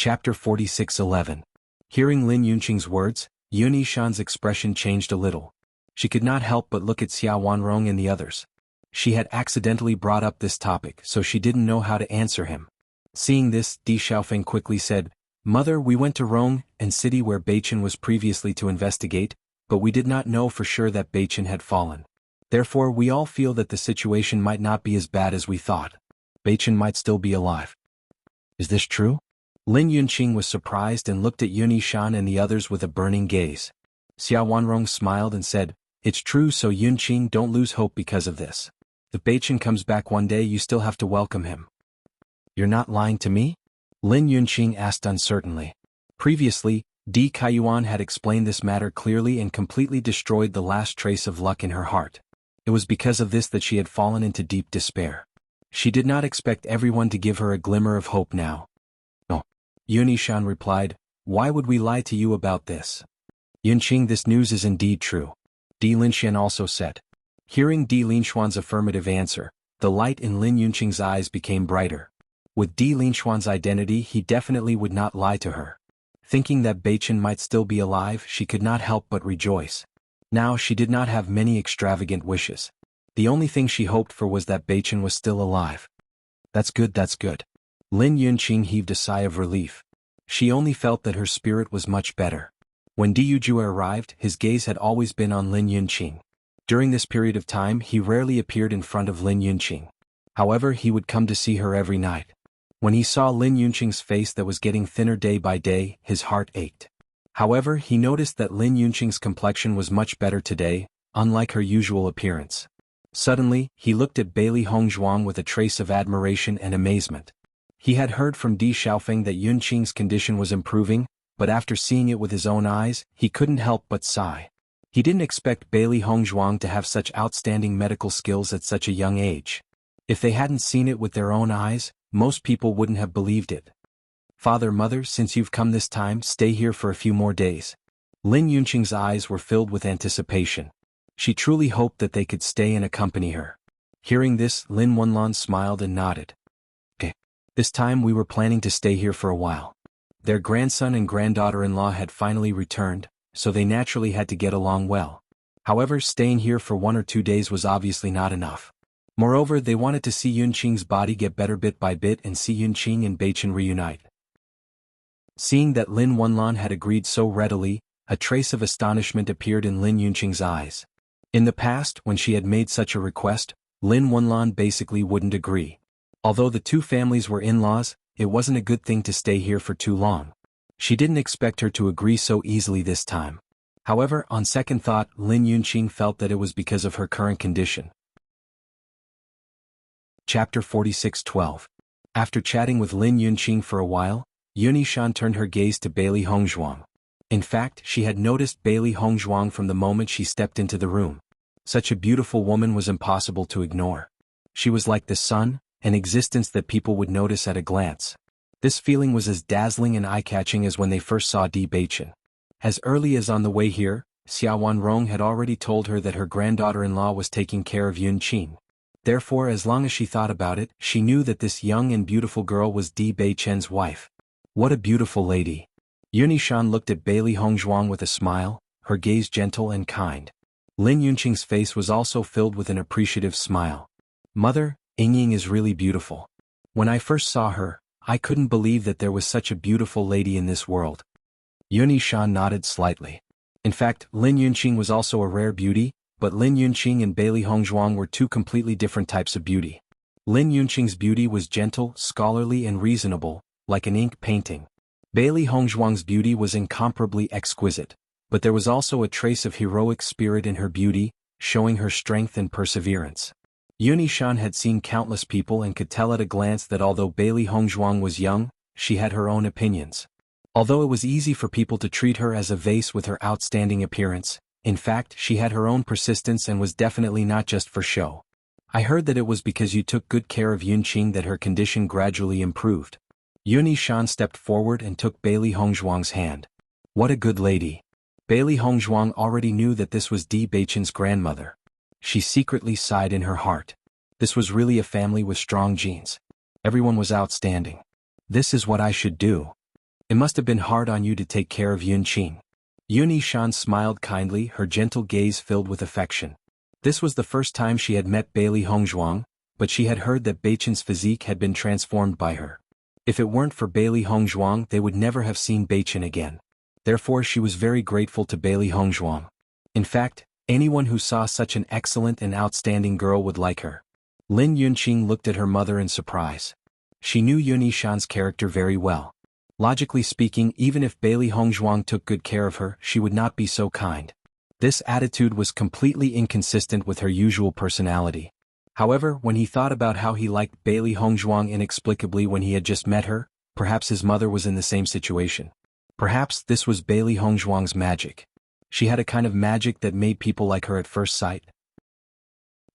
Chapter 46:11. Hearing Lin Yunqing's words, Yun Yishan's expression changed a little. She could not help but look at Xia Wanrong and the others. She had accidentally brought up this topic, so she didn't know how to answer him. Seeing this, Di Xiaofeng quickly said, "Mother, we went to Rong and city where Beichen was previously to investigate, but we did not know for sure that Beichen had fallen. Therefore we all feel that the situation might not be as bad as we thought. Beichen might still be alive." "Is this true?" Lin Yunqing was surprised and looked at Yun Yishan and the others with a burning gaze. Xia Wanrong smiled and said, "It's true, so Yunqing, don't lose hope because of this. If Beichen comes back one day, you still have to welcome him." "You're not lying to me?" Lin Yunqing asked uncertainly. Previously, Di Kaiyuan had explained this matter clearly and completely destroyed the last trace of luck in her heart. It was because of this that she had fallen into deep despair. She did not expect everyone to give her a glimmer of hope now. "No." Yun Yishan replied, "Why would we lie to you about this? Yunqing, this news is indeed true." Di Linxian also said. Hearing Di Linxuan's affirmative answer, the light in Lin Yunqing's eyes became brighter. With Di Linxuan's identity, he definitely would not lie to her. Thinking that Beichen might still be alive, she could not help but rejoice. Now she did not have many extravagant wishes. The only thing she hoped for was that Beichen was still alive. That's good, that's good." Lin Yunqing heaved a sigh of relief. She only felt that her spirit was much better. When Di Yujue arrived, his gaze had always been on Lin Yunqing. During this period of time, he rarely appeared in front of Lin Yunqing. However, he would come to see her every night. When he saw Lin Yunqing's face that was getting thinner day by day, his heart ached. However, he noticed that Lin Yunqing's complexion was much better today, unlike her usual appearance. Suddenly, he looked at Bailey Hongzhuang with a trace of admiration and amazement. He had heard from Di Xiaofeng that Yunqing's condition was improving, but after seeing it with his own eyes, he couldn't help but sigh. He didn't expect Bailey Hongzhuang to have such outstanding medical skills at such a young age. If they hadn't seen it with their own eyes, most people wouldn't have believed it. "Father, Mother, since you've come this time, stay here for a few more days." Lin Yunqing's eyes were filled with anticipation. She truly hoped that they could stay and accompany her. Hearing this, Lin Wenlan smiled and nodded. "Okay. This time we were planning to stay here for a while." Their grandson and granddaughter-in-law had finally returned, so they naturally had to get along well. However, staying here for 1 or 2 days was obviously not enough. Moreover, they wanted to see Yunqing's body get better bit by bit and see Yunqing and Beichen reunite. Seeing that Lin Wenlan had agreed so readily, a trace of astonishment appeared in Lin Yunqing's eyes. In the past, when she had made such a request, Lin Wenlan basically wouldn't agree. Although the two families were in-laws, it wasn't a good thing to stay here for too long. She didn't expect her to agree so easily this time. However, on second thought, Lin Yunqing felt that it was because of her current condition. Chapter 46:12. After chatting with Lin Yunqing for a while, Yun Yishan turned her gaze to Bailey Hongzhuang. In fact, she had noticed Bailey Hongzhuang from the moment she stepped into the room. Such a beautiful woman was impossible to ignore. She was like the sun, an existence that people would notice at a glance. This feeling was as dazzling and eye-catching as when they first saw Di Beichen. As early as on the way here, Xia Wanrong had already told her that her granddaughter-in-law was taking care of Yunqing. Therefore, as long as she thought about it, she knew that this young and beautiful girl was Di Beichen's wife. What a beautiful lady. Yun Yishan looked at Bailey Hongzhuang with a smile, her gaze gentle and kind. Lin Yunqing's face was also filled with an appreciative smile. "Mother, Yingying is really beautiful. When I first saw her, I couldn't believe that there was such a beautiful lady in this world." Yun Yishan nodded slightly. In fact, Lin Yunqing was also a rare beauty, but Lin Yunqing and Bailey Hongzhuang were two completely different types of beauty. Lin Yunqing's beauty was gentle, scholarly and reasonable, like an ink painting. Bailey Hongzhuang's beauty was incomparably exquisite, but there was also a trace of heroic spirit in her beauty, showing her strength and perseverance. Yun Yishan had seen countless people and could tell at a glance that although Bailey Hongzhuang was young, she had her own opinions. Although it was easy for people to treat her as a vase with her outstanding appearance, in fact, she had her own persistence and was definitely not just for show. "I heard that it was because you took good care of Yunqing that her condition gradually improved." Yun Yishan stepped forward and took Bailey Hongzhuang's hand. What a good lady. Bailey Hongzhuang already knew that this was Di Beichen's grandmother. She secretly sighed in her heart. This was really a family with strong genes. Everyone was outstanding. This is what I should do. It must have been hard on you to take care of Yunqing. Yun Yishan smiled kindly, her gentle gaze filled with affection. This was the first time she had met Bailey Hongzhuang, but she had heard that Beichen's physique had been transformed by her. If it weren't for Bailey Hongzhuang, they would never have seen Beichen again. Therefore she was very grateful to Bailey Hongzhuang. In fact, anyone who saw such an excellent and outstanding girl would like her. Lin Yunqing looked at her mother in surprise. She knew Yun Yishan's character very well. Logically speaking, even if Bailey Hongzhuang took good care of her, she would not be so kind. This attitude was completely inconsistent with her usual personality. However, when he thought about how he liked Bailey Hongzhuang inexplicably when he had just met her, perhaps his mother was in the same situation. Perhaps this was Bailey Hongzhuang's magic. She had a kind of magic that made people like her at first sight.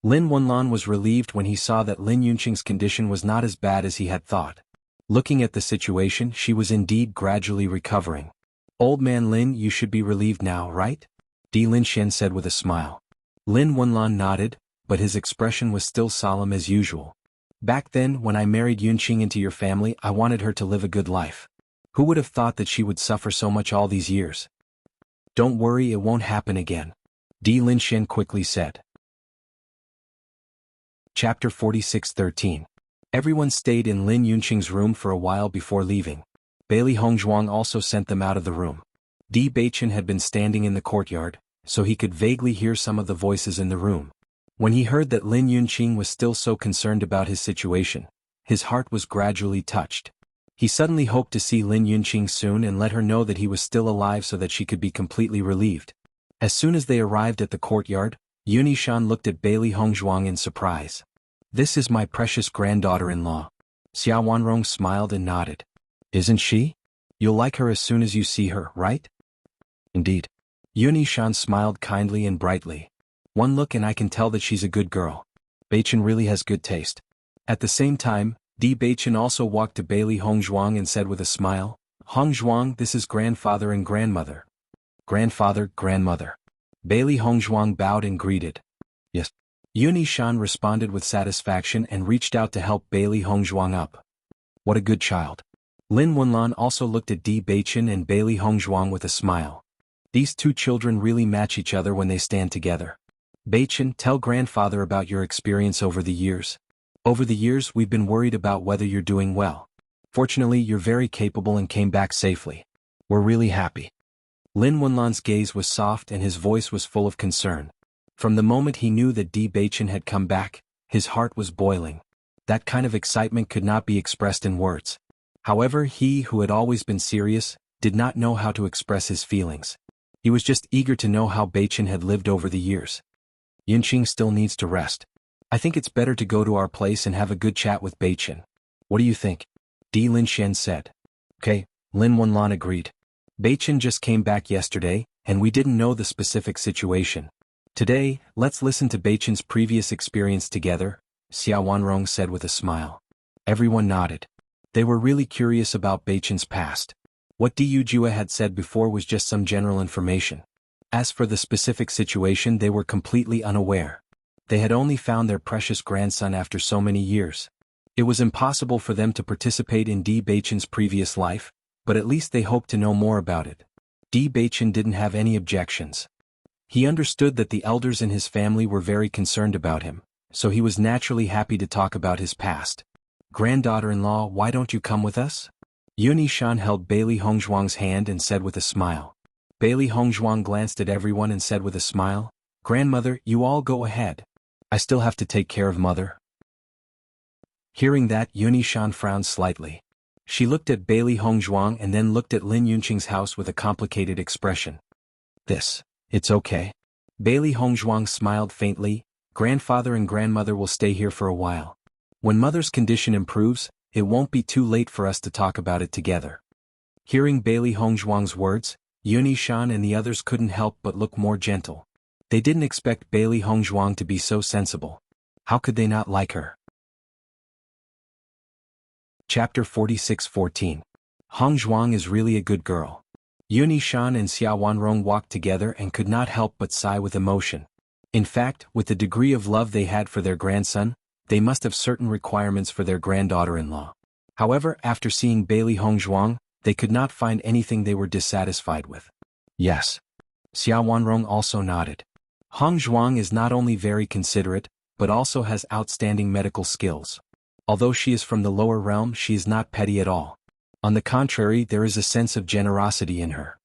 Lin Wenlan was relieved when he saw that Lin Yunqing's condition was not as bad as he had thought. Looking at the situation, she was indeed gradually recovering. Old man Lin, you should be relieved now, right? Di Linxian said with a smile. Lin Wenlan nodded, but his expression was still solemn as usual. Back then, when I married Yunqing into your family, I wanted her to live a good life. Who would have thought that she would suffer so much all these years? Don't worry, it won't happen again, Di Linxian quickly said. Chapter 46:13. Everyone stayed in Lin Yunqing's room for a while before leaving. Bailey Hongzhuang also sent them out of the room. Di Beichen had been standing in the courtyard, so he could vaguely hear some of the voices in the room. When he heard that Lin Yunqing was still so concerned about his situation, his heart was gradually touched. He suddenly hoped to see Lin Yunqing soon and let her know that he was still alive so that she could be completely relieved. As soon as they arrived at the courtyard, Yun Yishan looked at Bailey Hongzhuang in surprise. This is my precious granddaughter-in-law. Xia Wanrong smiled and nodded. Isn't she? You'll like her as soon as you see her, right? Indeed. Yun Yishan smiled kindly and brightly. One look and I can tell that she's a good girl. Beichen really has good taste. At the same time, Di Beichen also walked to Bailey Hongzhuang and said with a smile, Hongzhuang, this is grandfather and grandmother. Grandfather, grandmother. Bailey Hongzhuang bowed and greeted. Yes. Yun Yishan responded with satisfaction and reached out to help Bailey Hongzhuang up. What a good child. Lin Wenlan also looked at Di Beichen and Bailey Hongzhuang with a smile. These two children really match each other when they stand together. Beichen, tell grandfather about your experience over the years. Over the years we've been worried about whether you're doing well. Fortunately, you're very capable and came back safely. We're really happy. Lin Wenlan's gaze was soft and his voice was full of concern. From the moment he knew that Di Beichen had come back, his heart was boiling. That kind of excitement could not be expressed in words. However, he, who had always been serious, did not know how to express his feelings. He was just eager to know how Beichen had lived over the years. Yunqing still needs to rest. I think it's better to go to our place and have a good chat with Beichen. What do you think? Di Linxian said. Okay, Lin Wenlan agreed. Beichen just came back yesterday, and we didn't know the specific situation. Today, let's listen to Beichen's previous experience together, Xia Wanrong said with a smile. Everyone nodded. They were really curious about Beichen's past. What Di Yujue had said before was just some general information. As for the specific situation, they were completely unaware. They had only found their precious grandson after so many years. It was impossible for them to participate in Di Beichen's previous life, but at least they hoped to know more about it. Di Beichen didn't have any objections. He understood that the elders in his family were very concerned about him, so he was naturally happy to talk about his past. Granddaughter-in-law, why don't you come with us? Yun Yishan held Bailey Hongzhuang's hand and said with a smile. Bailey Hongzhuang glanced at everyone and said with a smile, Grandmother, you all go ahead. I still have to take care of mother. Hearing that, Yun Yishan frowned slightly. She looked at Bailey Hongzhuang and then looked at Lin Yunqing's house with a complicated expression. It's okay. Bailey Hongzhuang smiled faintly. Grandfather and grandmother will stay here for a while. When mother's condition improves, it won't be too late for us to talk about it together. Hearing Bailey Hongzhuang's words, Yun Yishan and the others couldn't help but look more gentle. They didn't expect Bailey Hongzhuang to be so sensible. How could they not like her? Chapter 46:14. Hongzhuang is really a good girl. Yun Yishan and Xia Wanrong walked together and could not help but sigh with emotion. In fact, with the degree of love they had for their grandson, they must have certain requirements for their granddaughter-in-law. However, after seeing Bailey Hongzhuang, They could not find anything they were dissatisfied with. Yes. Xia Wanrong also nodded. Hong Zhuang is not only very considerate, but also has outstanding medical skills. Although she is from the lower realm, she is not petty at all. On the contrary, there is a sense of generosity in her.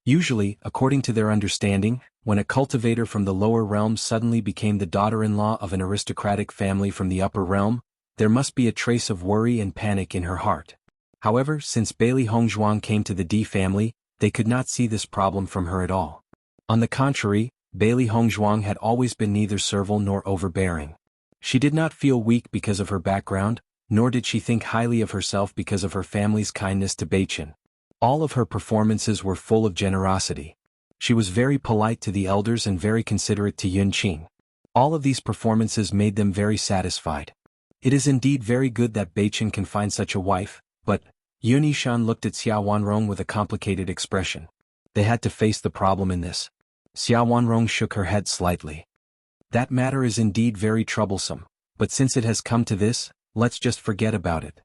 Usually, according to their understanding, when a cultivator from the lower realm suddenly became the daughter-in-law of an aristocratic family from the upper realm, there must be a trace of worry and panic in her heart. However, since Bailey Hongzhuang came to the D family, they could not see this problem from her at all. On the contrary, Bailey Hongzhuang had always been neither servile nor overbearing. She did not feel weak because of her background, nor did she think highly of herself because of her family's kindness to Beichen. All of her performances were full of generosity. She was very polite to the elders and very considerate to Yunqing. All of these performances made them very satisfied. It is indeed very good that Beichen can find such a wife, but Yunishan looked at Xia Wanrong with a complicated expression. They had to face the problem in this. Xia Wanrong shook her head slightly. That matter is indeed very troublesome, but since it has come to this, let's just forget about it.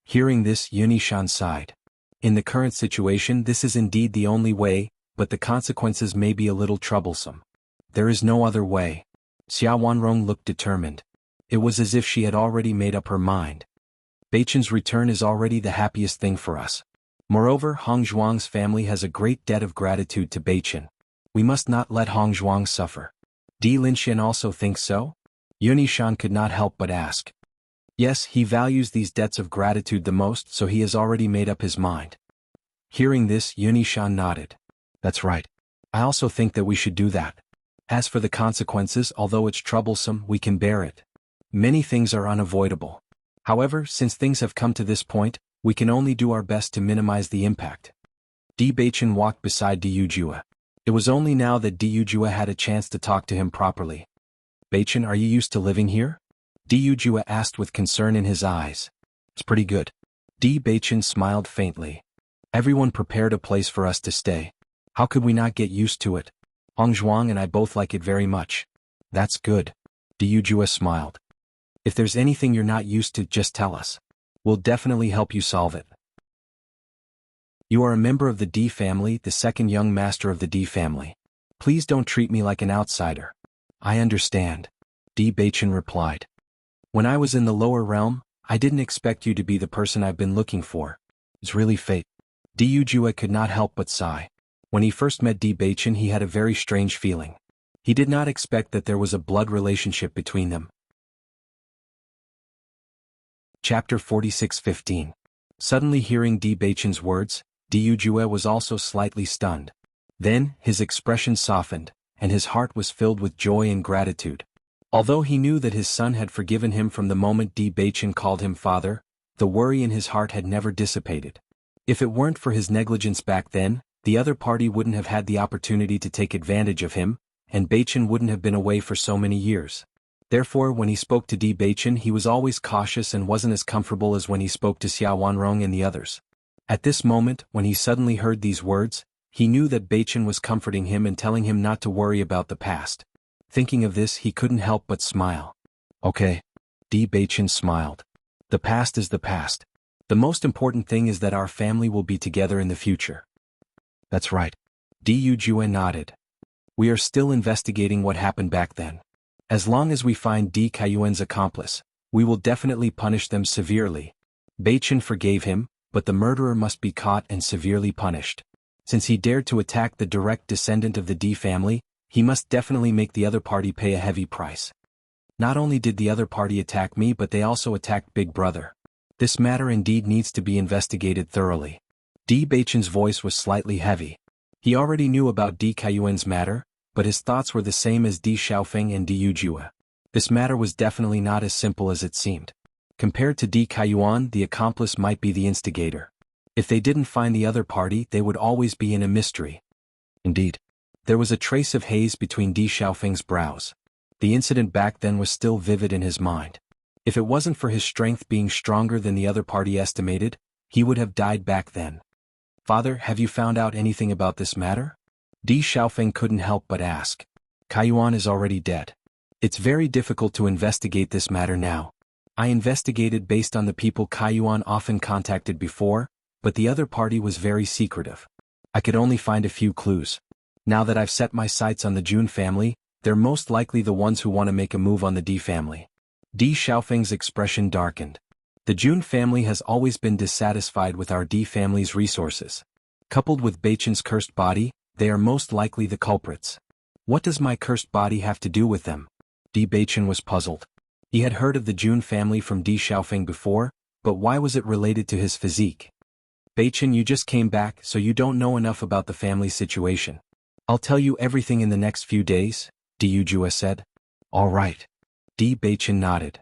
Hearing this, Yunishan sighed. In the current situation, this is indeed the only way, but the consequences may be a little troublesome. There is no other way. Xia Wanrong looked determined. It was as if she had already made up her mind. Beichen's return is already the happiest thing for us. Moreover, Hong Zhuang's family has a great debt of gratitude to Beichen. We must not let Hong Zhuang suffer. Di Linxian also thinks so? Yunishan could not help but ask. Yes, he values these debts of gratitude the most, so he has already made up his mind. Hearing this, Yunishan nodded. That's right. I also think that we should do that. As for the consequences, although it's troublesome, we can bear it. Many things are unavoidable. However, since things have come to this point, we can only do our best to minimize the impact. Di Beichen walked beside Di Yujua. It was only now that Di Yujua had a chance to talk to him properly. Beichen, are you used to living here? Di Yujua asked with concern in his eyes. It's pretty good. Di Beichen smiled faintly. Everyone prepared a place for us to stay. How could we not get used to it? Hong Zhuang and I both like it very much. That's good. Di Yujua smiled. If there's anything you're not used to, just tell us. We'll definitely help you solve it. You are a member of the D family, the second young master of the D family. Please don't treat me like an outsider. I understand. Di Beichen replied. When I was in the lower realm, I didn't expect you to be the person I've been looking for. It's really fate. Di Yujua could not help but sigh. When he first met Di Beichen, he had a very strange feeling. He did not expect that there was a blood relationship between them. Chapter 46:15. Suddenly hearing Di Beichen's words, Di Yujua was also slightly stunned. Then, his expression softened, and his heart was filled with joy and gratitude. Although he knew that his son had forgiven him from the moment Di Beichen called him father, the worry in his heart had never dissipated. If it weren't for his negligence back then, the other party wouldn't have had the opportunity to take advantage of him, and Beichen wouldn't have been away for so many years. Therefore, when he spoke to Di Beichen, he was always cautious and wasn't as comfortable as when he spoke to Xia Wanrong and the others. At this moment, when he suddenly heard these words, he knew that Beichen was comforting him and telling him not to worry about the past. Thinking of this, he couldn't help but smile. Okay. Di Beichen smiled. The past is the past. The most important thing is that our family will be together in the future. That's right. Di Yujua nodded. We are still investigating what happened back then. As long as we find Di Kaiyuan's accomplice, we will definitely punish them severely. Beichen forgave him, but the murderer must be caught and severely punished. Since he dared to attack the direct descendant of the Di family, he must definitely make the other party pay a heavy price. Not only did the other party attack me, but they also attacked Big Brother. This matter indeed needs to be investigated thoroughly. Di Beichen's voice was slightly heavy. He already knew about Di Kaiyuan's matter, but his thoughts were the same as Di Xiaofeng and Di Yujua. This matter was definitely not as simple as it seemed. Compared to Di Kaiyuan, the accomplice might be the instigator. If they didn't find the other party, they would always be in a mystery. Indeed. There was a trace of haze between Di Xiaofeng's brows. The incident back then was still vivid in his mind. If it wasn't for his strength being stronger than the other party estimated, he would have died back then. Father, have you found out anything about this matter? Di Xiaofeng couldn't help but ask. Kaiyuan is already dead. It's very difficult to investigate this matter now. I investigated based on the people Kaiyuan often contacted before, but the other party was very secretive. I could only find a few clues. Now that I've set my sights on the Jun family, they're most likely the ones who want to make a move on the D family. Di Xiaofeng's expression darkened. The Jun family has always been dissatisfied with our D family's resources. Coupled with Beichen's cursed body, they are most likely the culprits. What does my cursed body have to do with them? Di Beichen was puzzled. He had heard of the Jun family from Di Xiaofeng before, but why was it related to his physique? Beichen, you just came back, so you don't know enough about the family situation. I'll tell you everything in the next few days, Di Yujue said. All right. Di Beichen nodded.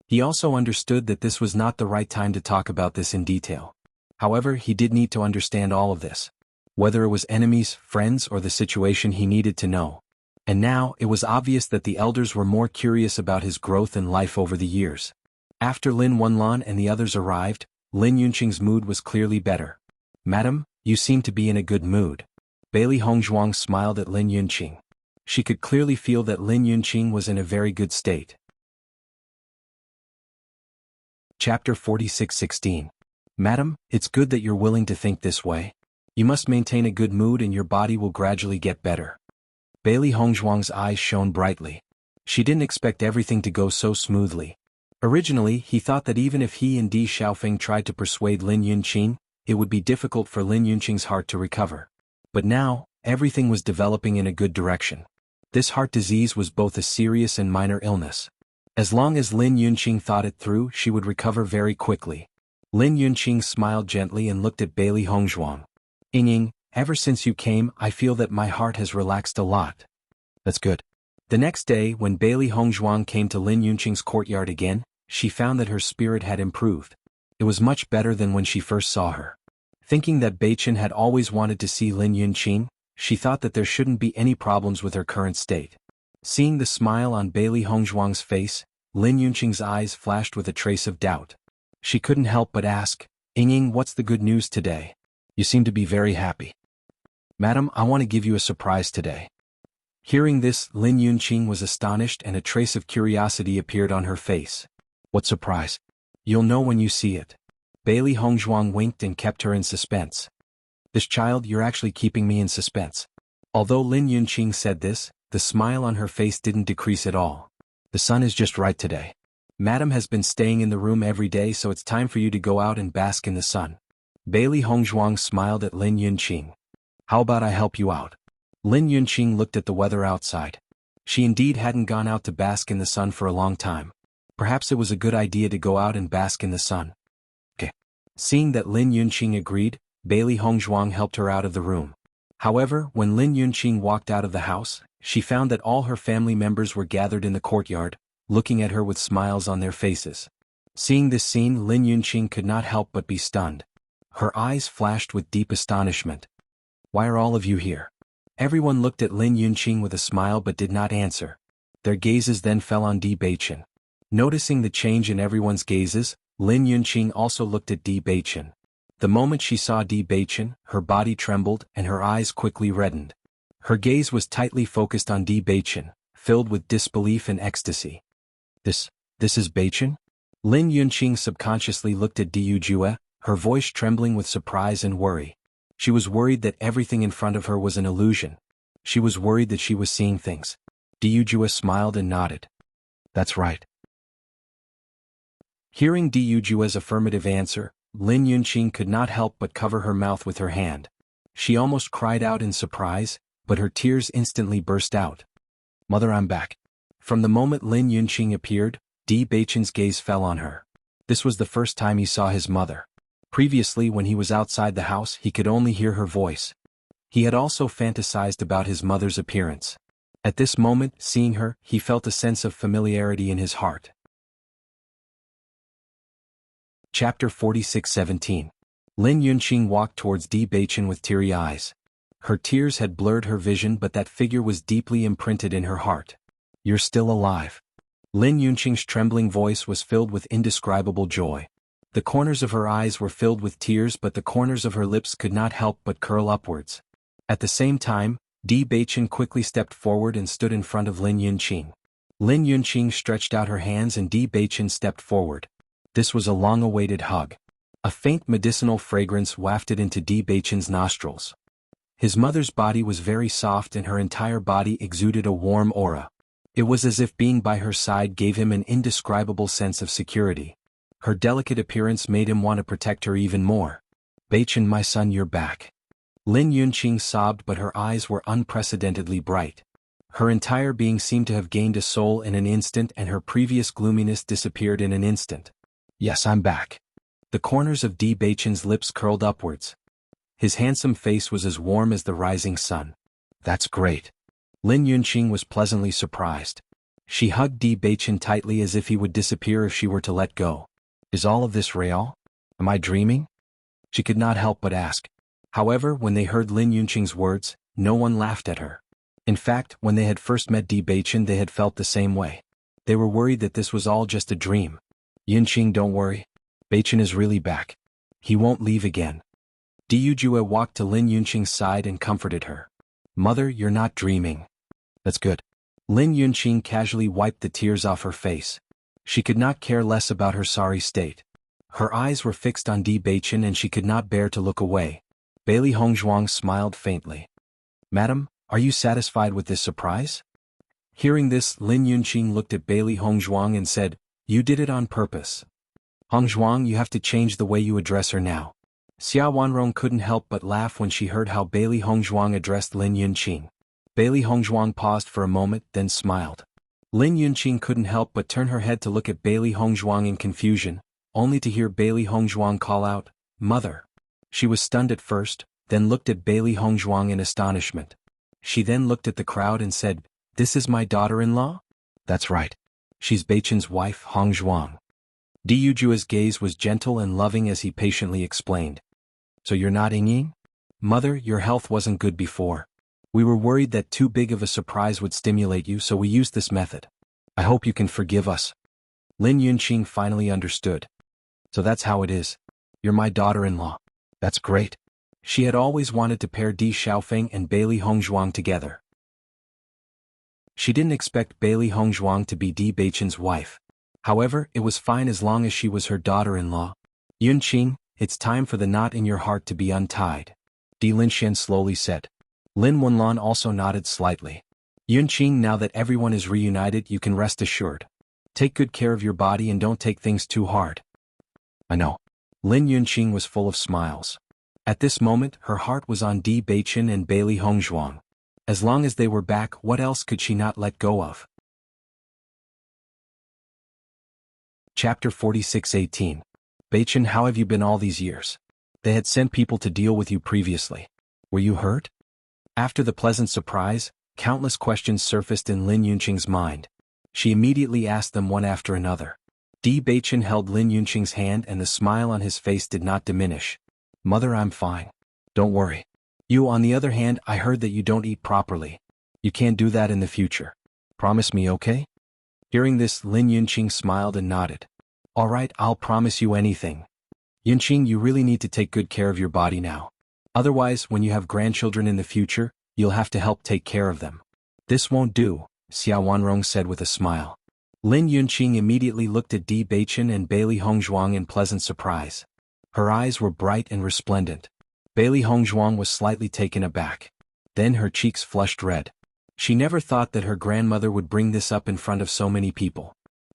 He also understood that this was not the right time to talk about this in detail. However, he did need to understand all of this. Whether it was enemies, friends, or the situation, he needed to know. And now, it was obvious that the elders were more curious about his growth and life over the years. After Lin Wenlan and the others arrived, Lin Yunqing's mood was clearly better. Madam, you seem to be in a good mood. Bailey Hongzhuang smiled at Lin Yunqing. She could clearly feel that Lin Yunqing was in a very good state. Chapter 46:16. Madam, it's good that you're willing to think this way. You must maintain a good mood and your body will gradually get better. Bailey Hongzhuang's eyes shone brightly. She didn't expect everything to go so smoothly. Originally, he thought that even if he and Di Xiaofeng tried to persuade Lin Yunqing, it would be difficult for Lin Yunqing's heart to recover. But now, everything was developing in a good direction. This heart disease was both a serious and minor illness. As long as Lin Yunqing thought it through, she would recover very quickly. Lin Yunqing smiled gently and looked at Bailey Hongzhuang. Ying, ever since you came, I feel that my heart has relaxed a lot. That's good. The next day, when Bailey Hongzhuang came to Lin Yunqing's courtyard again, she found that her spirit had improved. It was much better than when she first saw her. Thinking that Beichen had always wanted to see Lin Yunqing, she thought that there shouldn't be any problems with her current state. Seeing the smile on Bailey Hongzhuang's face, Lin Yunqing's eyes flashed with a trace of doubt. She couldn't help but ask, Ying, what's the good news today? You seem to be very happy. Madam, I want to give you a surprise today. Hearing this, Lin Yunqing was astonished and a trace of curiosity appeared on her face. What surprise? You'll know when you see it. Bailey Hongzhuang winked and kept her in suspense. This child, you're actually keeping me in suspense. Although Lin Yunqing said this, the smile on her face didn't decrease at all. The sun is just right today. Madam has been staying in the room every day, so it's time for you to go out and bask in the sun. Bailey Hongzhuang smiled at Lin Yunqing. How about I help you out? Lin Yunqing looked at the weather outside. She indeed hadn't gone out to bask in the sun for a long time. Perhaps it was a good idea to go out and bask in the sun. Okay. Seeing that Lin Yunqing agreed, Bailey Hongzhuang helped her out of the room. However, when Lin Yunqing walked out of the house, she found that all her family members were gathered in the courtyard, looking at her with smiles on their faces. Seeing this scene, Lin Yunqing could not help but be stunned. Her eyes flashed with deep astonishment. Why are all of you here? Everyone looked at Lin Yunqing with a smile but did not answer. Their gazes then fell on Di Beichen. Noticing the change in everyone's gazes, Lin Yunqing also looked at Di Beichen. The moment she saw Di Beichen, her body trembled and her eyes quickly reddened. Her gaze was tightly focused on Di Beichen, filled with disbelief and ecstasy. This is Beichen? Lin Yunqing subconsciously looked at Di Yujue, her voice trembling with surprise and worry. She was worried that everything in front of her was an illusion. She was worried that she was seeing things. Di Yujue smiled and nodded. That's right. Hearing Di Yujue's affirmative answer, Lin Yunqing could not help but cover her mouth with her hand. She almost cried out in surprise, but her tears instantly burst out. Mother, I'm back. From the moment Lin Yunqing appeared, Di Beichen's gaze fell on her. This was the first time he saw his mother. Previously, when he was outside the house, he could only hear her voice. He had also fantasized about his mother's appearance. At this moment, seeing her, he felt a sense of familiarity in his heart. Chapter 46:17. Lin Yunqing walked towards Di Beichen with teary eyes. Her tears had blurred her vision, but that figure was deeply imprinted in her heart. You're still alive. Lin Yunqing's trembling voice was filled with indescribable joy. The corners of her eyes were filled with tears, but the corners of her lips could not help but curl upwards. At the same time, Di Beichen quickly stepped forward and stood in front of Lin Yunqing. Lin Yunqing stretched out her hands and Di Beichen stepped forward. This was a long-awaited hug. A faint medicinal fragrance wafted into Di Beichen's nostrils. His mother's body was very soft and her entire body exuded a warm aura. It was as if being by her side gave him an indescribable sense of security. Her delicate appearance made him want to protect her even more. "Beichen, my son, you're back." Lin Yunqing sobbed, but her eyes were unprecedentedly bright. Her entire being seemed to have gained a soul in an instant and her previous gloominess disappeared in an instant. "Yes, I'm back." The corners of Di Beichen's lips curled upwards. His handsome face was as warm as the rising sun. "That's great." Lin Yunqing was pleasantly surprised. She hugged Di Beichen tightly as if he would disappear if she were to let go. "Is all of this real? Am I dreaming?" She could not help but ask. However, when they heard Lin Yunqing's words, no one laughed at her. In fact, when they had first met Di Beichen they had felt the same way. They were worried that this was all just a dream. "Yunqing, don't worry. Beichen is really back. He won't leave again." Di Yujue walked to Lin Yunqing's side and comforted her. "Mother, you're not dreaming." "That's good." Lin Yunqing casually wiped the tears off her face. She could not care less about her sorry state. Her eyes were fixed on Di Beichen and she could not bear to look away. Bailey Hongzhuang smiled faintly. "Madam, are you satisfied with this surprise?" Hearing this, Lin Yunqing looked at Bailey Hongzhuang and said, "You did it on purpose. Hongzhuang, you have to change the way you address her now." Xia Wanrong couldn't help but laugh when she heard how Bailey Hongzhuang addressed Lin Yunqing. Bailey Hongzhuang paused for a moment, then smiled. Lin Yunqing couldn't help but turn her head to look at Bailey Hongzhuang in confusion, only to hear Bailey Hongzhuang call out, "Mother." She was stunned at first, then looked at Bailey Hongzhuang in astonishment. She then looked at the crowd and said, "This is my daughter-in-law?" "That's right. She's Beichen's wife, Hongzhuang." Di Yujua's gaze was gentle and loving as he patiently explained. "So you're not Ying? Mother, your health wasn't good before. We were worried that too big of a surprise would stimulate you, so we used this method. I hope you can forgive us." Lin Yunqing finally understood. "So that's how it is. You're my daughter-in-law. That's great." She had always wanted to pair Di Xiaofeng and Bailey Hongzhuang together. She didn't expect Bailey Hongzhuang to be Di Beichen's wife. However, it was fine as long as she was her daughter-in-law. "Yunqing, it's time for the knot in your heart to be untied," Di Linxian slowly said. Lin Wenlan also nodded slightly. "Yunqing, now that everyone is reunited, you can rest assured. Take good care of your body and don't take things too hard." "I know." Lin Yunqing was full of smiles. At this moment, her heart was on Di Beichen and Bailey Hongzhuang. As long as they were back, what else could she not let go of? Chapter 46:18. "Beichen, how have you been all these years? They had sent people to deal with you previously. Were you hurt?" After the pleasant surprise, countless questions surfaced in Lin Yunqing's mind. She immediately asked them one after another. Di Beichen held Lin Yunqing's hand and the smile on his face did not diminish. "Mother, I'm fine. Don't worry. You, on the other hand, I heard that you don't eat properly. You can't do that in the future. Promise me, okay?" Hearing this, Lin Yunqing smiled and nodded. "All right, I'll promise you anything. Yunqing, you really need to take good care of your body now. Otherwise, when you have grandchildren in the future, you'll have to help take care of them." "This won't do," Xia Wanrong said with a smile. Lin Yunqing immediately looked at Di Beichen and Bailey Hongzhuang in pleasant surprise. Her eyes were bright and resplendent. Bailey Hongzhuang was slightly taken aback. Then her cheeks flushed red. She never thought that her grandmother would bring this up in front of so many people.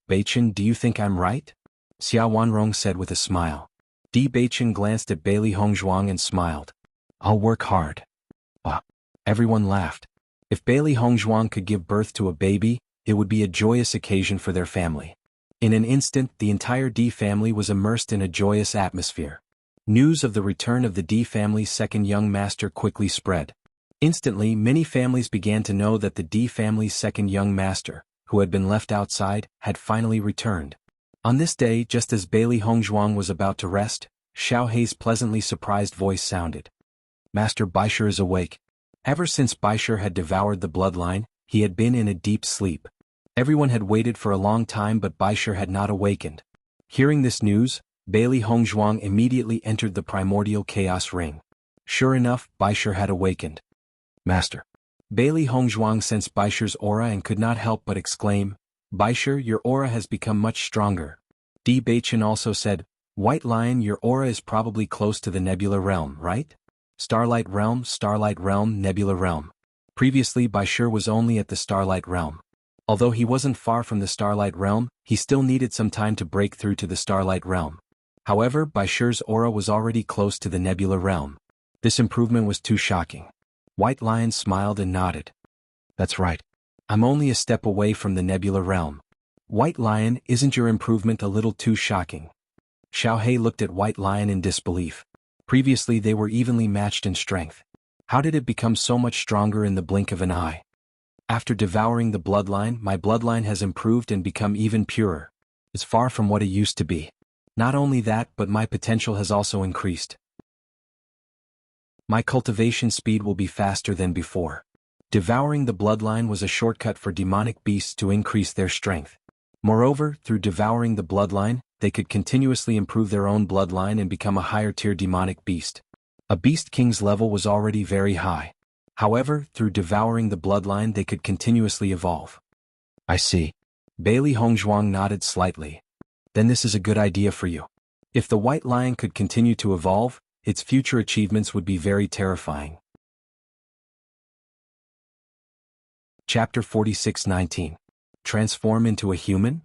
"Beichen, do you think I'm right?" Xia Wanrong said with a smile. Di Beichen glanced at Bailey Hongzhuang and smiled. "I'll work hard." Everyone laughed. If Bailey Hongzhuang could give birth to a baby, it would be a joyous occasion for their family. In an instant, the entire Di family was immersed in a joyous atmosphere. News of the return of the Di family's second young master quickly spread. Instantly, many families began to know that the Di family's second young master, who had been left outside, had finally returned. On this day, just as Bailey Hongzhuang was about to rest, Xiao Hei's pleasantly surprised voice sounded. "Master Baisher is awake." Ever since Baisher had devoured the bloodline, he had been in a deep sleep. Everyone had waited for a long time but Baisher had not awakened. Hearing this news, Bailey Hongzhuang immediately entered the primordial chaos ring. Sure enough, Baisher had awakened. "Master." Bailey Hongzhuang sensed Baisher's aura and could not help but exclaim, "Baisher, your aura has become much stronger." Di Beichen also said, White Lion, your aura is probably close to the Nebula Realm, right? Starlight Realm, Nebula Realm. Previously, Baishur was only at the Starlight Realm. Although he wasn't far from the Starlight Realm, he still needed some time to break through to the Starlight Realm. However, Baishur's aura was already close to the Nebula Realm. This improvement was too shocking. White Lion smiled and nodded. That's right. I'm only a step away from the Nebula Realm. White Lion, isn't your improvement a little too shocking? Xiaohei looked at White Lion in disbelief. Previously they were evenly matched in strength. How did it become so much stronger in the blink of an eye? After devouring the bloodline, my bloodline has improved and become even purer. It's far from what it used to be. Not only that, but my potential has also increased. My cultivation speed will be faster than before. Devouring the bloodline was a shortcut for demonic beasts to increase their strength. Moreover, through devouring the bloodline, they could continuously improve their own bloodline and become a higher-tier demonic beast. A beast king's level was already very high. However, through devouring the bloodline they could continuously evolve. I see. Bailey Hongzhuang nodded slightly. Then this is a good idea for you. If the White Lion could continue to evolve, its future achievements would be very terrifying. Chapter 46:19. Transform into a human?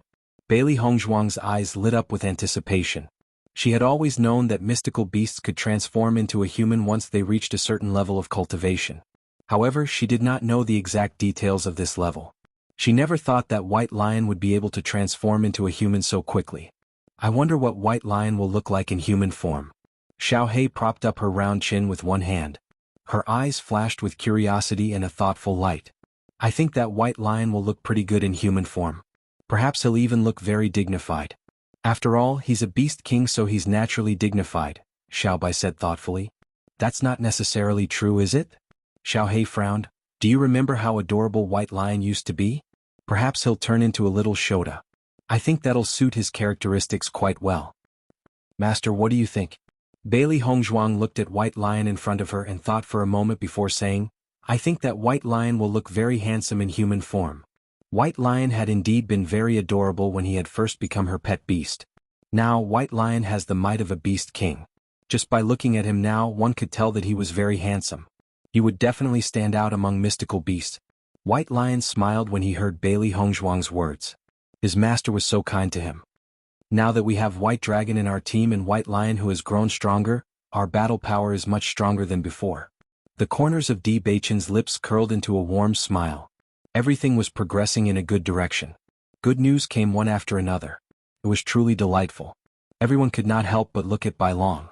Bailey Hongzhuang's eyes lit up with anticipation. She had always known that mystical beasts could transform into a human once they reached a certain level of cultivation. However, she did not know the exact details of this level. She never thought that White Lion would be able to transform into a human so quickly. I wonder what White Lion will look like in human form. Xiaohei propped up her round chin with one hand. Her eyes flashed with curiosity and a thoughtful light. I think that White Lion will look pretty good in human form. Perhaps he'll even look very dignified. After all, he's a beast king, so he's naturally dignified, Xiaobai said thoughtfully. That's not necessarily true, is it? Xiaohei frowned. Do you remember how adorable White Lion used to be? Perhaps he'll turn into a little Shota. I think that'll suit his characteristics quite well. Master, what do you think? Bailey Hongzhuang looked at White Lion in front of her and thought for a moment before saying, I think that White Lion will look very handsome in human form. White Lion had indeed been very adorable when he had first become her pet beast. Now White Lion has the might of a beast king. Just by looking at him now, one could tell that he was very handsome. He would definitely stand out among mystical beasts. White Lion smiled when he heard Bailey Hongzhuang's words. His master was so kind to him. Now that we have White Dragon in our team and White Lion who has grown stronger, our battle power is much stronger than before. The corners of Di Beichen's lips curled into a warm smile. Everything was progressing in a good direction. Good news came one after another. It was truly delightful. Everyone could not help but look at Bai Long.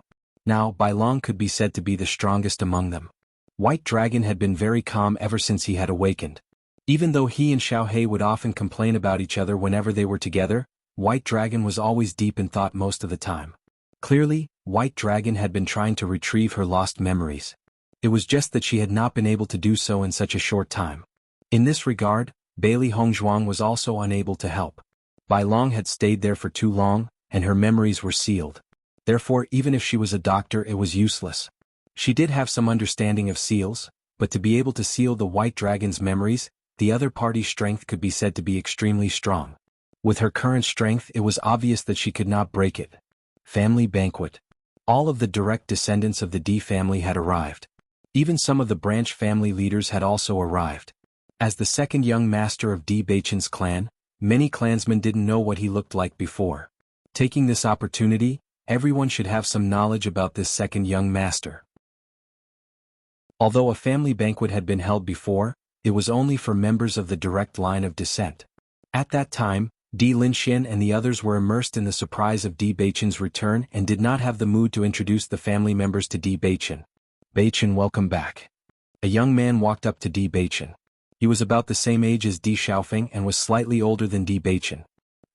Now, Bai Long could be said to be the strongest among them. White Dragon had been very calm ever since he had awakened. Even though he and Xiaohei would often complain about each other whenever they were together, White Dragon was always deep in thought most of the time. Clearly, White Dragon had been trying to retrieve her lost memories. It was just that she had not been able to do so in such a short time. In this regard, Bailey Hongzhuang was also unable to help. Bai Long had stayed there for too long, and her memories were sealed. Therefore, even if she was a doctor, it was useless. She did have some understanding of seals, but to be able to seal the White Dragon's memories, the other party's strength could be said to be extremely strong. With her current strength, it was obvious that she could not break it. Family banquet. All of the direct descendants of the D family had arrived. Even some of the branch family leaders had also arrived. As the second young master of Di Beichen's clan, many clansmen didn't know what he looked like before. Taking this opportunity, everyone should have some knowledge about this second young master. Although a family banquet had been held before, it was only for members of the direct line of descent. At that time, Di Linxian and the others were immersed in the surprise of Di Beichen's return and did not have the mood to introduce the family members to Di Beichen. Beichen, welcome back. A young man walked up to Di Beichen. He was about the same age as Di Xiaofeng and was slightly older than Di Beichen.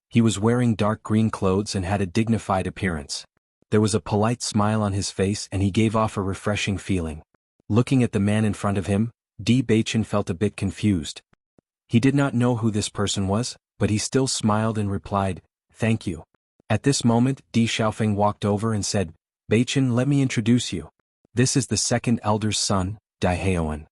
He was wearing dark green clothes and had a dignified appearance. There was a polite smile on his face and he gave off a refreshing feeling. Looking at the man in front of him, Di Beichen felt a bit confused. He did not know who this person was, but he still smiled and replied, "Thank you." At this moment, Di Xiaofeng walked over and said, "Beichen, let me introduce you. This is the second elder's son, Dai Heoan."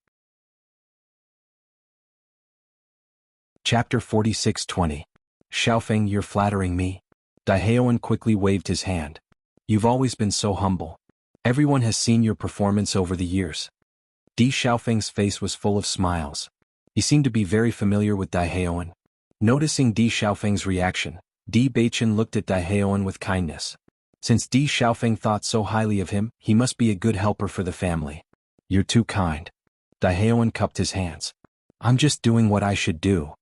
Chapter 46:20. Xiaofeng, you're flattering me. Dai Heoan quickly waved his hand. You've always been so humble. Everyone has seen your performance over the years. Di Xiaofeng's face was full of smiles. He seemed to be very familiar with Dai Haoan. Noticing Di Xiaofeng's reaction, Di Beichen looked at Dai Haoan with kindness. Since Di Xiaofeng thought so highly of him, he must be a good helper for the family. You're too kind. Dai Haoan cupped his hands. I'm just doing what I should do.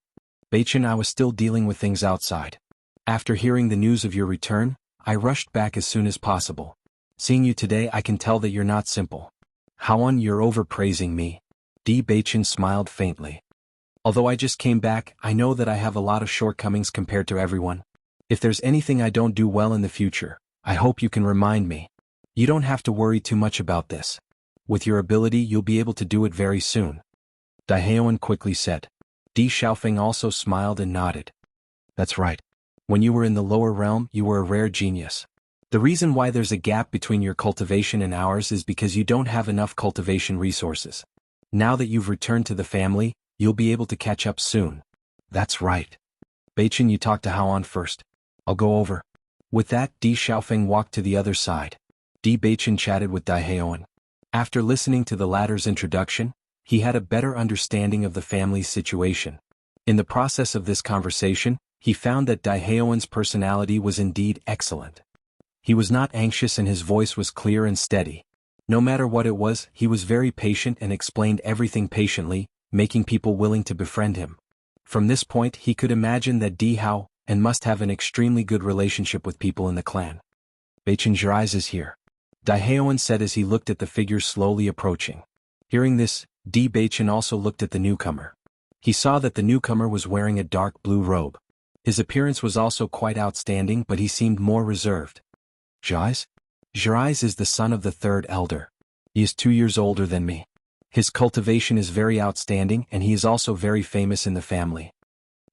Beichen, I was still dealing with things outside. After hearing the news of your return, I rushed back as soon as possible. Seeing you today, I can tell that you're not simple. Haoan, you're overpraising me. Di Beichen smiled faintly. Although I just came back, I know that I have a lot of shortcomings compared to everyone. If there's anything I don't do well in the future, I hope you can remind me. You don't have to worry too much about this. With your ability, you'll be able to do it very soon. Dai Haoan quickly said. Di Xiaofeng also smiled and nodded. That's right. When you were in the lower realm, you were a rare genius. The reason why there's a gap between your cultivation and ours is because you don't have enough cultivation resources. Now that you've returned to the family, you'll be able to catch up soon. That's right. Beichen, you talk to Haoan first. I'll go over. With that, Di Xiaofeng walked to the other side. Di Beichen chatted with Dai Haoan. After listening to the latter's introduction, he had a better understanding of the family's situation. In the process of this conversation, he found that Dai Haoan's personality was indeed excellent. He was not anxious and his voice was clear and steady. No matter what it was, he was very patient and explained everything patiently, making people willing to befriend him. From this point, he could imagine that Di Haoan must have an extremely good relationship with people in the clan. Beichen Jirais is here. Dai Haoan said as he looked at the figure slowly approaching. Hearing this, Di Beichen also looked at the newcomer. He saw that the newcomer was wearing a dark blue robe. His appearance was also quite outstanding, but he seemed more reserved. Jirais? Jirais is the son of the third elder. He is 2 years older than me. His cultivation is very outstanding and he is also very famous in the family.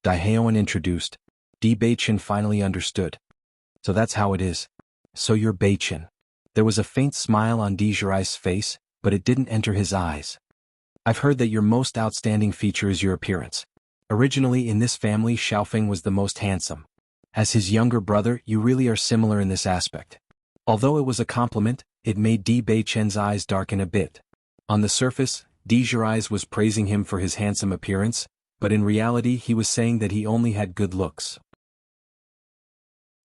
Dai Haoan introduced. Di Beichen finally understood. So that's how it is. So you're Beichen. There was a faint smile on Di Jirais' face, but it didn't enter his eyes. I've heard that your most outstanding feature is your appearance. Originally in this family, Xiaofeng was the most handsome. As his younger brother, you really are similar in this aspect. Although it was a compliment, it made Di Beichen's eyes darken a bit. On the surface, Di Jirais was praising him for his handsome appearance, but in reality he was saying that he only had good looks.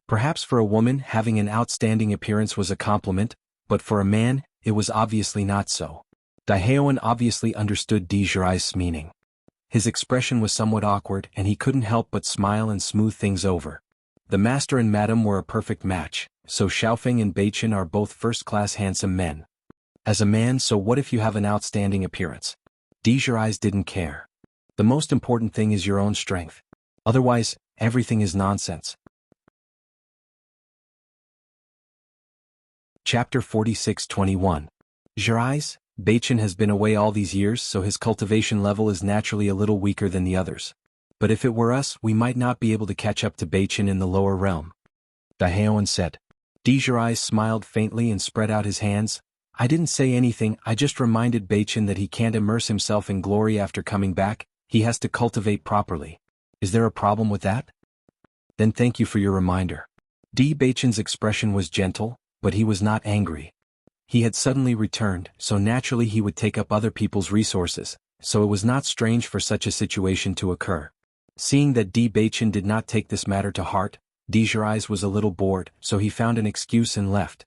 Perhaps for a woman, having an outstanding appearance was a compliment, but for a man, it was obviously not so. Dai Haoan obviously understood Di Jirais' meaning. His expression was somewhat awkward and he couldn't help but smile and smooth things over. The master and madam were a perfect match, so Xiaofeng and Beichen are both first-class handsome men. As a man, so what if you have an outstanding appearance? Di Jirais didn't care. The most important thing is your own strength. Otherwise, everything is nonsense. Chapter 46-21. Jirais, Beichen has been away all these years, so his cultivation level is naturally a little weaker than the others. But if it were us, we might not be able to catch up to Beichen in the lower realm. Dai Haoan said. Di Jirais smiled faintly and spread out his hands. I didn't say anything, I just reminded Beichen that he can't immerse himself in glory after coming back, he has to cultivate properly. Is there a problem with that? Then thank you for your reminder. Di Beichen's expression was gentle, but he was not angry. He had suddenly returned, so naturally he would take up other people's resources, so it was not strange for such a situation to occur. Seeing that Di Beichen did not take this matter to heart, Di Jirais was a little bored, so he found an excuse and left.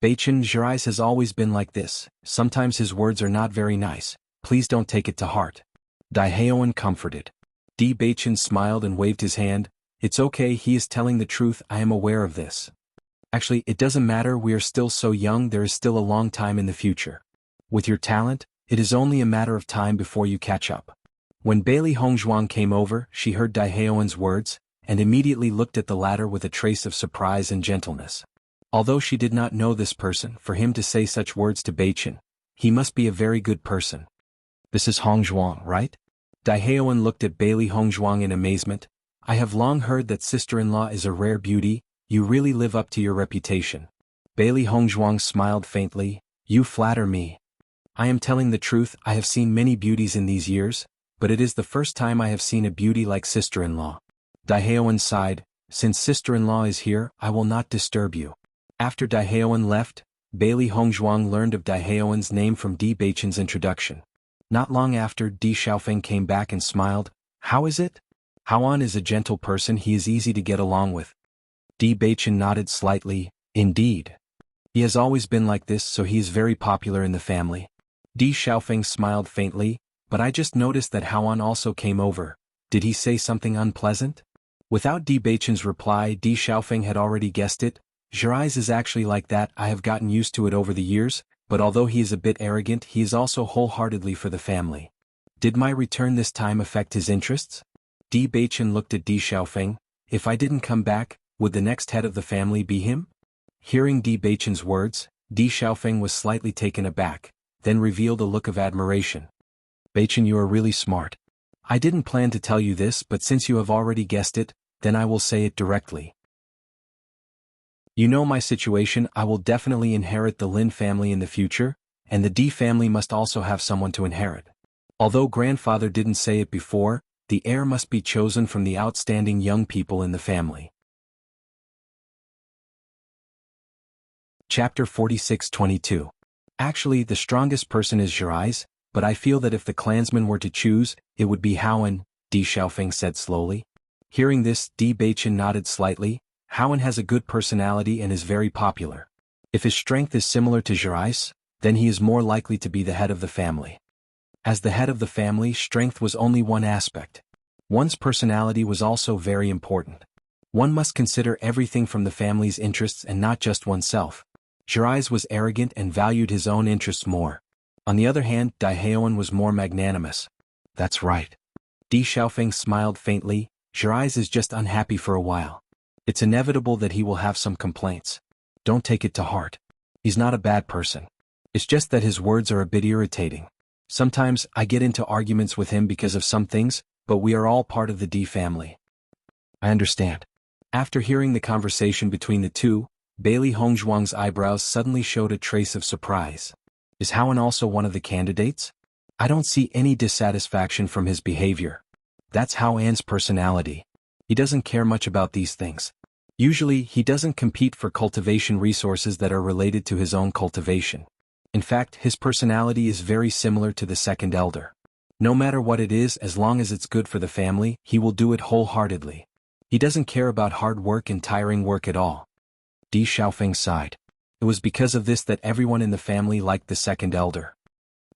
Beichen, Jirais has always been like this, sometimes his words are not very nice, please don't take it to heart. Dai Haoan comforted. Di Beichen smiled and waved his hand. It's okay, he is telling the truth, I am aware of this. Actually, it doesn't matter, we are still so young, there is still a long time in the future. With your talent, it is only a matter of time before you catch up. When Bailey Hongzhuang came over, she heard Dai Haoan's words, and immediately looked at the latter with a trace of surprise and gentleness. Although she did not know this person, for him to say such words to Beichen, he must be a very good person. This is Hongzhuang, right? Dai Haoan looked at Bailey Hongzhuang in amazement. I have long heard that sister-in-law is a rare beauty, you really live up to your reputation. Bailey Hongzhuang smiled faintly. You flatter me. I am telling the truth, I have seen many beauties in these years, but it is the first time I have seen a beauty like sister-in-law. Dai Haoan sighed. Since sister-in-law is here, I will not disturb you. After Daiheoan left, Bailey Hongzhuang learned of Daiheoan's name from Di Beichen's introduction. Not long after, Di Xiaofeng came back and smiled. How is it? Haoan is a gentle person, he is easy to get along with. Di Beichen nodded slightly. Indeed. He has always been like this, so he is very popular in the family. Di Xiaofeng smiled faintly, but I just noticed that Haoan also came over. Did he say something unpleasant? Without Di Beichen's reply, Di Xiaofeng had already guessed it. Jirais is actually like that, I have gotten used to it over the years, but although he is a bit arrogant, he is also wholeheartedly for the family. Did my return this time affect his interests? Di Beichen looked at Di Xiaofeng. If I didn't come back, would the next head of the family be him? Hearing Di Beichen's words, Di Xiaofeng was slightly taken aback, then revealed a look of admiration. Beichen, you are really smart. I didn't plan to tell you this, but since you have already guessed it, then I will say it directly. You know my situation, I will definitely inherit the Lin family in the future, and the Di family must also have someone to inherit. Although grandfather didn't say it before, the heir must be chosen from the outstanding young people in the family. Chapter 46-22. Actually, the strongest person is Jirais, but I feel that if the clansmen were to choose, it would be Haoan, Di Xiaofeng said slowly. Hearing this, Di Beichen nodded slightly. Haoan has a good personality and is very popular. If his strength is similar to Jirais, then he is more likely to be the head of the family. As the head of the family, strength was only one aspect. One's personality was also very important. One must consider everything from the family's interests and not just oneself. Jirais was arrogant and valued his own interests more. On the other hand, Daiheoan was more magnanimous. That's right. Di Xiaofeng smiled faintly. Jirais is just unhappy for a while. It's inevitable that he will have some complaints. Don't take it to heart. He's not a bad person. It's just that his words are a bit irritating. Sometimes I get into arguments with him because of some things, but we are all part of the Di family. I understand. After hearing the conversation between the two, Bailey Hongzhuang's eyebrows suddenly showed a trace of surprise. Is Haoan also one of the candidates? I don't see any dissatisfaction from his behavior. That's Haoan's personality. He doesn't care much about these things. Usually, he doesn't compete for cultivation resources that are related to his own cultivation. In fact, his personality is very similar to the second elder. No matter what it is, as long as it's good for the family, he will do it wholeheartedly. He doesn't care about hard work and tiring work at all. Di Xiaofeng sighed. It was because of this that everyone in the family liked the second elder.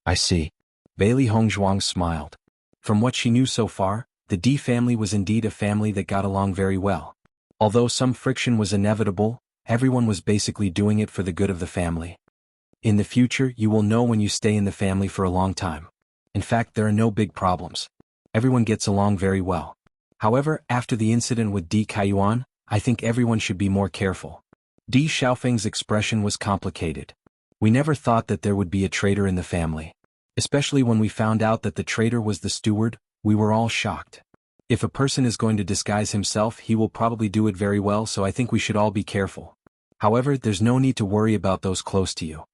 I see. Bailey Hongzhuang smiled. From what she knew so far, the Di family was indeed a family that got along very well. Although some friction was inevitable, everyone was basically doing it for the good of the family. In the future, you will know when you stay in the family for a long time. In fact, there are no big problems. Everyone gets along very well. However, after the incident with Di Kaiyuan, I think everyone should be more careful. Di Xiaofeng's expression was complicated. We never thought that there would be a traitor in the family. Especially when we found out that the traitor was the steward, we were all shocked. If a person is going to disguise himself, he will probably do it very well, so I think we should all be careful. However, there's no need to worry about those close to you.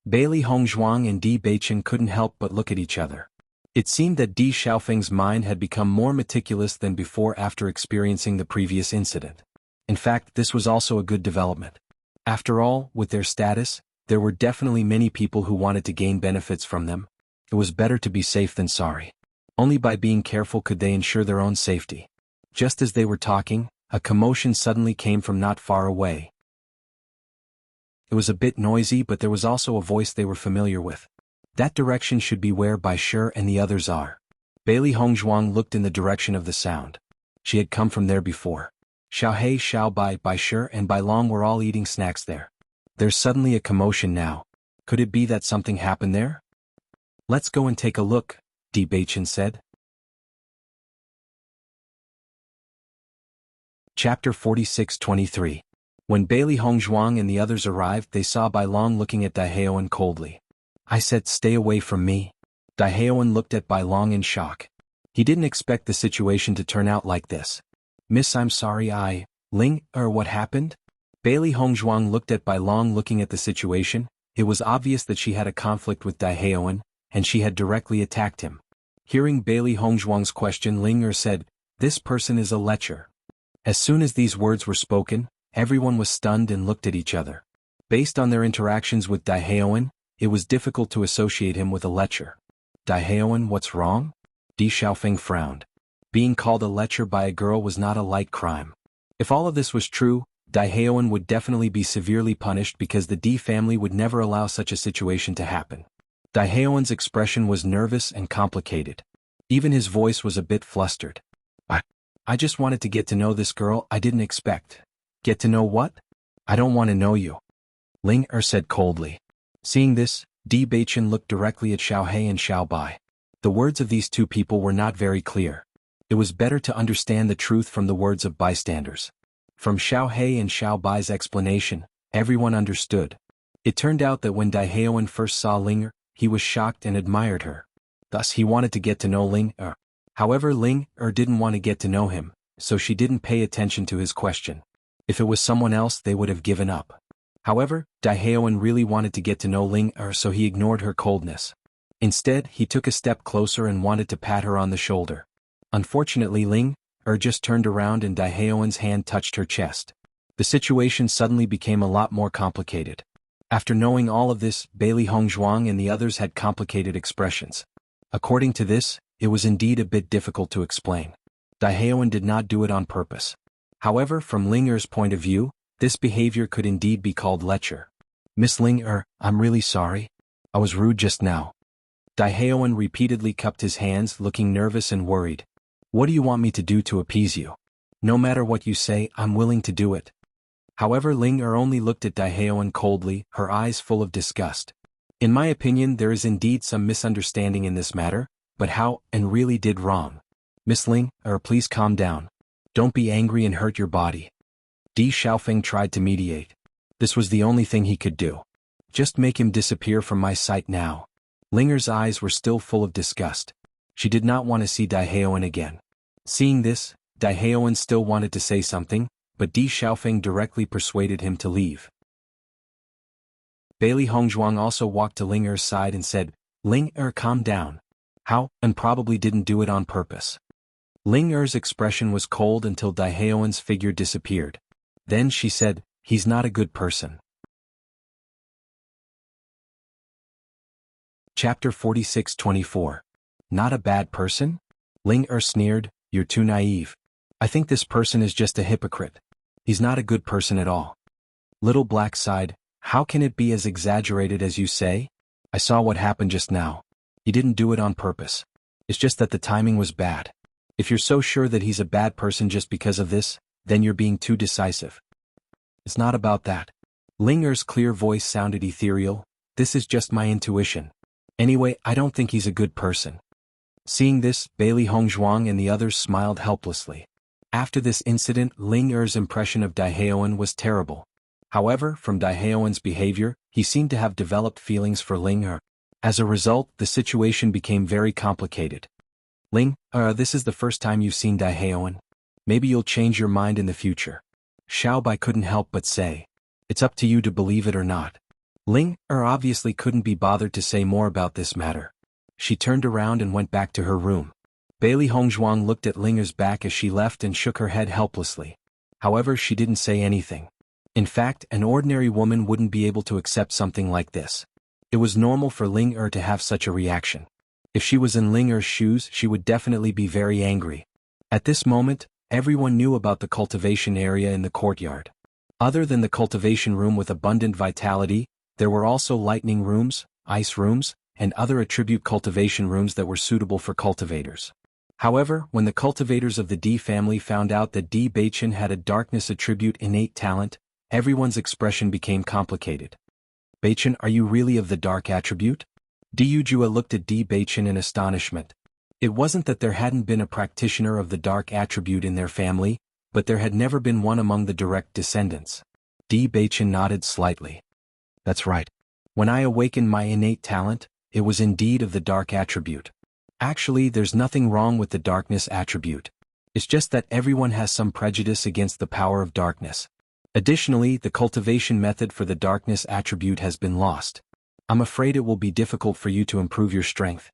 Bailey Hongzhuang and Di Beichen couldn't help but look at each other. It seemed that Di Xiaofeng's mind had become more meticulous than before after experiencing the previous incident. In fact, this was also a good development. After all, with their status, there were definitely many people who wanted to gain benefits from them. It was better to be safe than sorry. Only by being careful could they ensure their own safety. Just as they were talking, a commotion suddenly came from not far away. It was a bit noisy, but there was also a voice they were familiar with. That direction should be where Bai Shi and the others are. Bailey Hongzhuang looked in the direction of the sound. She had come from there before. Xiao He, Xiao Bai, Bai Shi and Bai Long were all eating snacks there. There's suddenly a commotion now. Could it be that something happened there? Let's go and take a look, Di Beichen said. Chapter 46-23. When Bailey Hongzhuang and the others arrived, they saw Bai Long looking at Daiheoan coldly. I said, stay away from me. Daiheoan looked at Bai Long in shock. He didn't expect the situation to turn out like this. Miss, I'm sorry, what happened? Bailey Hongzhuang looked at Bai Long looking at the situation. It was obvious that she had a conflict with Daiheoan, and she had directly attacked him. Hearing Bailey Hongzhuang's question, Ling said, this person is a lecher. As soon as these words were spoken, everyone was stunned and looked at each other. Based on their interactions with Daiheoan, it was difficult to associate him with a lecher. Daiheoan, what's wrong? Di Xiaofeng frowned. Being called a lecher by a girl was not a light crime. If all of this was true, Daiheoan would definitely be severely punished because the Di family would never allow such a situation to happen. Daiheoan's expression was nervous and complicated. Even his voice was a bit flustered. I just wanted to get to know this girl I didn't expect. Get to know what? I don't want to know you. Ling said coldly. Seeing this, Di Baichen looked directly at Xiao He and Xiao Bai. The words of these two people were not very clear. It was better to understand the truth from the words of bystanders. From Xiao He and Xiao Bai's explanation, everyone understood. It turned out that when Daiheoan first saw Ling he was shocked and admired her. Thus he wanted to get to know Ling However, Ling didn't want to get to know him, so she didn't pay attention to his question. If it was someone else, they would have given up. However, Daiheoan really wanted to get to know Ling so he ignored her coldness. Instead, he took a step closer and wanted to pat her on the shoulder. Unfortunately, Ling just turned around and Daiheoan's hand touched her chest. The situation suddenly became a lot more complicated. After knowing all of this, Bailey Hongzhuang and the others had complicated expressions. According to this, it was indeed a bit difficult to explain. Daiheoan did not do it on purpose. However, from Ling point of view, this behavior could indeed be called lecher. Miss Ling I'm really sorry. I was rude just now. Daiheoan repeatedly cupped his hands, looking nervous and worried. What do you want me to do to appease you? No matter what you say, I'm willing to do it. However, Ling only looked at Daiheoan coldly, her eyes full of disgust. In my opinion, there is indeed some misunderstanding in this matter, but how really did wrong. Miss Ling, please calm down. Don't be angry and hurt your body. Di Xiaofeng tried to mediate. This was the only thing he could do. Just make him disappear from my sight now. Linger's eyes were still full of disgust. She did not want to see Daiheoan again. Seeing this, Daiheoan still wanted to say something, but Di Xiaofeng directly persuaded him to leave. Bailey Hongzhuang also walked to Linger's side and said, Ling calm down. How? And probably didn't do it on purpose. Ling expression was cold until Daiheoan's figure disappeared. Then she said, he's not a good person. Chapter 46-24. Not a bad person? Ling sneered, you're too naive. I think this person is just a hypocrite. He's not a good person at all. Little Black sighed, how can it be as exaggerated as you say? I saw what happened just now. He didn't do it on purpose. It's just that the timing was bad. If you're so sure that he's a bad person just because of this, then you're being too decisive. It's not about that. Linger's clear voice sounded ethereal, this is just my intuition. Anyway, I don't think he's a good person. Seeing this, Bailey Hongzhuang and the others smiled helplessly. After this incident, Linger's impression of Daiheoan was terrible. However, from Daiheoan's behavior, he seemed to have developed feelings for Linger. As a result, the situation became very complicated. Ling, this is the first time you've seen Daiheoan. Maybe you'll change your mind in the future. Xiao Bai couldn't help but say. It's up to you to believe it or not. Ling obviously couldn't be bothered to say more about this matter. She turned around and went back to her room. Bailey Hongzhuang looked at Linger's back as she left and shook her head helplessly. However, she didn't say anything. In fact, an ordinary woman wouldn't be able to accept something like this. It was normal for Linger to have such a reaction. If she was in Linger's shoes, she would definitely be very angry. At this moment, everyone knew about the cultivation area in the courtyard. Other than the cultivation room with abundant vitality, there were also lightning rooms, ice rooms, and other attribute cultivation rooms that were suitable for cultivators. However, when the cultivators of the Di family found out that Di Baichen had a darkness attribute innate talent, everyone's expression became complicated. Baichen, are you really of the dark attribute? Di Yujua looked at Di Baichen in astonishment. It wasn't that there hadn't been a practitioner of the dark attribute in their family, but there had never been one among the direct descendants. Di Baichen nodded slightly. That's right. When I awakened my innate talent, it was indeed of the dark attribute. Actually, there's nothing wrong with the darkness attribute. It's just that everyone has some prejudice against the power of darkness. Additionally, the cultivation method for the darkness attribute has been lost. I'm afraid it will be difficult for you to improve your strength.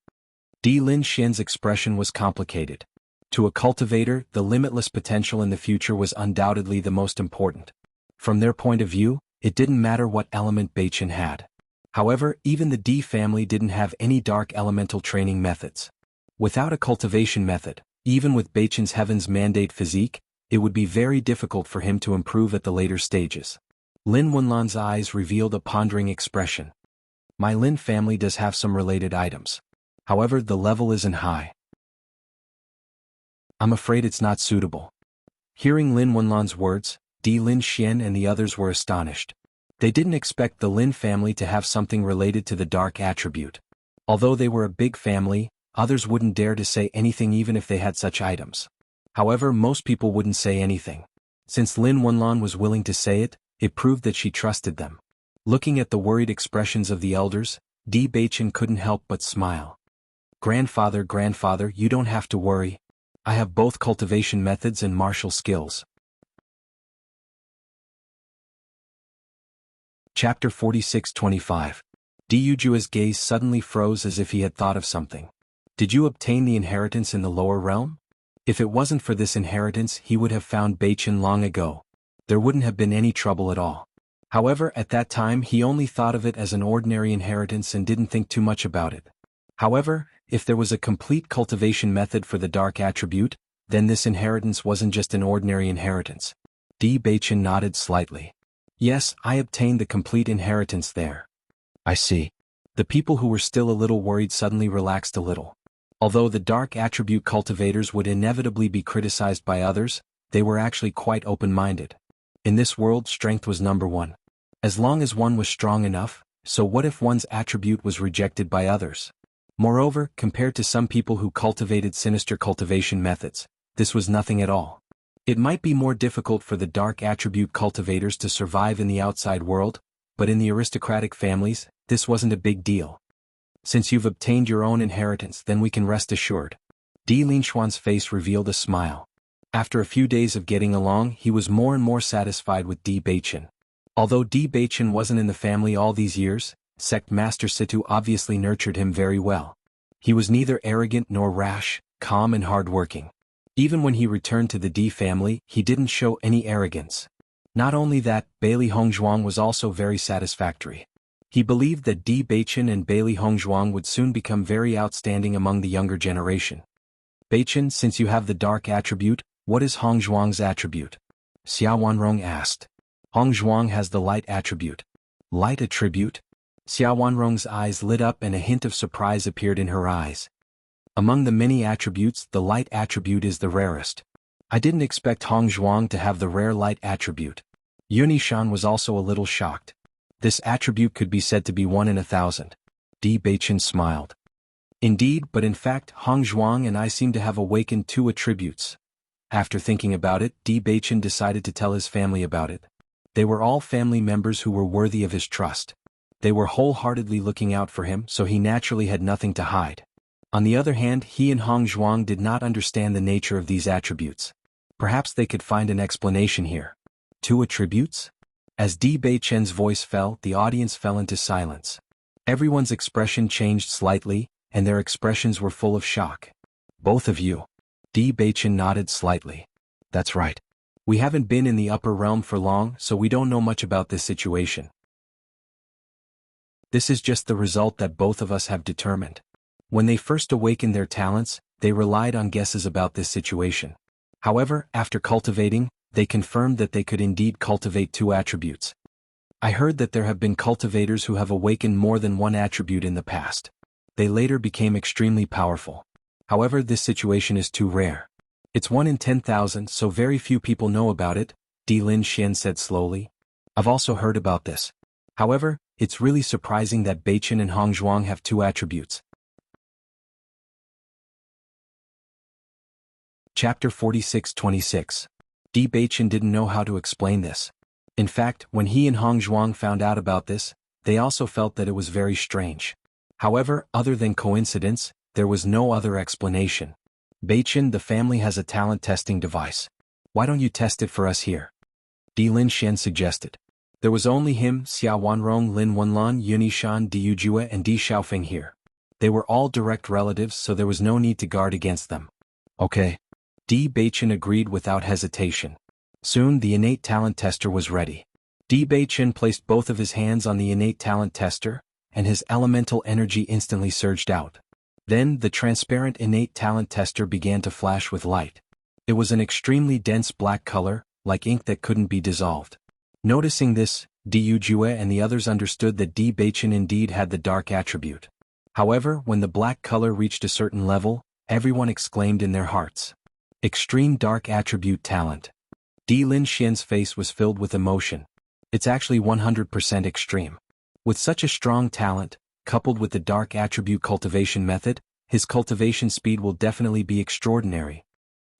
Di Lin Xian's expression was complicated. To a cultivator, the limitless potential in the future was undoubtedly the most important. From their point of view, It didn't matter what element Beichen had. However, even the D family didn't have any dark elemental training methods. Without a cultivation method, even with Beichen's Heaven's Mandate physique, it would be very difficult for him to improve at the later stages. Lin Wunlan's eyes revealed a pondering expression. My Lin family does have some related items. However, the level isn't high. I'm afraid it's not suitable. Hearing Lin Wunlan's words, Di Lin Xian and the others were astonished. They didn't expect the Lin family to have something related to the dark attribute. Although they were a big family, others wouldn't dare to say anything even if they had such items. However, most people wouldn't say anything. Since Lin Wunlan was willing to say it, it proved that she trusted them. Looking at the worried expressions of the elders, Di Beichen couldn't help but smile. Grandfather, you don't have to worry. I have both cultivation methods and martial skills. Chapter 46-25. Di Yujua's gaze suddenly froze as if he had thought of something. Did you obtain the inheritance in the lower realm? If it wasn't for this inheritance, he would have found Beichen long ago. There wouldn't have been any trouble at all. However, at that time he only thought of it as an ordinary inheritance and didn't think too much about it. However, if there was a complete cultivation method for the dark attribute, then this inheritance wasn't just an ordinary inheritance. Di Beichen nodded slightly. Yes, I obtained the complete inheritance there. I see. The people who were still a little worried suddenly relaxed a little. Although the dark attribute cultivators would inevitably be criticized by others, they were actually quite open-minded. In this world, strength was number one. As long as one was strong enough, so what if one's attribute was rejected by others? Moreover, compared to some people who cultivated sinister cultivation methods, this was nothing at all. It might be more difficult for the dark attribute cultivators to survive in the outside world, but in the aristocratic families, this wasn't a big deal. Since you've obtained your own inheritance, then we can rest assured. Di Linshuan's face revealed a smile. After a few days of getting along, he was more and more satisfied with Di Beichen. Although Di Beichen wasn't in the family all these years, Sect Master Situ obviously nurtured him very well. He was neither arrogant nor rash, calm and hard-working. Even when he returned to the Di family, he didn't show any arrogance. Not only that, Bailey Hongzhuang was also very satisfactory. He believed that Di Beichen and Bailey Hongzhuang would soon become very outstanding among the younger generation. Beichen, since you have the dark attribute, what is Hongzhuang's attribute? Xia Wanrong asked. Hongzhuang has the light attribute. Light attribute? Xia Wanrong's eyes lit up and a hint of surprise appeared in her eyes. Among the many attributes, the light attribute is the rarest. I didn't expect Hongzhuang to have the rare light attribute. Yunishan was also a little shocked. This attribute could be said to be 1 in 1,000. Di Beichen smiled. Indeed, but in fact, Hongzhuang and I seem to have awakened 2 attributes. After thinking about it, Di Beichen decided to tell his family about it. They were all family members who were worthy of his trust. They were wholeheartedly looking out for him, so he naturally had nothing to hide. On the other hand, he and Hongzhuang did not understand the nature of these attributes. Perhaps they could find an explanation here. 2 attributes? As Di Beichen's voice fell, the audience fell into silence. Everyone's expression changed slightly, and their expressions were full of shock. Both of you. Di Beichen nodded slightly. That's right. We haven't been in the upper realm for long, so we don't know much about this situation. This is just the result that both of us have determined. When they first awakened their talents, they relied on guesses about this situation. However, after cultivating, they confirmed that they could indeed cultivate 2 attributes. I heard that there have been cultivators who have awakened more than 1 attribute in the past. They later became extremely powerful. However, this situation is too rare. It's 1 in 10,000, so very few people know about it, Di Lin Xian said slowly. I've also heard about this. However, it's really surprising that Beichen and Hongzhuang have 2 attributes. Chapter 46-26. Di Beichen didn't know how to explain this. In fact, when he and Hongzhuang found out about this, they also felt that it was very strange. However, other than coincidence, there was no other explanation. Beichen, the family has a talent testing device. Why don't you test it for us here? Di Lin Xian suggested. There was only him, Xia Wanrong, Lin Wenlan, Yunishan, Di Yujue and Di Xiaofeng here. They were all direct relatives, so there was no need to guard against them. Okay. Di Beichen agreed without hesitation. Soon the innate talent tester was ready. Di Beichen placed both of his hands on the innate talent tester, and his elemental energy instantly surged out. Then, the transparent innate talent tester began to flash with light. It was an extremely dense black color, like ink that couldn't be dissolved. Noticing this, Di Yujue and the others understood that Di Beichen indeed had the dark attribute. However, when the black color reached a certain level, everyone exclaimed in their hearts. Extreme dark attribute talent. Di Linxian's face was filled with emotion. It's actually 100% extreme. With such a strong talent, coupled with the dark attribute cultivation method, his cultivation speed will definitely be extraordinary.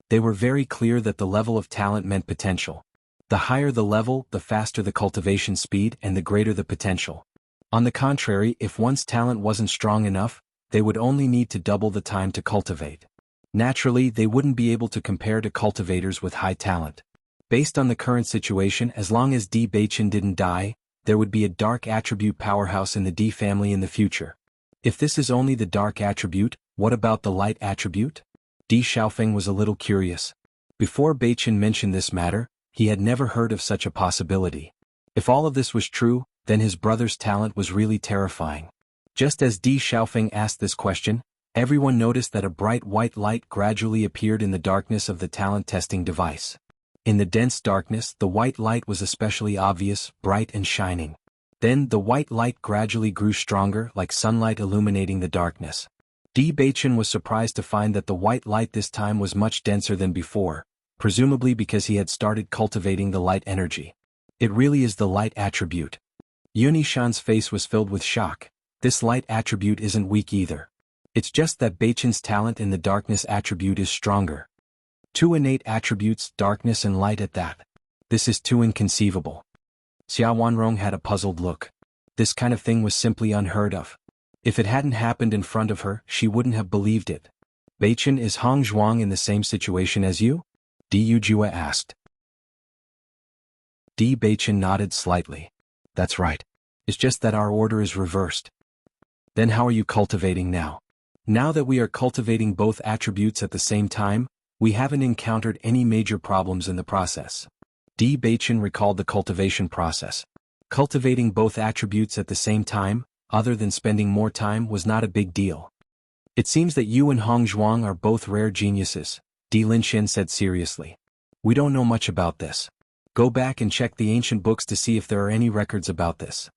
They were very clear that the level of talent meant potential. The higher the level, the faster the cultivation speed and the greater the potential. On the contrary, if one's talent wasn't strong enough, they would only need to double the time to cultivate. Naturally, they wouldn't be able to compare to cultivators with high talent. Based on the current situation, as long as Di Beichen didn't die, there would be a dark attribute powerhouse in the Di family in the future. If this is only the dark attribute, what about the light attribute? Di Xiaofeng was a little curious. Before Beichen mentioned this matter, he had never heard of such a possibility. If all of this was true, then his brother's talent was really terrifying. Just as Di Xiaofeng asked this question, everyone noticed that a bright white light gradually appeared in the darkness of the talent testing device. In the dense darkness, the white light was especially obvious, bright and shining. Then, the white light gradually grew stronger, like sunlight illuminating the darkness. Di Beichen was surprised to find that the white light this time was much denser than before, presumably because he had started cultivating the light energy. It really is the light attribute. Yunishan's face was filled with shock. This light attribute isn't weak either. It's just that Beichen's talent in the darkness attribute is stronger. Two innate attributes, darkness and light at that. This is too inconceivable. Xia Wanrong had a puzzled look. This kind of thing was simply unheard of. If it hadn't happened in front of her, she wouldn't have believed it. Beichen, is Hong Zhuang in the same situation as you? Di Yujue asked. Di Beichen nodded slightly. That's right. It's just that our order is reversed. Then how are you cultivating now? Now that we are cultivating both attributes at the same time, we haven't encountered any major problems in the process. Di Beichen recalled the cultivation process. Cultivating both attributes at the same time, other than spending more time, was not a big deal. It seems that you and Hong Zhuang are both rare geniuses, Di Linxian said seriously. We don't know much about this. Go back and check the ancient books to see if there are any records about this.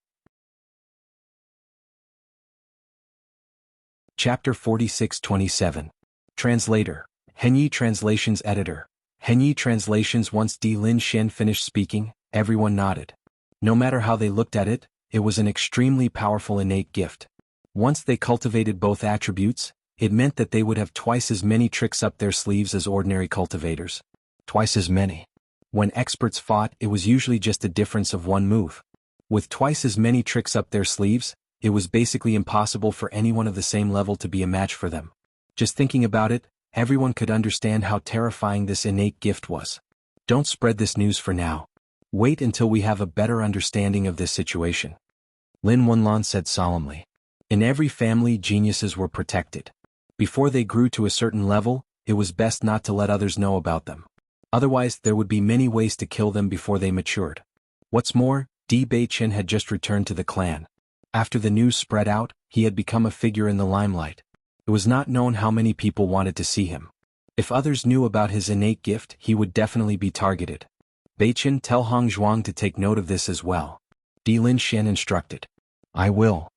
Chapter 46-27. Translator. Henyi Translations Editor. Henyi Translations. Once Di Linxian finished speaking, everyone nodded. No matter how they looked at it, it was an extremely powerful innate gift. Once they cultivated both attributes, it meant that they would have twice as many tricks up their sleeves as ordinary cultivators. Twice as many. When experts fought, it was usually just a difference of one move. With twice as many tricks up their sleeves, it was basically impossible for anyone of the same level to be a match for them. Just thinking about it, everyone could understand how terrifying this innate gift was. Don't spread this news for now. Wait until we have a better understanding of this situation. Lin Wenlan said solemnly. In every family, geniuses were protected. Before they grew to a certain level, it was best not to let others know about them. Otherwise, there would be many ways to kill them before they matured. What's more, Di Beichen had just returned to the clan. After the news spread out, he had become a figure in the limelight. It was not known how many people wanted to see him. If others knew about his innate gift, he would definitely be targeted. Beichen, tell Hong Zhuang to take note of this as well. Di Linxian instructed. I will.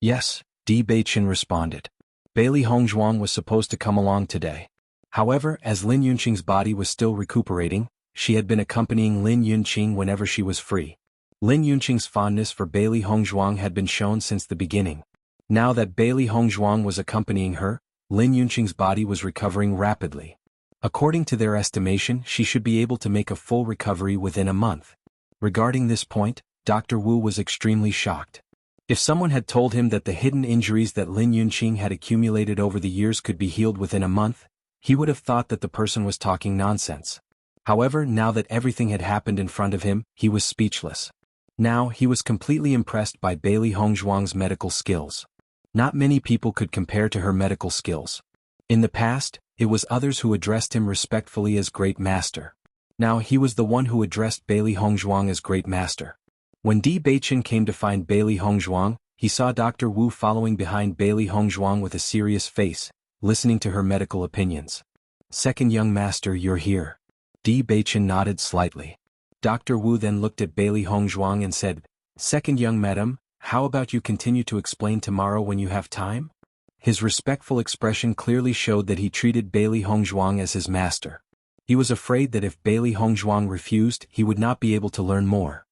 Yes, Di Beichen responded. Bailey Hong Zhuang was supposed to come along today. However, as Lin Yunqing's body was still recuperating, she had been accompanying Lin Yunqing whenever she was free. Lin Yunqing's fondness for Bailey Hong Zhuang had been shown since the beginning. Now that Bailey Hong Zhuang was accompanying her, Lin Yunqing's body was recovering rapidly. According to their estimation, she should be able to make a full recovery within a month. Regarding this point, Dr. Wu was extremely shocked. If someone had told him that the hidden injuries that Lin Yunqing had accumulated over the years could be healed within a month, he would have thought that the person was talking nonsense. However, now that everything had happened in front of him, he was speechless. Now, he was completely impressed by Bailey Hong Zhuang's medical skills. Not many people could compare to her medical skills. In the past, it was others who addressed him respectfully as Great Master. Now he was the one who addressed Bailey Hong Zhuang as Great Master. When Di Beichen came to find Bailey Hongzhuang, he saw Dr. Wu following behind Bailey Hongzhuang with a serious face, listening to her medical opinions. "Second young master, you're here." Di Beichen nodded slightly. Dr. Wu then looked at Bailey Hongzhuang and said, "Second young madam, how about you continue to explain tomorrow when you have time?" His respectful expression clearly showed that he treated Bailey Hongzhuang as his master. He was afraid that if Bailey Hongzhuang refused, he would not be able to learn more.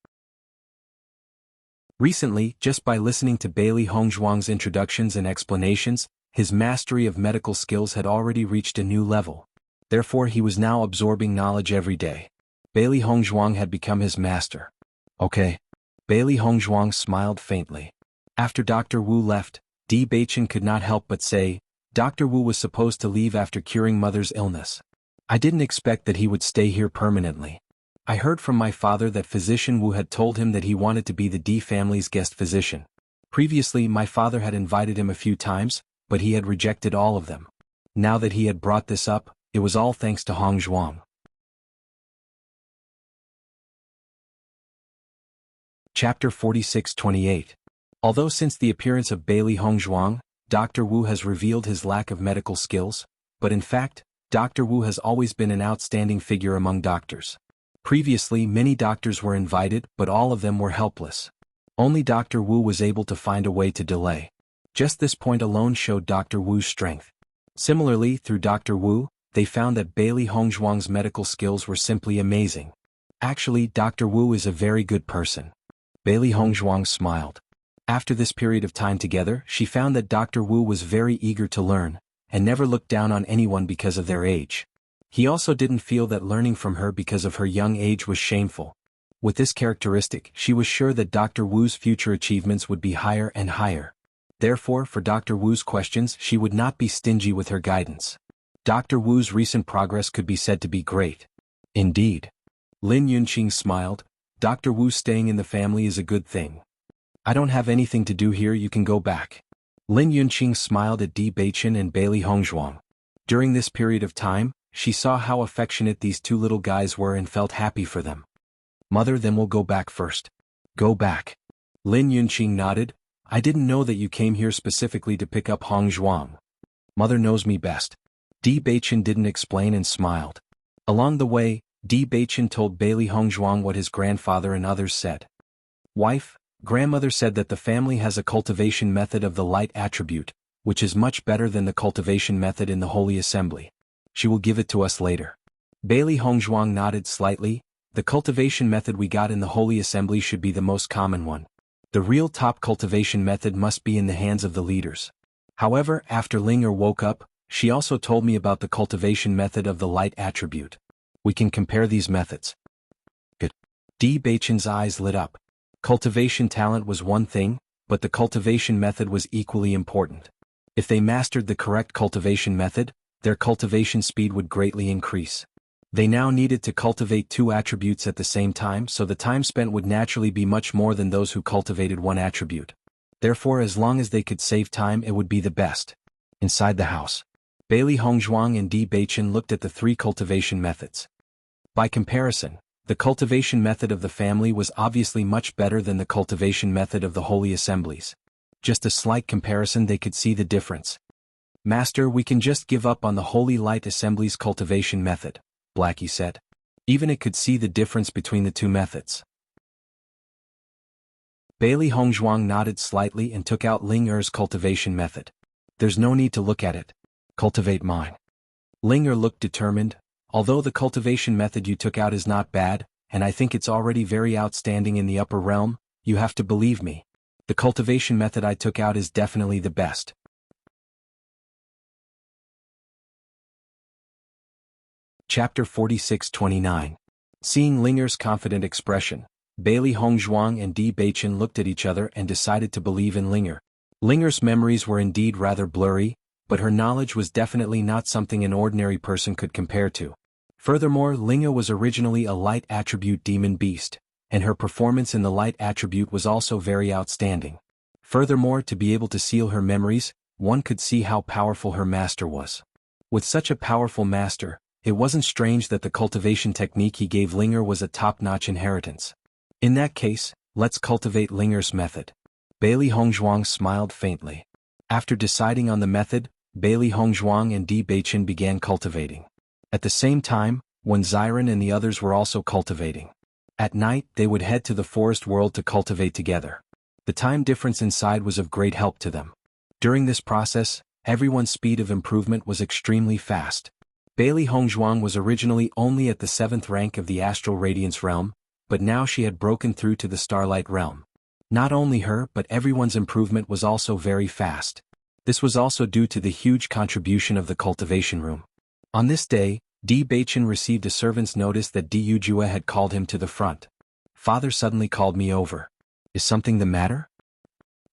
Recently, just by listening to Bailey Hongzhuang's introductions and explanations, his mastery of medical skills had already reached a new level. Therefore he was now absorbing knowledge every day. Bailey Hongzhuang had become his master. "Okay." Bailey Hongzhuang smiled faintly. After Dr. Wu left, Di Beichen could not help but say, "Dr. Wu was supposed to leave after curing mother's illness. I didn't expect that he would stay here permanently. I heard from my father that physician Wu had told him that he wanted to be the Di family's guest physician. Previously my father had invited him a few times, but he had rejected all of them. Now that he had brought this up, it was all thanks to Hongzhuang." Chapter 46-28. Although since the appearance of Bailey Hongzhuang, Dr. Wu has revealed his lack of medical skills, but in fact, Dr. Wu has always been an outstanding figure among doctors. Previously many doctors were invited, but all of them were helpless. Only Dr. Wu was able to find a way to delay. Just this point alone showed Dr. Wu's strength. Similarly, through Dr. Wu, they found that Bailey Hongzhuang's medical skills were simply amazing. Actually, Dr. Wu is a very good person. Bailey Hongzhuang smiled. After this period of time together, she found that Dr. Wu was very eager to learn, and never looked down on anyone because of their age. He also didn't feel that learning from her because of her young age was shameful. With this characteristic, she was sure that Dr. Wu's future achievements would be higher and higher. Therefore, for Dr. Wu's questions, she would not be stingy with her guidance. Dr. Wu's recent progress could be said to be great. Indeed. Lin Yunqing smiled. "Dr. Wu staying in the family is a good thing. I don't have anything to do here, you can go back." Lin Yunqing smiled at Di Beichen and Bailey Hongzhuang. During this period of time, she saw how affectionate these two little guys were and felt happy for them. "Mother, then we'll go back first." "Go back." Lin Yunqing nodded. "I didn't know that you came here specifically to pick up Hongzhuang. Mother knows me best." Di Beichen didn't explain and smiled. Along the way, Di Beichen told Bailey Hongzhuang what his grandfather and others said. "Wife, grandmother said that the family has a cultivation method of the light attribute, which is much better than the cultivation method in the Holy Assembly. She will give it to us later." Bailey Hongzhuang nodded slightly. "The cultivation method we got in the Holy Assembly should be the most common one. The real top cultivation method must be in the hands of the leaders." However, after Linger woke up, she also told me about the cultivation method of the light attribute. We can compare these methods. Good. Di Beichen's eyes lit up. Cultivation talent was one thing, but the cultivation method was equally important. If they mastered the correct cultivation method, their cultivation speed would greatly increase. They now needed to cultivate two attributes at the same time, so the time spent would naturally be much more than those who cultivated one attribute. Therefore, as long as they could save time, it would be the best. Inside the house, Bailey Hongzhuang and Di Beichen looked at the three cultivation methods. By comparison, the cultivation method of the family was obviously much better than the cultivation method of the Holy Assemblies. Just a slight comparison, they could see the difference. "Master, we can just give up on the Holy Light Assembly's cultivation method," Blackie said. Even it could see the difference between the two methods. Bailey Hongzhuang nodded slightly and took out Ling Er's cultivation method. "There's no need to look at it. Cultivate mine." Ling Er looked determined. "Although the cultivation method you took out is not bad, and I think it's already very outstanding in the upper realm, you have to believe me. The cultivation method I took out is definitely the best." Chapter 46-29. Seeing Linger's confident expression, Bailey Hongzhuang and Di Beichen looked at each other and decided to believe in Linger. Linger's memories were indeed rather blurry, but her knowledge was definitely not something an ordinary person could compare to. Furthermore, Linger was originally a light attribute demon beast, and her performance in the light attribute was also very outstanding. Furthermore, to be able to seal her memories, one could see how powerful her master was. With such a powerful master, it wasn't strange that the cultivation technique he gave Linger was a top-notch inheritance. In that case, Let's cultivate Linger's method. Bailey Hongzhuang smiled faintly. After deciding on the method, Bailey Hongzhuang and Di Beichen began cultivating. At the same time, Wen Ziren and the others were also cultivating. At night, they would head to the forest world to cultivate together. The time difference inside was of great help to them. During this process, everyone's speed of improvement was extremely fast. Bailey Hongzhuang was originally only at the 7th rank of the Astral Radiance realm, but now she had broken through to the Starlight realm. Not only her but everyone's improvement was also very fast. This was also due to the huge contribution of the cultivation room. On this day, Di Beichen received a servant's notice that Di Yujue had called him to the front. Father suddenly called me over. Is something the matter?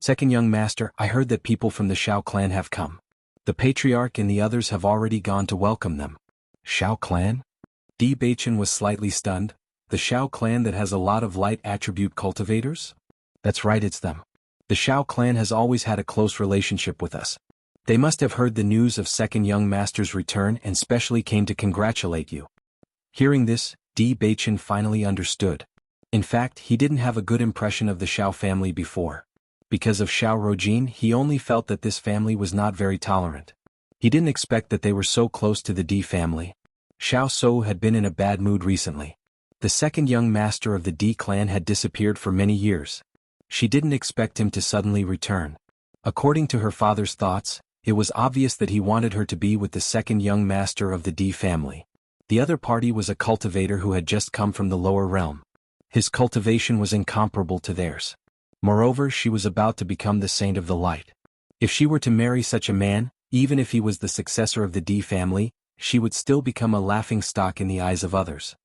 Second young master, I heard that people from the Shao clan have come. The patriarch and the others have already gone to welcome them. Shao clan? Di Beichen was slightly stunned. The Shao clan that has a lot of light attribute cultivators? That's right, it's them. The Shao clan has always had a close relationship with us. They must have heard the news of second young master's return and specially came to congratulate you. Hearing this, Di Beichen finally understood. In fact, he didn't have a good impression of the Shao family before. Because of Shao Rojin, he only felt that this family was not very tolerant. He didn't expect that they were so close to the Di family. Shao So had been in a bad mood recently. The second young master of the Di clan had disappeared for many years. She didn't expect him to suddenly return. According to her father's thoughts, it was obvious that he wanted her to be with the second young master of the Di family. The other party was a cultivator who had just come from the lower realm. His cultivation was incomparable to theirs. Moreover, she was about to become the saint of the light. If she were to marry such a man, even if he was the successor of the Di family, she would still become a laughingstock in the eyes of others.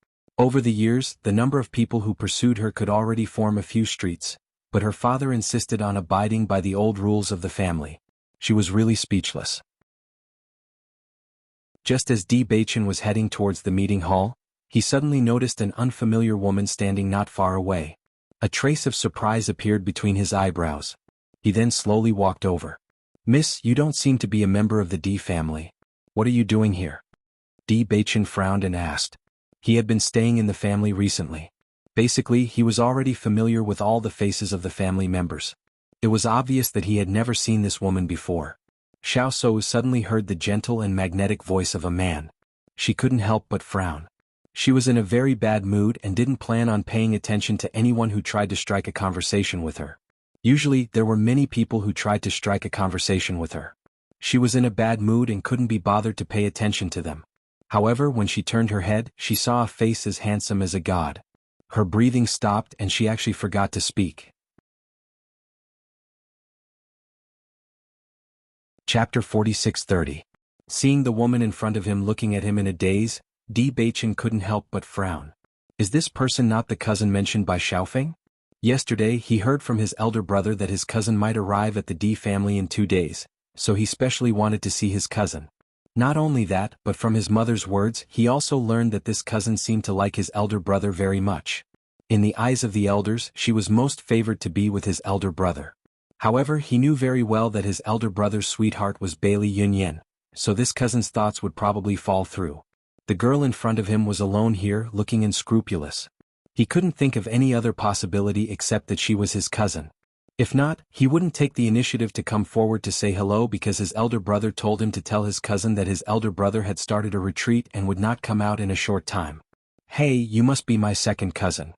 Over the years, the number of people who pursued her could already form a few streets, but her father insisted on abiding by the old rules of the family. She was really speechless. Just as Di Beichen was heading towards the meeting hall, he suddenly noticed an unfamiliar woman standing not far away. A trace of surprise appeared between his eyebrows. He then slowly walked over. Miss, you don't seem to be a member of the Di family. What are you doing here? Di Beichen frowned and asked. He had been staying in the family recently. Basically, he was already familiar with all the faces of the family members. It was obvious that he had never seen this woman before. Xiao So suddenly heard the gentle and magnetic voice of a man. She couldn't help but frown. She was in a very bad mood and didn't plan on paying attention to anyone who tried to strike a conversation with her. Usually, there were many people who tried to strike a conversation with her. She was in a bad mood and couldn't be bothered to pay attention to them. However, when she turned her head, she saw a face as handsome as a god. Her breathing stopped and she actually forgot to speak. Chapter 46:30. Seeing the woman in front of him looking at him in a daze, Di Beichen couldn't help but frown. Is this person not the cousin mentioned by Xiaofeng? Yesterday he heard from his elder brother that his cousin might arrive at the Di family in 2 days, so he specially wanted to see his cousin. Not only that, but from his mother's words he also learned that this cousin seemed to like his elder brother very much. In the eyes of the elders, she was most favored to be with his elder brother. However, he knew very well that his elder brother's sweetheart was Bailey Yunyan, so this cousin's thoughts would probably fall through. The girl in front of him was alone here, looking unscrupulous. He couldn't think of any other possibility except that she was his cousin. If not, he wouldn't take the initiative to come forward to say hello because his elder brother told him to tell his cousin that his elder brother had started a retreat and would not come out in a short time. Hey, you must be my second cousin.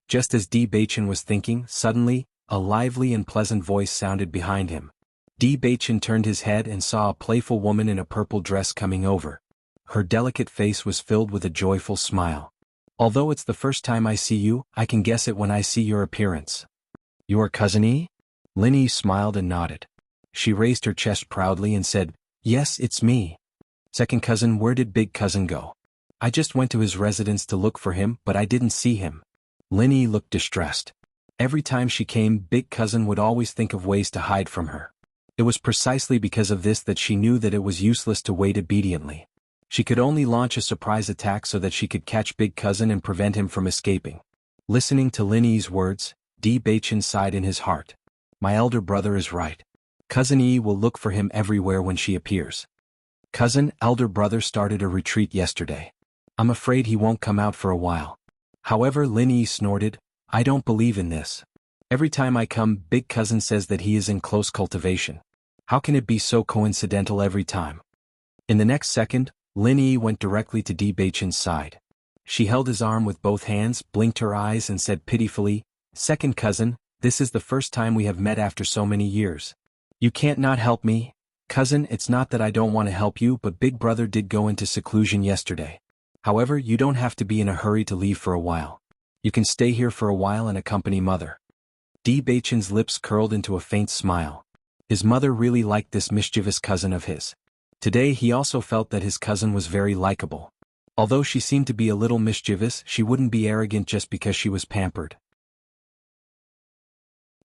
Just as Di Beichen was thinking, suddenly, a lively and pleasant voice sounded behind him. Di Beichen turned his head and saw a playful woman in a purple dress coming over. Her delicate face was filled with a joyful smile. Although it's the first time I see you, I can guess it when I see your appearance. Your cousin E? Lin Yi smiled and nodded. She raised her chest proudly and said, Yes, it's me. Second cousin, where did big cousin go? I just went to his residence to look for him, but I didn't see him. Lin Yi looked distressed. Every time she came, big cousin would always think of ways to hide from her. It was precisely because of this that she knew that it was useless to wait obediently. She could only launch a surprise attack so that she could catch big cousin and prevent him from escaping. Listening to Lin Yi's words, Di Beichen sighed in his heart. My elder brother is right. Cousin Yi will look for him everywhere when she appears. Cousin, elder brother started a retreat yesterday. I'm afraid he won't come out for a while. However, Lin Yi snorted, I don't believe in this. Every time I come, big cousin says that he is in close cultivation. How can it be so coincidental every time? In the next second, Lin Yi went directly to Di Beichen's side. She held his arm with both hands, blinked her eyes and said pitifully, "Second cousin, this is the first time we have met after so many years. You can't not help me? Cousin, it's not that I don't want to help you, but big brother did go into seclusion yesterday. However, you don't have to be in a hurry to leave for a while. You can stay here for a while and accompany mother." Di Beichen's lips curled into a faint smile. His mother really liked this mischievous cousin of his. Today he also felt that his cousin was very likable. Although she seemed to be a little mischievous, she wouldn't be arrogant just because she was pampered.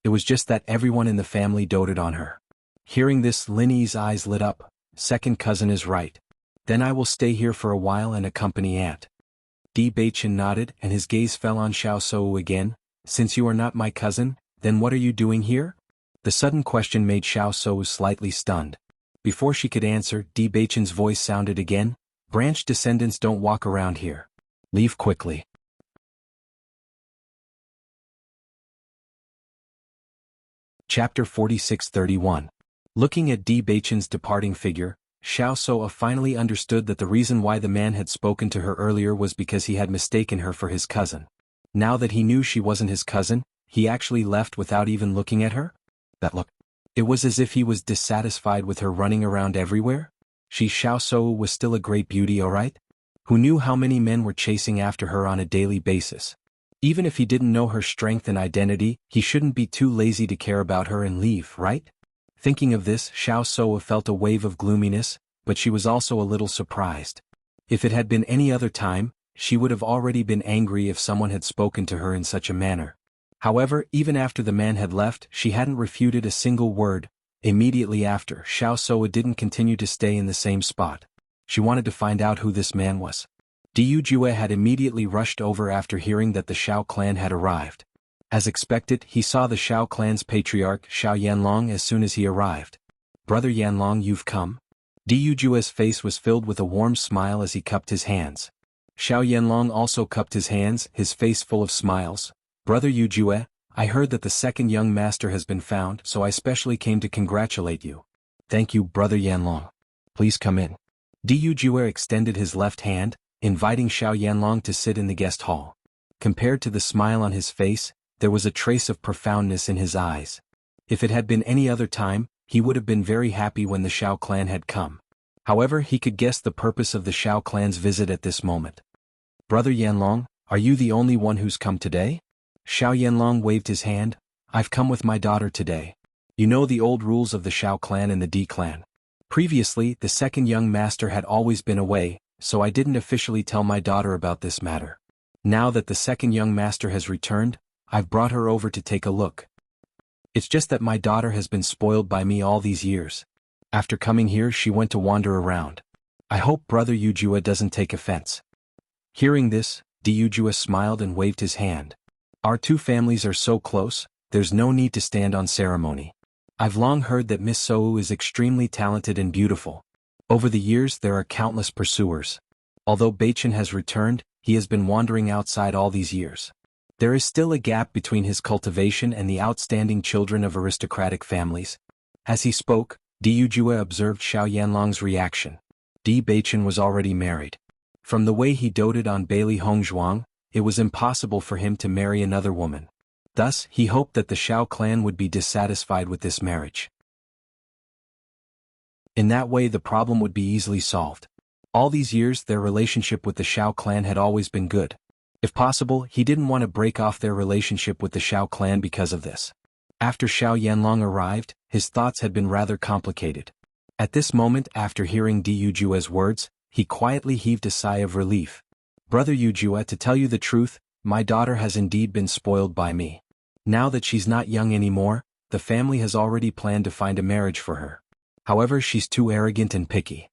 It was just that everyone in the family doted on her. Hearing this, Lin Yi's eyes lit up. Second cousin is right. Then I will stay here for a while and accompany aunt. Di Beichen nodded and his gaze fell on Xiao Shou again. Since you are not my cousin, then what are you doing here? The sudden question made Xiao Shou slightly stunned. Before she could answer, Di Beichen's voice sounded again. Branch descendants don't walk around here. Leave quickly. Chapter 46-31. Looking at Di Beichen's departing figure, Xiao Shou finally understood that the reason why the man had spoken to her earlier was because he had mistaken her for his cousin. Now that he knew she wasn't his cousin, he actually left without even looking at her? That look. It was as if he was dissatisfied with her running around everywhere? Xiao Shou was still a great beauty, alright? Who knew how many men were chasing after her on a daily basis? Even if he didn't know her strength and identity, he shouldn't be too lazy to care about her and leave, right? Thinking of this, Xiao Shou felt a wave of gloominess, but she was also a little surprised. If it had been any other time, she would have already been angry if someone had spoken to her in such a manner. However, even after the man had left, she hadn't refuted a single word. Immediately after, Xiao Shou didn't continue to stay in the same spot. She wanted to find out who this man was. Diyu Jue had immediately rushed over after hearing that the Shao clan had arrived. As expected, he saw the Shao clan's patriarch, Xiao Yanlong, as soon as he arrived. "Brother Yanlong, you've come?" Diyu Jue's face was filled with a warm smile as he cupped his hands. Xiao Yanlong also cupped his hands, his face full of smiles. "Brother Yu Jue, I heard that the second young master has been found, so I specially came to congratulate you." "Thank you, Brother Yanlong. Please come in." Diyu Jue extended his left hand, inviting Xiao Yanlong to sit in the guest hall. Compared to the smile on his face, there was a trace of profoundness in his eyes. If it had been any other time, he would have been very happy when the Shao clan had come. However, he could guess the purpose of the Shao clan's visit at this moment. "Brother Yanlong, are you the only one who's come today?" Xiao Yanlong waved his hand. "I've come with my daughter today. You know the old rules of the Shao clan and the Di clan. Previously, the second young master had always been away, so I didn't officially tell my daughter about this matter. Now that the second young master has returned, I've brought her over to take a look. It's just that my daughter has been spoiled by me all these years. After coming here, she went to wander around. I hope Brother Yu Jue doesn't take offense." Hearing this, Diyu Jue smiled and waved his hand. "Our two families are so close, there's no need to stand on ceremony. I've long heard that Miss Sou is extremely talented and beautiful. Over the years there are countless pursuers. Although Beichen has returned, he has been wandering outside all these years. There is still a gap between his cultivation and the outstanding children of aristocratic families." As he spoke, Diyu Jue observed Xiao Yanlong's reaction. Di Beichen was already married. From the way he doted on Bailey Hongzhuang, it was impossible for him to marry another woman. Thus, he hoped that the Shao clan would be dissatisfied with this marriage. In that way the problem would be easily solved. All these years their relationship with the Shao clan had always been good. If possible, he didn't want to break off their relationship with the Shao clan because of this. After Xiao Yanlong arrived, his thoughts had been rather complicated. At this moment, after hearing Diyu Jue's words, he quietly heaved a sigh of relief. "Brother Yu Jue, to tell you the truth, my daughter has indeed been spoiled by me. Now that she's not young anymore, the family has already planned to find a marriage for her. However, she's too arrogant and picky."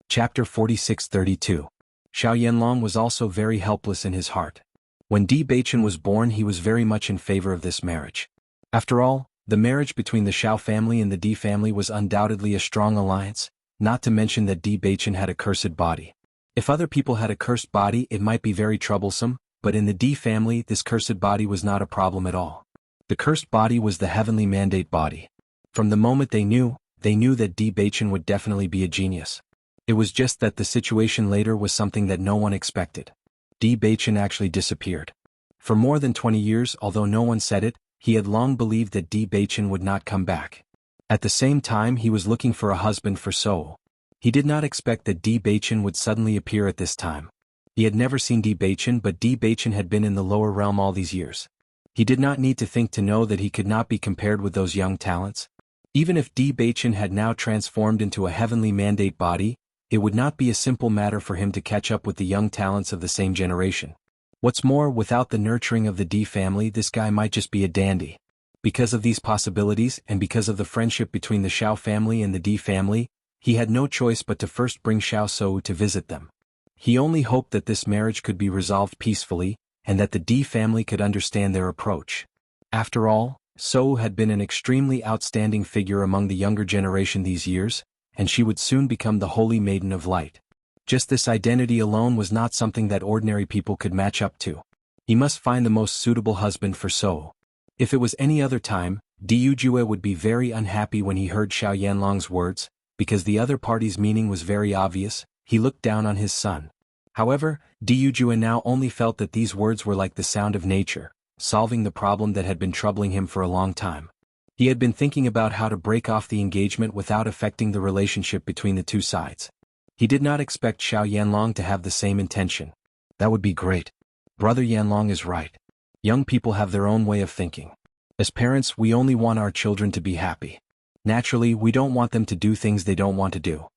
Chapter 46-32. Xiao Yanlong was also very helpless in his heart. When Di Beichen was born, he was very much in favor of this marriage. After all, the marriage between the Shao family and the Di family was undoubtedly a strong alliance, not to mention that Di Beichen had a cursed body. If other people had a cursed body it might be very troublesome, but in the D family this cursed body was not a problem at all. The cursed body was the heavenly mandate body. From the moment they knew that D Bachin would definitely be a genius. It was just that the situation later was something that no one expected. D Bachin actually disappeared. For more than 20 years, although no one said it, he had long believed that D Bachin would not come back. At the same time he was looking for a husband for Soul. He did not expect that D Bachin would suddenly appear at this time. He had never seen D Bachin, but D Bachin had been in the lower realm all these years. He did not need to think to know that he could not be compared with those young talents. Even if D Bachin had now transformed into a heavenly mandate body, it would not be a simple matter for him to catch up with the young talents of the same generation. What's more, without the nurturing of the D family this guy might just be a dandy. Because of these possibilities and because of the friendship between the Xiao family and the D family, he had no choice but to first bring Xiao Sou to visit them. He only hoped that this marriage could be resolved peacefully, and that the D family could understand their approach. After all, Sou had been an extremely outstanding figure among the younger generation these years, and she would soon become the Holy Maiden of Light. Just this identity alone was not something that ordinary people could match up to. He must find the most suitable husband for Sou. If it was any other time, Diu Jue would be very unhappy when he heard Xiao Yanlong's words, because the other party's meaning was very obvious. He looked down on his son. However, Diu Jue now only felt that these words were like the sound of nature, solving the problem that had been troubling him for a long time. He had been thinking about how to break off the engagement without affecting the relationship between the two sides. He did not expect Xiao Yanlong to have the same intention. That would be great. Brother Yanlong is right. Young people have their own way of thinking. As parents, we only want our children to be happy. Naturally, we don't want them to do things they don't want to do.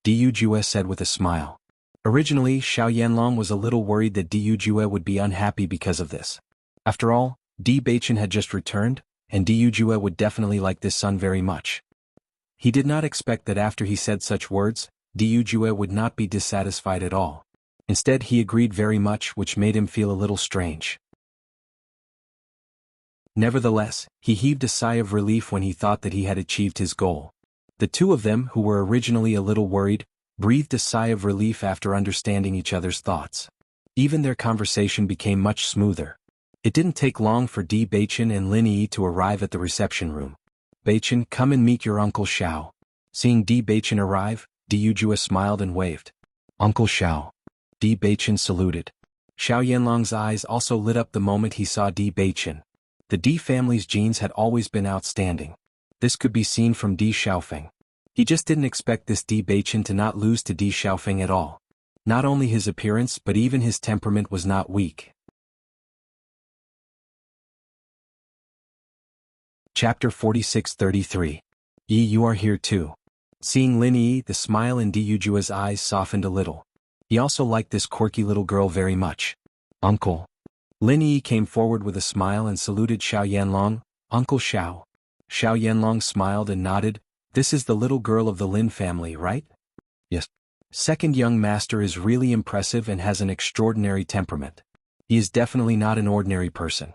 Diu Jue said with a smile. Originally, Xiao Yanlong was a little worried that Diu Jue would be unhappy because of this. After all, Di Bachin had just returned, and Diu Jue would definitely like this son very much. He did not expect that after he said such words, Diu Jue would not be dissatisfied at all. Instead he agreed very much, which made him feel a little strange. Nevertheless, he heaved a sigh of relief when he thought that he had achieved his goal. The two of them, who were originally a little worried, breathed a sigh of relief after understanding each other's thoughts. Even their conversation became much smoother. It didn't take long for Di Bachin and Lin Yi to arrive at the reception room. Bachin, come and meet your Uncle Xiao. Seeing Di Bachin arrive, Diu Jue smiled and waved. Uncle Xiao. Di Bachin saluted. Xiao Yanlong's eyes also lit up the moment he saw Di Bachin. The Di family's genes had always been outstanding. This could be seen from Di Xiaofeng. He just didn't expect this Di Bachin to not lose to Di Xiaofeng at all. Not only his appearance but even his temperament was not weak. Chapter 46-33. Yi, you are here too. Seeing Lin Yi, the smile in Diu Jue's eyes softened a little. He also liked this quirky little girl very much. Uncle. Lin Yi came forward with a smile and saluted Xiao Yanlong. Uncle Xiao. Xiao Yanlong smiled and nodded. This is the little girl of the Lin family, right? Yes. Second young master is really impressive and has an extraordinary temperament. He is definitely not an ordinary person.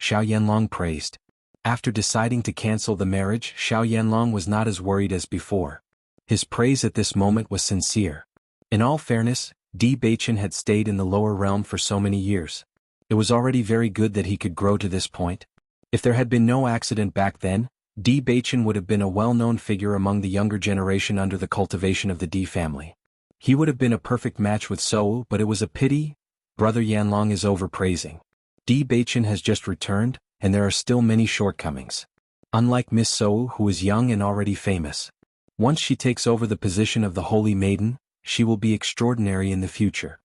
Xiao Yanlong praised. After deciding to cancel the marriage, Xiao Yanlong was not as worried as before. His praise at this moment was sincere. In all fairness, Di Bachin had stayed in the lower realm for so many years. It was already very good that he could grow to this point. If there had been no accident back then, Di Bachin would have been a well-known figure among the younger generation under the cultivation of the Di family. He would have been a perfect match with Sou, but it was a pity. Brother Yanlong is overpraising. Di Bachin has just returned, and there are still many shortcomings. Unlike Miss Sou, who is young and already famous. Once she takes over the position of the Holy Maiden, she will be extraordinary in the future.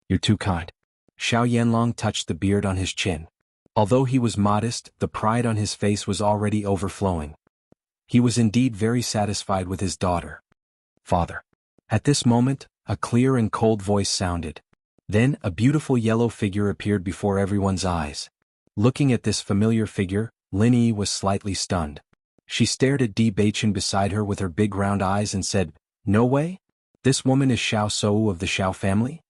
You're too kind. Xiao Yanlong touched the beard on his chin. Although he was modest, the pride on his face was already overflowing. He was indeed very satisfied with his daughter. Father. At this moment, a clear and cold voice sounded. Then, a beautiful yellow figure appeared before everyone's eyes. Looking at this familiar figure, Lin Yi was slightly stunned. She stared at Di Bachin beside her with her big round eyes and said, "No way? This woman is Xiao Sou of the Xiao family?"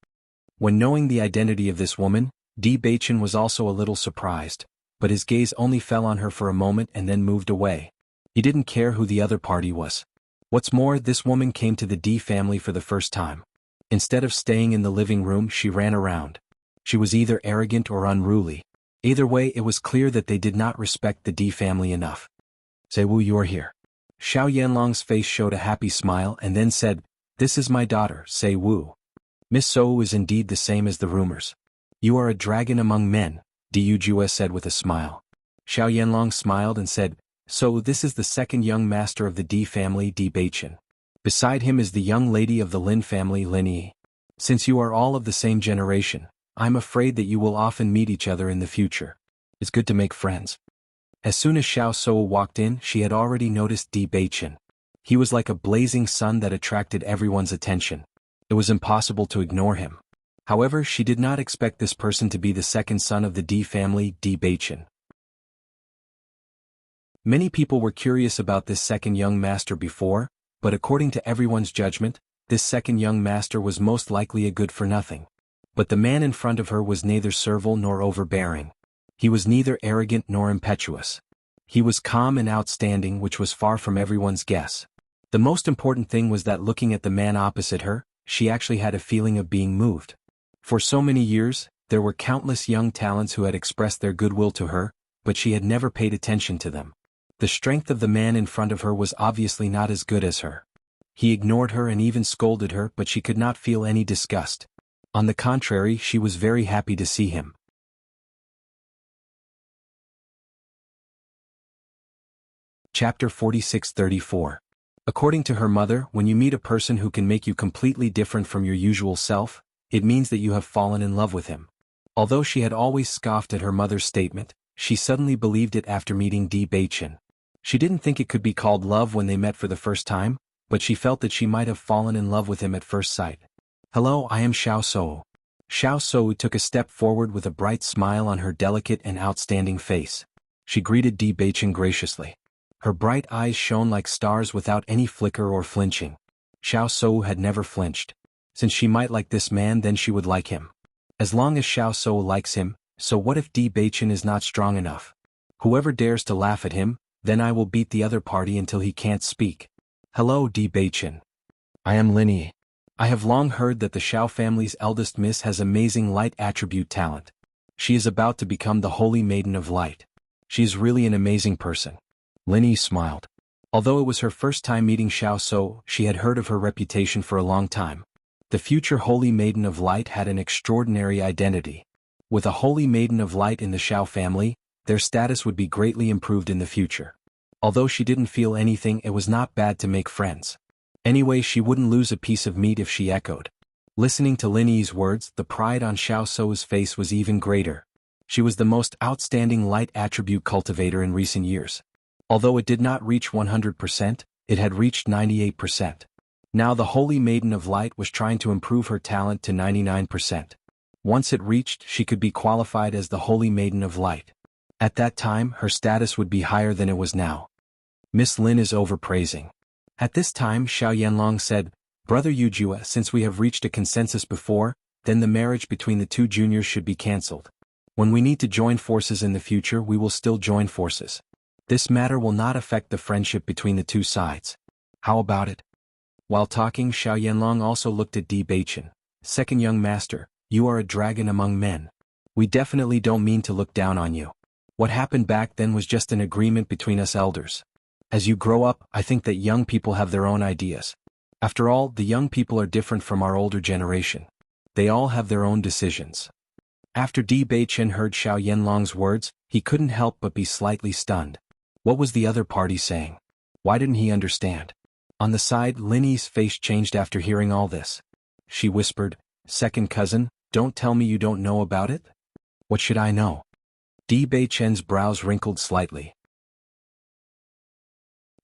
When knowing the identity of this woman, Di Bachin was also a little surprised, but his gaze only fell on her for a moment and then moved away. He didn't care who the other party was. What's more, this woman came to the Di family for the first time. Instead of staying in the living room, she ran around. She was either arrogant or unruly. Either way, it was clear that they did not respect the D family enough. "Say Wu, you're here." Xiao Yanlong's face showed a happy smile and then said, "This is my daughter, Say Wu. Miss Sou is indeed the same as the rumors. You are a dragon among men," Du Jue said with a smile. Xiao Yanlong smiled and said, "So this is the second young master of the D family, Di Beichen. Beside him is the young lady of the Lin family, Lin Yi. Since you are all of the same generation, I'm afraid that you will often meet each other in the future. It's good to make friends." As soon as Xiao Sou walked in, she had already noticed Di Beichen. He was like a blazing sun that attracted everyone's attention. It was impossible to ignore him. However, she did not expect this person to be the second son of the Di family, Di Beichen. Many people were curious about this second young master before, but according to everyone's judgment, this second young master was most likely a good-for-nothing. But the man in front of her was neither servile nor overbearing. He was neither arrogant nor impetuous. He was calm and outstanding, which was far from everyone's guess. The most important thing was that looking at the man opposite her, she actually had a feeling of being moved. For so many years, there were countless young talents who had expressed their goodwill to her, but she had never paid attention to them. The strength of the man in front of her was obviously not as good as her. He ignored her and even scolded her, but she could not feel any disgust. On the contrary, she was very happy to see him. Chapter 46-34. According to her mother, when you meet a person who can make you completely different from your usual self, it means that you have fallen in love with him. Although she had always scoffed at her mother's statement, she suddenly believed it after meeting Di Beichen. She didn't think it could be called love when they met for the first time, but she felt that she might have fallen in love with him at first sight. "Hello, I am Xiao Sou." Xiao Sou took a step forward with a bright smile on her delicate and outstanding face. She greeted Di Beichen graciously. Her bright eyes shone like stars without any flicker or flinching. Xiao Sou had never flinched. Since she might like this man, then she would like him. As long as Xiao Sou likes him, so what if Di Beichen is not strong enough? Whoever dares to laugh at him, then I will beat the other party until he can't speak. "Hello, Di Beichen. I am Lin Yi. I have long heard that the Xiao family's eldest miss has amazing light attribute talent. She is about to become the Holy Maiden of Light. She is really an amazing person." Lin Yi smiled. Although it was her first time meeting Xiao Sou, she had heard of her reputation for a long time. The future Holy Maiden of Light had an extraordinary identity. With a Holy Maiden of Light in the Xiao family, their status would be greatly improved in the future. Although she didn't feel anything, it was not bad to make friends. Anyway, she wouldn't lose a piece of meat if she echoed. Listening to Lin Yi's words, the pride on Xiao Sou's face was even greater. She was the most outstanding light attribute cultivator in recent years. Although it did not reach 100%, it had reached 98%. Now the Holy Maiden of Light was trying to improve her talent to 99%. Once it reached, she could be qualified as the Holy Maiden of Light. At that time, her status would be higher than it was now. "Miss Lin is overpraising." At this time, Xiao Yanlong said, "Brother Yujue, since we have reached a consensus before, then the marriage between the two juniors should be cancelled. When we need to join forces in the future, we will still join forces. This matter will not affect the friendship between the two sides. How about it?" While talking, Xiao Yanlong also looked at Di Beichen. "Second young master, you are a dragon among men. We definitely don't mean to look down on you. What happened back then was just an agreement between us elders. As you grow up, I think that young people have their own ideas. After all, the young people are different from our older generation. They all have their own decisions." After Di Beichen heard Xiao Yanlong's words, he couldn't help but be slightly stunned. What was the other party saying? Why didn't he understand? On the side, Lin Yi's face changed after hearing all this. She whispered, "Second cousin, don't tell me you don't know about it? What should I know?" Di Beichen's brows wrinkled slightly.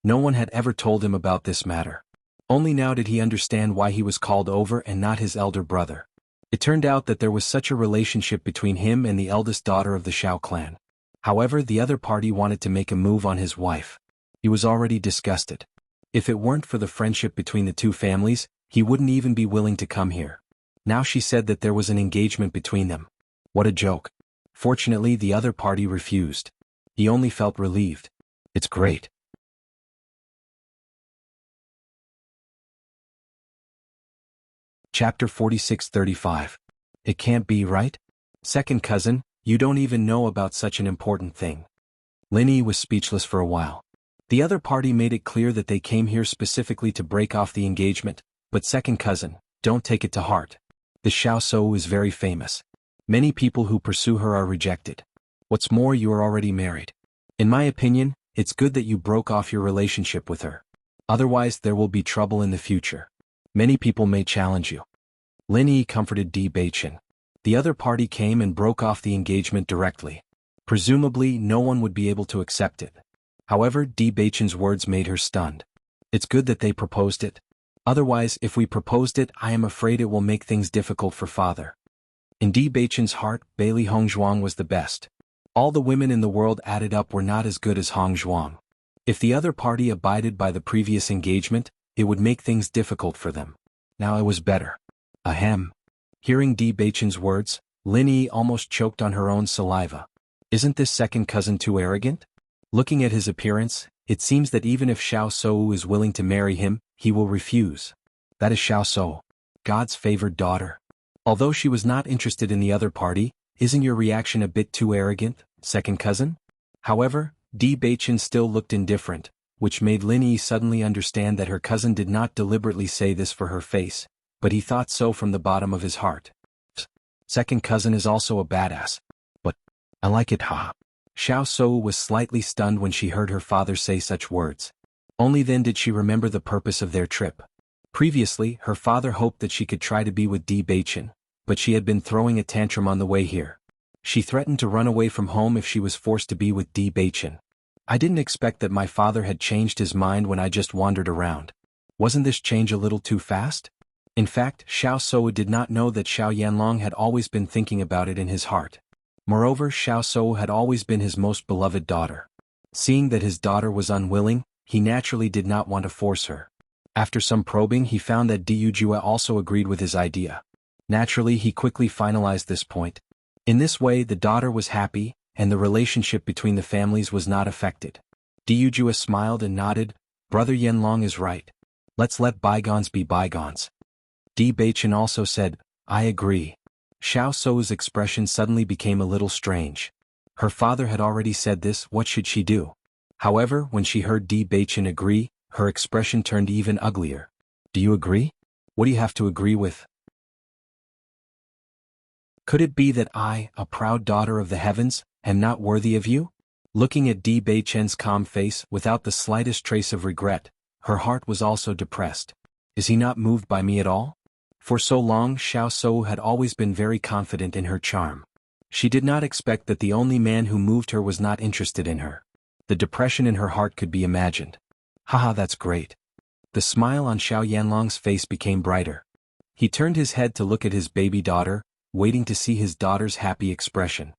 No one had ever told him about this matter. Only now did he understand why he was called over and not his elder brother. It turned out that there was such a relationship between him and the eldest daughter of the Xiao clan. However, the other party wanted to make a move on his wife. He was already disgusted. If it weren't for the friendship between the two families, he wouldn't even be willing to come here. Now she said that there was an engagement between them. What a joke. Fortunately, the other party refused. He only felt relieved. It's great. Chapter 46-35. It can't be right? Second cousin, you don't even know about such an important thing. Lin Yi was speechless for a while. The other party made it clear that they came here specifically to break off the engagement, but second cousin, don't take it to heart. The Xiao Shou is very famous. Many people who pursue her are rejected. What's more, you are already married. In my opinion, it's good that you broke off your relationship with her. Otherwise there will be trouble in the future. Many people may challenge you. Lin Yi comforted Di Beichen. The other party came and broke off the engagement directly. Presumably no one would be able to accept it. However, Di Beichen's words made her stunned. It's good that they proposed it. Otherwise, if we proposed it, I am afraid it will make things difficult for father. In Di Beichen's heart, Bailey Hongzhuang was the best. All the women in the world added up were not as good as Hongzhuang. If the other party abided by the previous engagement, it would make things difficult for them. Now it was better. Ahem. Hearing Di Beichen's words, Lin Yi almost choked on her own saliva. Isn't this second cousin too arrogant? Looking at his appearance, it seems that even if Xiao Shou is willing to marry him, he will refuse. That is Xiao Shou, God's favored daughter. Although she was not interested in the other party, isn't your reaction a bit too arrogant, second cousin? However, Di Beichen still looked indifferent, which made Lin Yi suddenly understand that her cousin did not deliberately say this for her face, but he thought so from the bottom of his heart. Second cousin is also a badass. But I like it, ha. Xiao Shou was slightly stunned when she heard her father say such words. Only then did she remember the purpose of their trip. Previously, her father hoped that she could try to be with Di Beichen, but she had been throwing a tantrum on the way here. She threatened to run away from home if she was forced to be with Di Beichen. I didn't expect that my father had changed his mind when I just wandered around. Wasn't this change a little too fast? In fact, Xiao Shou did not know that Xiao Yanlong had always been thinking about it in his heart. Moreover, Xiao Shou had always been his most beloved daughter. Seeing that his daughter was unwilling, he naturally did not want to force her. After some probing, he found that Di Yujue also agreed with his idea. Naturally, he quickly finalized this point. In this way, the daughter was happy, and the relationship between the families was not affected. Di Yujue smiled and nodded. Brother Yanlong is right. Let's let bygones be bygones. Di Beichen also said, I agree. Xiao Shou's expression suddenly became a little strange. Her father had already said this, what should she do? However, when she heard Di Beichen agree, her expression turned even uglier. Do you agree? What do you have to agree with? Could it be that I, a proud daughter of the heavens, am not worthy of you? Looking at Di Beichen's calm face without the slightest trace of regret, her heart was also depressed. Is he not moved by me at all? For so long, Xiao Shou had always been very confident in her charm. She did not expect that the only man who moved her was not interested in her. The depression in her heart could be imagined. Haha, that's great. The smile on Xiao Yanlong's face became brighter. He turned his head to look at his baby daughter, waiting to see his daughter's happy expression.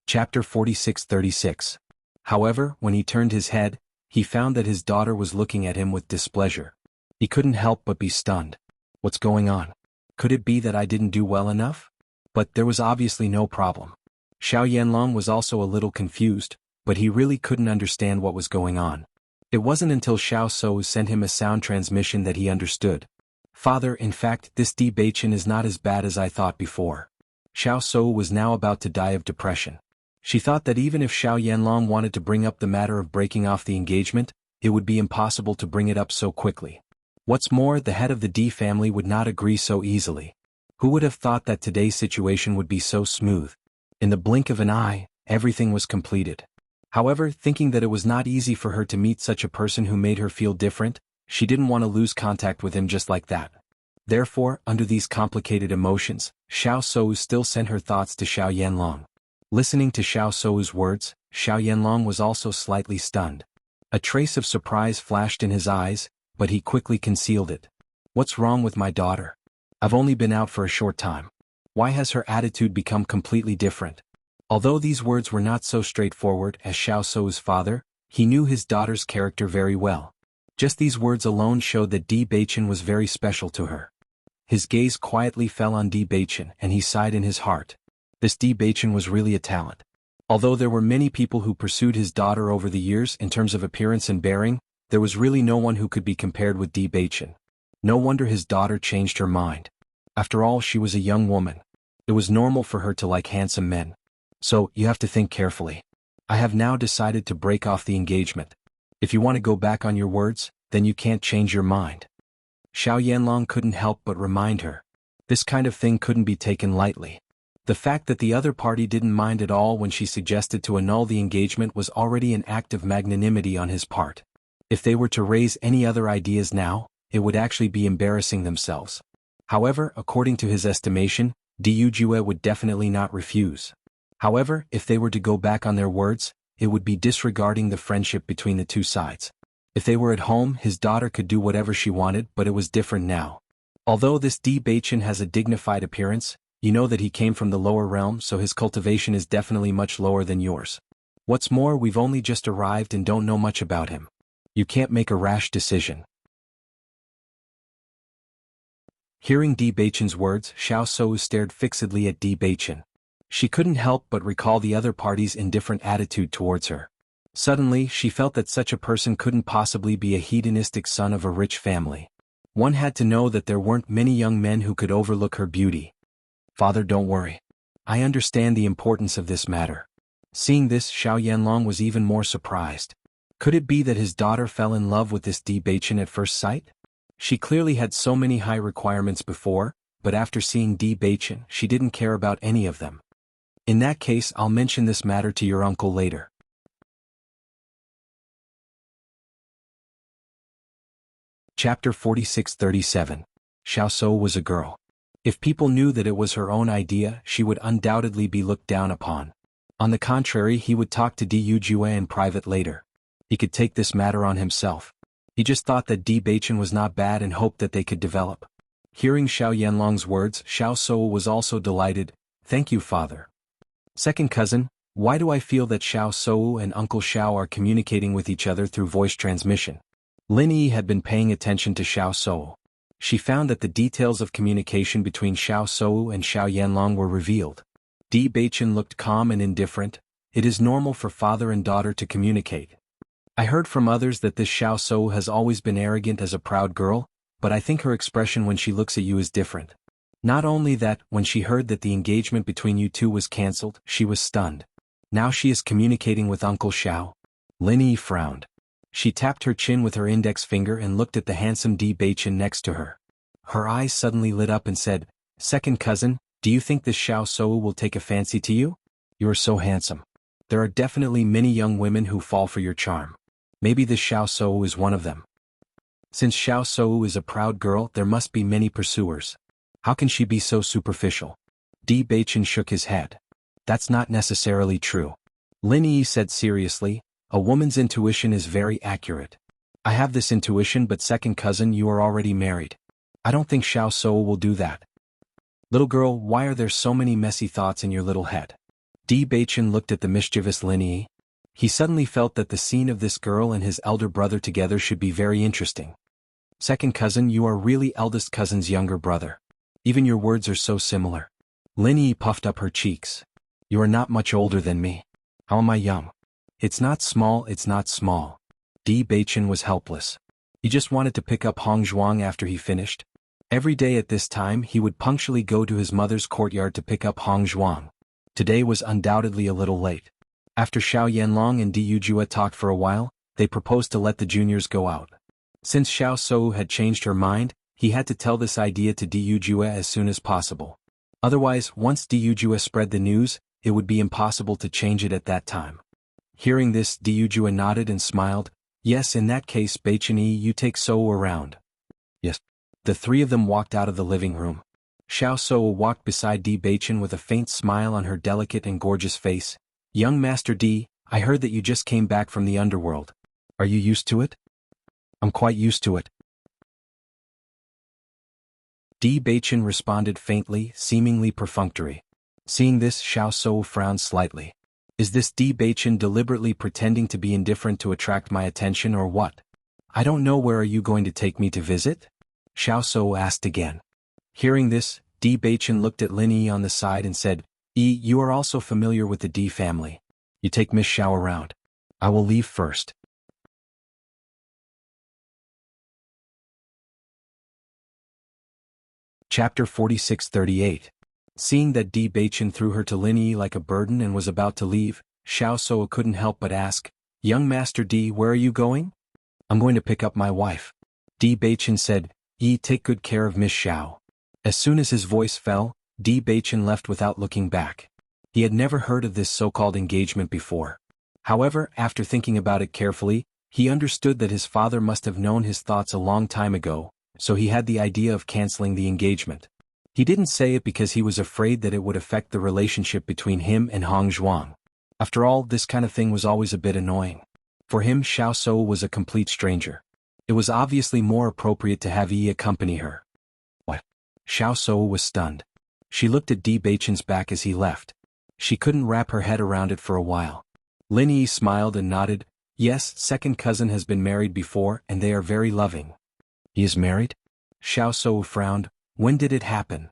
Chapter 46-36. However, when he turned his head, he found that his daughter was looking at him with displeasure. He couldn't help but be stunned. What's going on? Could it be that I didn't do well enough? But there was obviously no problem. Xiao Yanlong was also a little confused, but he really couldn't understand what was going on. It wasn't until Xiao Shou sent him a sound transmission that he understood. Father, in fact, this Di Beichen is not as bad as I thought before. Xiao Shou was now about to die of depression. She thought that even if Xiao Yanlong wanted to bring up the matter of breaking off the engagement, it would be impossible to bring it up so quickly. What's more, the head of the Di family would not agree so easily. Who would have thought that today's situation would be so smooth? In the blink of an eye, everything was completed. However, thinking that it was not easy for her to meet such a person who made her feel different, she didn't want to lose contact with him just like that. Therefore, under these complicated emotions, Xiao Shou still sent her thoughts to Xiao Yanlong. Listening to Xiao Shou's words, Xiao Yanlong was also slightly stunned. A trace of surprise flashed in his eyes, but he quickly concealed it. What's wrong with my daughter? I've only been out for a short time. Why has her attitude become completely different? Although these words were not so straightforward as Xiao Shou's father, he knew his daughter's character very well. Just these words alone showed that Di Beichen was very special to her. His gaze quietly fell on Di Beichen and he sighed in his heart. This Di Beichen was really a talent. Although there were many people who pursued his daughter over the years in terms of appearance and bearing, There was really no one who could be compared with Di Baichen. No wonder his daughter changed her mind. After all, she was a young woman. It was normal for her to like handsome men. So, you have to think carefully. I have now decided to break off the engagement. If you want to go back on your words, then you can't change your mind. Xiao Yanlong couldn't help but remind her. This kind of thing couldn't be taken lightly. The fact that the other party didn't mind at all when she suggested to annul the engagement was already an act of magnanimity on his part. If they were to raise any other ideas now, it would actually be embarrassing themselves. However, according to his estimation, Diu Jue would definitely not refuse. However, if they were to go back on their words, it would be disregarding the friendship between the two sides. If they were at home, his daughter could do whatever she wanted, but it was different now. Although this Di Baichen has a dignified appearance, you know that he came from the lower realm, so his cultivation is definitely much lower than yours. What's more, we've only just arrived and don't know much about him. You can't make a rash decision. Hearing Di Baichen's words, Xiao Shou stared fixedly at Di Baichen. She couldn't help but recall the other party's indifferent attitude towards her. Suddenly, she felt that such a person couldn't possibly be a hedonistic son of a rich family. One had to know that there weren't many young men who could overlook her beauty. Father, don't worry. I understand the importance of this matter. Seeing this, Xiao Yanlong was even more surprised. Could it be that his daughter fell in love with this Di Baichen at first sight? She clearly had so many high requirements before, but after seeing Di Baichen, she didn't care about any of them. In that case, I'll mention this matter to your uncle later. Chapter 46-37. Xiao Shou was a girl. If people knew that it was her own idea, she would undoubtedly be looked down upon. On the contrary, he would talk to Diu Jue in private later. He could take this matter on himself. He just thought that Di Baichen was not bad and hoped that they could develop. Hearing Xiao Yanlong's words, Xiao Shou was also delighted. Thank you, father. Second cousin, why do I feel that Xiao Shou and Uncle Xiao are communicating with each other through voice transmission? Lin Yi had been paying attention to Xiao Shou. She found that the details of communication between Xiao Shou and Xiao Yanlong were revealed. Di Baichen looked calm and indifferent. It is normal for father and daughter to communicate. I heard from others that this Xiao Shou has always been arrogant as a proud girl, but I think her expression when she looks at you is different. Not only that, when she heard that the engagement between you two was cancelled, she was stunned. Now she is communicating with Uncle Xiao. Lin Yi frowned. She tapped her chin with her index finger and looked at the handsome Di Baichen next to her. Her eyes suddenly lit up and said, Second cousin, do you think this Xiao Shou will take a fancy to you? You are so handsome. There are definitely many young women who fall for your charm. Maybe this Xiao Shou is one of them. Since Xiao Shou is a proud girl, there must be many pursuers. How can she be so superficial? Di Baichen shook his head. That's not necessarily true. Lin Yi said seriously, a woman's intuition is very accurate. I have this intuition, but second cousin, you are already married. I don't think Xiao Shou will do that. Little girl, why are there so many messy thoughts in your little head? Di Baichen looked at the mischievous Lin Yi. He suddenly felt that the scene of this girl and his elder brother together should be very interesting. Second cousin, you are really eldest cousin's younger brother. Even your words are so similar. Lin Yi puffed up her cheeks. You are not much older than me. How am I young? It's not small, it's not small. Di Baichen was helpless. He just wanted to pick up Hong Zhuang after he finished. Every day at this time he would punctually go to his mother's courtyard to pick up Hong Zhuang. Today was undoubtedly a little late. After Xiao Yanlong and Diu Jue talked for a while, they proposed to let the juniors go out. Since Xiao Shou had changed her mind, he had to tell this idea to Diu Jue as soon as possible. Otherwise, once Diu Jue spread the news, it would be impossible to change it at that time. Hearing this, Diu Jue nodded and smiled. Yes, in that case, Baichen Yi, you take Shou around. Yes. The three of them walked out of the living room. Xiao Shou walked beside Di Baichen with a faint smile on her delicate and gorgeous face. Young Master Di, I heard that you just came back from the underworld. Are you used to it? I'm quite used to it. Di Baichen responded faintly, seemingly perfunctory. Seeing this, Xiao Shou frowned slightly. Is this Di Baichen deliberately pretending to be indifferent to attract my attention or what? I don't know, where are you going to take me to visit? Xiao Shou asked again. Hearing this, Di Baichen looked at Lin Yi on the side and said, You are also familiar with the Di family. You take Miss Xiao around. I will leave first. Chapter 4638. Seeing that Di Beichen threw her to Lin Yi like a burden and was about to leave, Xiao Soa couldn't help but ask, "Young Master Di, where are you going?" "I'm going to pick up my wife." Di Beichen said, "Yi, take good care of Miss Xiao." As soon as his voice fell, Di Beichen left without looking back. He had never heard of this so-called engagement before. However, after thinking about it carefully, he understood that his father must have known his thoughts a long time ago, so he had the idea of canceling the engagement. He didn't say it because he was afraid that it would affect the relationship between him and Hong Zhuang. After all, this kind of thing was always a bit annoying. For him, Xiao Soa was a complete stranger. It was obviously more appropriate to have Yi accompany her. What? Xiao Soa was stunned. She looked at Di Beichen's back as he left. She couldn't wrap her head around it for a while. Lin Yi smiled and nodded. "Yes, second cousin has been married before and they are very loving." "He is married?" Xiao Soa frowned. "When did it happen?"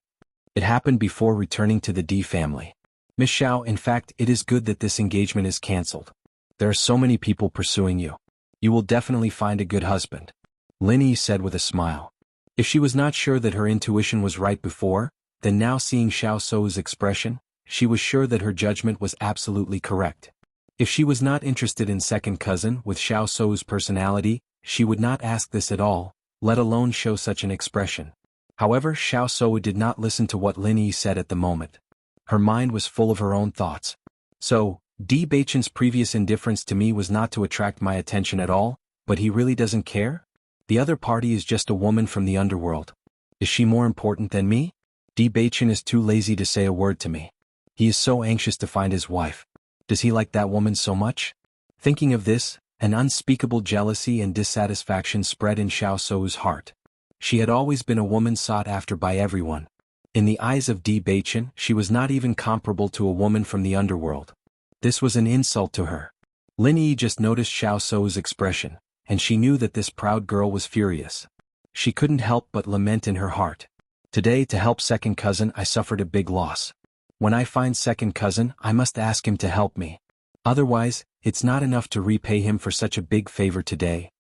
"It happened before returning to the Di family. Miss Xiao, in fact, it is good that this engagement is cancelled. There are so many people pursuing you. You will definitely find a good husband," Lin Yi said with a smile. If she was not sure that her intuition was right before, then now seeing Xiao Soa's expression, she was sure that her judgment was absolutely correct. If she was not interested in second cousin with Xiao Soa's personality, she would not ask this at all, let alone show such an expression. However, Xiao Soa did not listen to what Lin Yi said at the moment. Her mind was full of her own thoughts. So, Di Beichen's previous indifference to me was not to attract my attention at all, but he really doesn't care? The other party is just a woman from the underworld. Is she more important than me? Di Beichen is too lazy to say a word to me. He is so anxious to find his wife. Does he like that woman so much? Thinking of this, an unspeakable jealousy and dissatisfaction spread in Xiao Soa's heart. She had always been a woman sought after by everyone. In the eyes of Di Beichen, she was not even comparable to a woman from the underworld. This was an insult to her. Lin Yi just noticed Xiao Soa's expression, and she knew that this proud girl was furious. She couldn't help but lament in her heart. Today, to help second cousin, I suffered a big loss. When I find second cousin, I must ask him to help me. Otherwise, it's not enough to repay him for such a big favor today.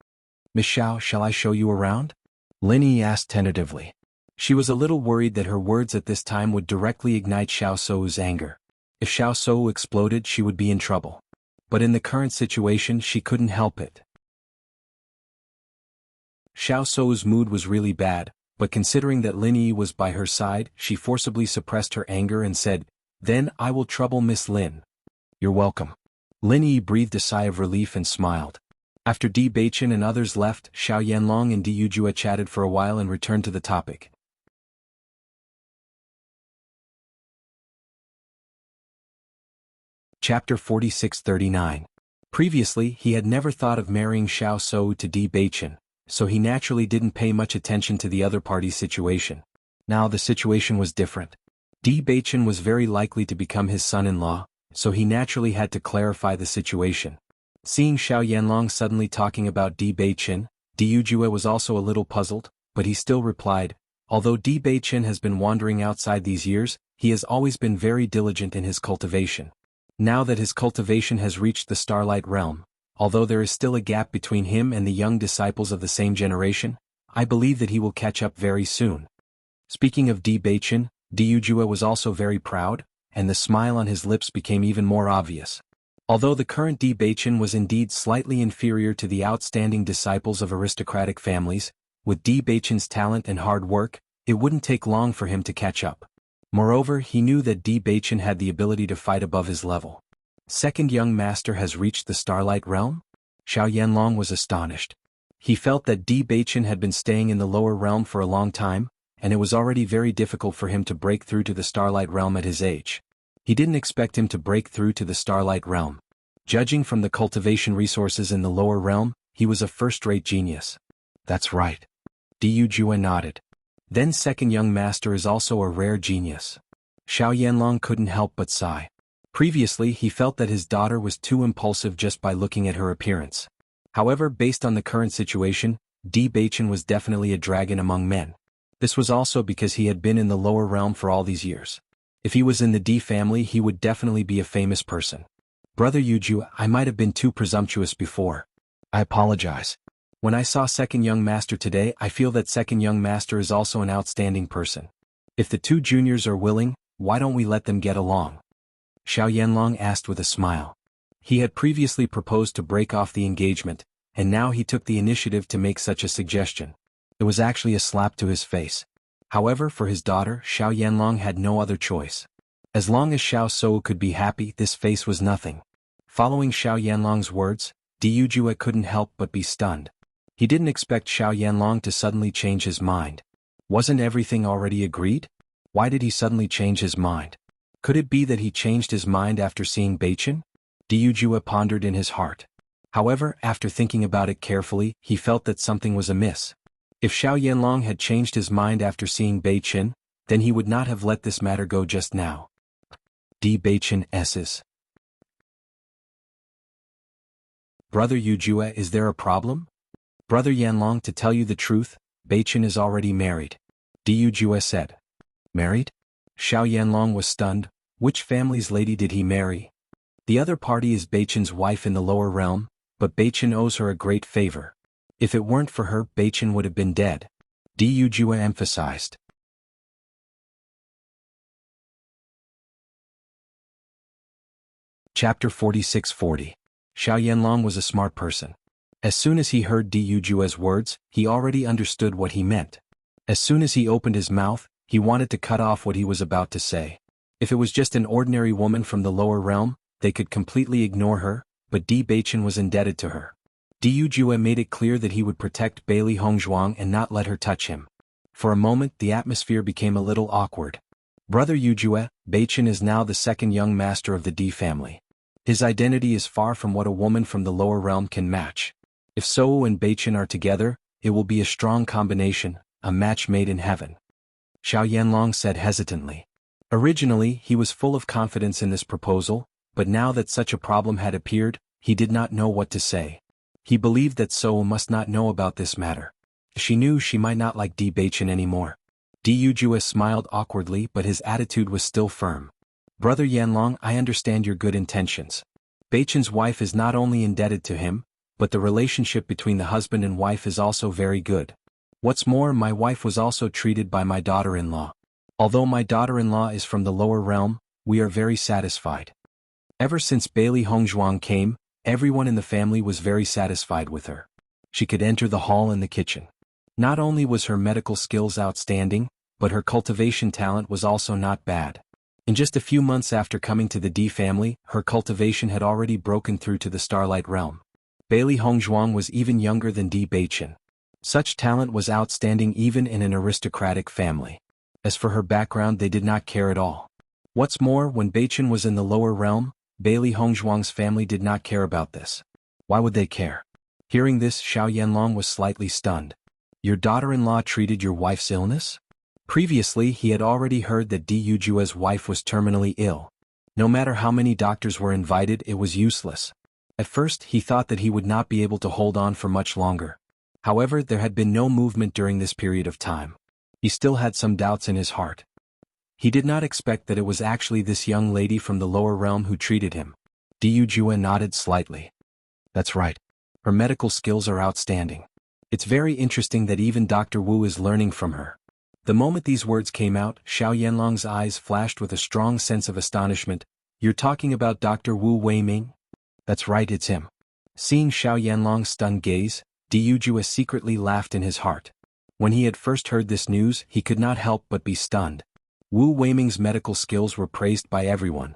Miss Xiao, shall I show you around? Lin Yi asked tentatively. She was a little worried that her words at this time would directly ignite Xiao Soa's anger. If Xiao Soa exploded, she would be in trouble. But in the current situation, she couldn't help it. Xiao Soa's mood was really bad, but considering that Lin Yi was by her side, she forcibly suppressed her anger and said, "Then I will trouble Miss Lin." "You're welcome." Lin Yi breathed a sigh of relief and smiled. After Di Beichen and others left, Xiao Yanlong and Di Yujue chatted for a while and returned to the topic. Chapter 4639. Previously, he had never thought of marrying Xiao Soa to Di Beichen, so he naturally didn't pay much attention to the other party's situation. Now the situation was different. Di Beichen was very likely to become his son-in-law, so he naturally had to clarify the situation. Seeing Xiao Yanlong suddenly talking about Di Beichen, Di Yujue was also a little puzzled, but he still replied, "Although Di Beichen has been wandering outside these years, he has always been very diligent in his cultivation. Now that his cultivation has reached the Starlight Realm, although there is still a gap between him and the young disciples of the same generation, I believe that he will catch up very soon." Speaking of Di Beichen, Di Yujue was also very proud, and the smile on his lips became even more obvious. Although the current Di Beichen was indeed slightly inferior to the outstanding disciples of aristocratic families, with Di Beichen's talent and hard work, it wouldn't take long for him to catch up. Moreover, he knew that Di Beichen had the ability to fight above his level. Second young master has reached the Starlight Realm? Xiao Yanlong was astonished. He felt that Di Beichen had been staying in the lower realm for a long time, and it was already very difficult for him to break through to the Starlight Realm at his age. He didn't expect him to break through to the Starlight Realm. Judging from the cultivation resources in the lower realm, he was a first-rate genius. That's right. Di Yujue nodded. Then second young master is also a rare genius. Xiao Yanlong couldn't help but sigh. Previously, he felt that his daughter was too impulsive just by looking at her appearance. However, based on the current situation, Di Beichen was definitely a dragon among men. This was also because he had been in the lower realm for all these years. If he was in the Di family, he would definitely be a famous person. Brother Yujue, I might have been too presumptuous before. I apologize. When I saw second young master today, I feel that second young master is also an outstanding person. If the two juniors are willing, why don't we let them get along? Xiao Yanlong asked with a smile. He had previously proposed to break off the engagement, and now he took the initiative to make such a suggestion. It was actually a slap to his face. However, for his daughter, Xiao Yanlong had no other choice. As long as Xiao Sou could be happy, this face was nothing. Following Xiao Yanlong's words, Diyu Jue couldn't help but be stunned. He didn't expect Xiao Yanlong to suddenly change his mind. Wasn't everything already agreed? Why did he suddenly change his mind? Could it be that he changed his mind after seeing Beichen? Diyu Jue pondered in his heart. However, after thinking about it carefully, he felt that something was amiss. If Xiao Yanlong had changed his mind after seeing Beichen, then he would not have let this matter go just now. Beichen S's. Brother Yujue, is there a problem? Brother Yanlong, to tell you the truth, Beichen is already married. Yujue said. Married? Xiao Yanlong was stunned. Which family's lady did he marry? The other party is Beichen's wife in the lower realm, but Beichen owes her a great favor. If it weren't for her, Beichen would have been dead. Yujue emphasized. Chapter 4640. Xiao Yanlong was a smart person. As soon as he heard Dijue's words, he already understood what he meant. As soon as he opened his mouth, he wanted to cut off what he was about to say. If it was just an ordinary woman from the lower realm, they could completely ignore her, but Beichen was indebted to her. Yujue made it clear that he would protect Bailey Hongzhuang and not let her touch him. For a moment, the atmosphere became a little awkward. Brother Yujue, Beichen is now the second young master of the D family. His identity is far from what a woman from the lower realm can match. If Sou and Beichen are together, it will be a strong combination, a match made in heaven. Xiao Yanlong said hesitantly. Originally, he was full of confidence in this proposal, but now that such a problem had appeared, he did not know what to say. He believed that Sou must not know about this matter. She knew she might not like Beichen anymore. Yujue smiled awkwardly, but his attitude was still firm. Brother Yanlong, I understand your good intentions. Beichen's wife is not only indebted to him, but the relationship between the husband and wife is also very good. What's more, my wife was also treated by my daughter-in-law. Although my daughter-in-law is from the lower realm, we are very satisfied. Ever since Bailey Hongzhuang came, everyone in the family was very satisfied with her. She could enter the hall and the kitchen. Not only was her medical skills outstanding, but her cultivation talent was also not bad. In just a few months after coming to the D family, her cultivation had already broken through to the Starlight realm. Bailey Hongzhuang was even younger than Beichen. Such talent was outstanding even in an aristocratic family. As for her background, they did not care at all. What's more, when Beichen was in the lower realm, Bailey Hongzhuang's family did not care about this. Why would they care? Hearing this, Xiao Yanlong was slightly stunned. Your daughter-in-law treated your wife's illness? Previously, he had already heard that Dijue's wife was terminally ill. No matter how many doctors were invited, it was useless. At first, he thought that he would not be able to hold on for much longer. However, there had been no movement during this period of time. He still had some doubts in his heart. He did not expect that it was actually this young lady from the lower realm who treated him. Diyu nodded slightly. That's right. Her medical skills are outstanding. It's very interesting that even Dr. Wu is learning from her. The moment these words came out, Xiao Yanlong's eyes flashed with a strong sense of astonishment. You're talking about Dr. Wu Weiming? That's right, it's him. Seeing Xiao Yanlong's stunned gaze, Diyu secretly laughed in his heart. When he had first heard this news, he could not help but be stunned. Wu Weiming's medical skills were praised by everyone.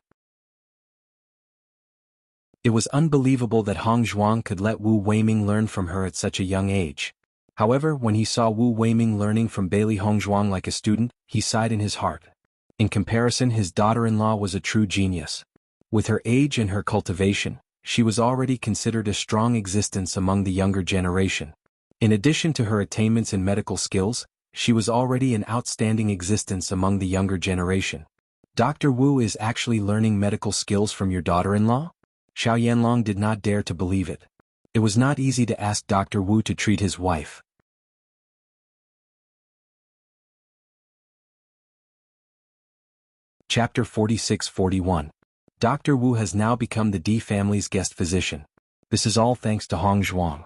It was unbelievable that Hong Zhuang could let Wu Weiming learn from her at such a young age. However, when he saw Wu Weiming learning from Bailey Hongzhuang like a student, he sighed in his heart. In comparison, his daughter-in-law was a true genius. With her age and her cultivation, she was already considered a strong existence among the younger generation. In addition to her attainments in medical skills, she was already an outstanding existence among the younger generation. Dr. Wu is actually learning medical skills from your daughter-in-law? Xiao Yanlong did not dare to believe it. It was not easy to ask Dr. Wu to treat his wife. Chapter 4641. Dr. Wu has now become the D family's guest physician. This is all thanks to Hong Zhuang.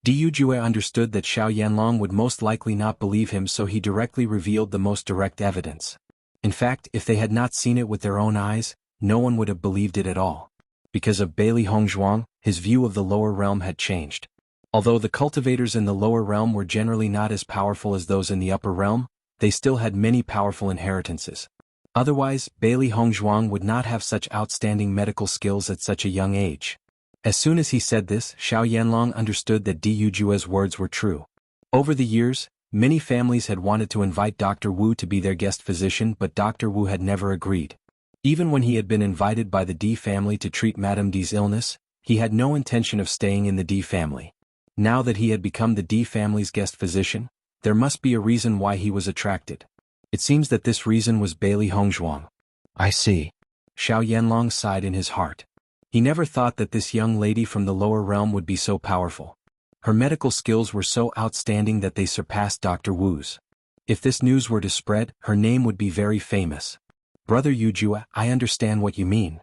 Di Yujue understood that Xiao Yanlong would most likely not believe him, so he directly revealed the most direct evidence. In fact, if they had not seen it with their own eyes, no one would have believed it at all. Because of Bailey Hongzhuang, his view of the lower realm had changed. Although the cultivators in the lower realm were generally not as powerful as those in the upper realm, they still had many powerful inheritances. Otherwise, Bailey Hongzhuang would not have such outstanding medical skills at such a young age. As soon as he said this, Xiao Yanlong understood that Di Yujue's words were true. Over the years, many families had wanted to invite Dr. Wu to be their guest physician, but Dr. Wu had never agreed. Even when he had been invited by the Di family to treat Madame Di's illness, he had no intention of staying in the Di family. Now that he had become the Di family's guest physician, there must be a reason why he was attracted. It seems that this reason was Bailey Hongzhuang. I see. Xiao Yanlong sighed in his heart. He never thought that this young lady from the lower realm would be so powerful. Her medical skills were so outstanding that they surpassed Dr. Wu's. If this news were to spread, her name would be very famous. Brother Yujue, I understand what you mean.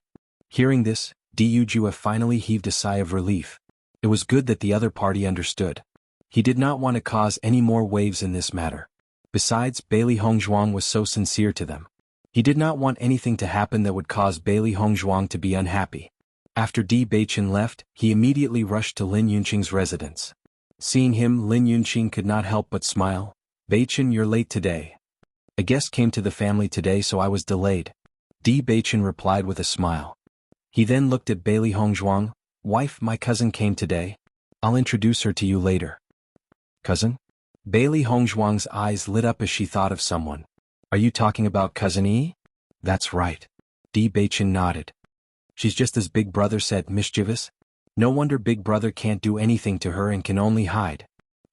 Hearing this, Di Yujue finally heaved a sigh of relief. It was good that the other party understood. He did not want to cause any more waves in this matter. Besides, Bailey Hongzhuang was so sincere to them. He did not want anything to happen that would cause Bailey Hongzhuang to be unhappy. After Di Beichen left, he immediately rushed to Lin Yunqing's residence. Seeing him, Lin Yunqing could not help but smile. Beichen, you're late today. A guest came to the family today, so I was delayed. Di Beichen replied with a smile. He then looked at Bailey Hongzhuang. Wife, my cousin came today. I'll introduce her to you later. Cousin? Bailey Hongzhuang's eyes lit up as she thought of someone. Are you talking about Cousin Yi? That's right. Di Beichen nodded. She's just as Big Brother said, mischievous. No wonder Big Brother can't do anything to her and can only hide.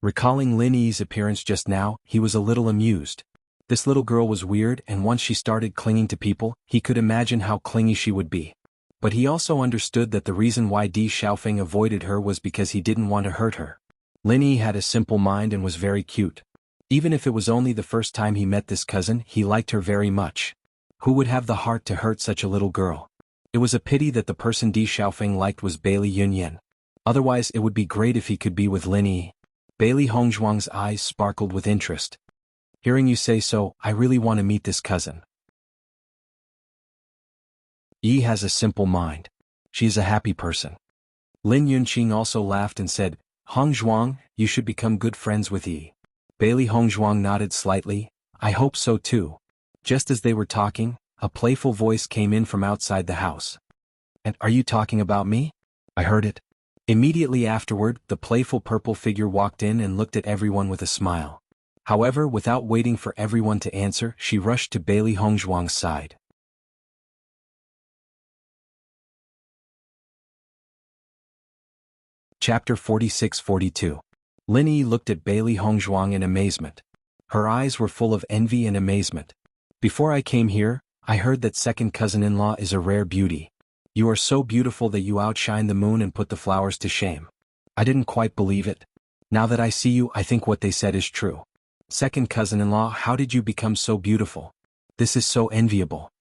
Recalling Lin Yi's appearance just now, he was a little amused. This little girl was weird, and once she started clinging to people, he could imagine how clingy she would be. But he also understood that the reason why Di Xiaofeng avoided her was because he didn't want to hurt her. Lin Yi had a simple mind and was very cute. Even if it was only the first time he met this cousin, he liked her very much. Who would have the heart to hurt such a little girl? It was a pity that the person Di Xiaofeng liked was Bailey Yunyan. Otherwise, it would be great if he could be with Lin Yi. Bailey Hongzhuang's eyes sparkled with interest. Hearing you say so, I really want to meet this cousin. Yi has a simple mind. She is a happy person. Lin Yunqing also laughed and said, Hongzhuang, you should become good friends with Yi. Bailey Hongzhuang nodded slightly. I hope so too. Just as they were talking, a playful voice came in from outside the house. And are you talking about me? I heard it. Immediately afterward, the playful purple figure walked in and looked at everyone with a smile. However, without waiting for everyone to answer, she rushed to Bailey Hongzhuang's side. Chapter 46-42. Lin Yi looked at Bailey Hongzhuang in amazement. Her eyes were full of envy and amazement. Before I came here, I heard that second cousin-in-law is a rare beauty. You are so beautiful that you outshine the moon and put the flowers to shame. I didn't quite believe it. Now that I see you, I think what they said is true. Second cousin-in-law, how did you become so beautiful? This is so enviable.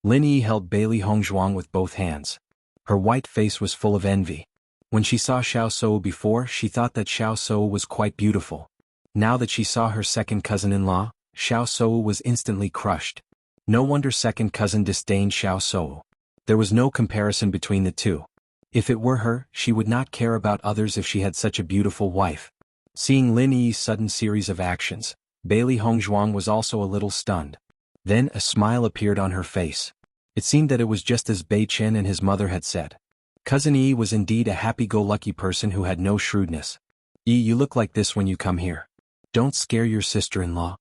Lin Yi held Bailey Hongzhuang with both hands. Her white face was full of envy. When she saw Xiao Shou before, she thought that Xiao Shou was quite beautiful. Now that she saw her second cousin-in-law, Xiao Shou was instantly crushed. No wonder second cousin disdained Xiao Shou. There was no comparison between the two. If it were her, she would not care about others if she had such a beautiful wife. Seeing Lin Yi's sudden series of actions, Bailey Hongzhuang was also a little stunned. Then a smile appeared on her face. It seemed that it was just as Bei Chen and his mother had said. Cousin Yi was indeed a happy-go-lucky person who had no shrewdness. Yi, you look like this when you come here. Don't scare your sister-in-law.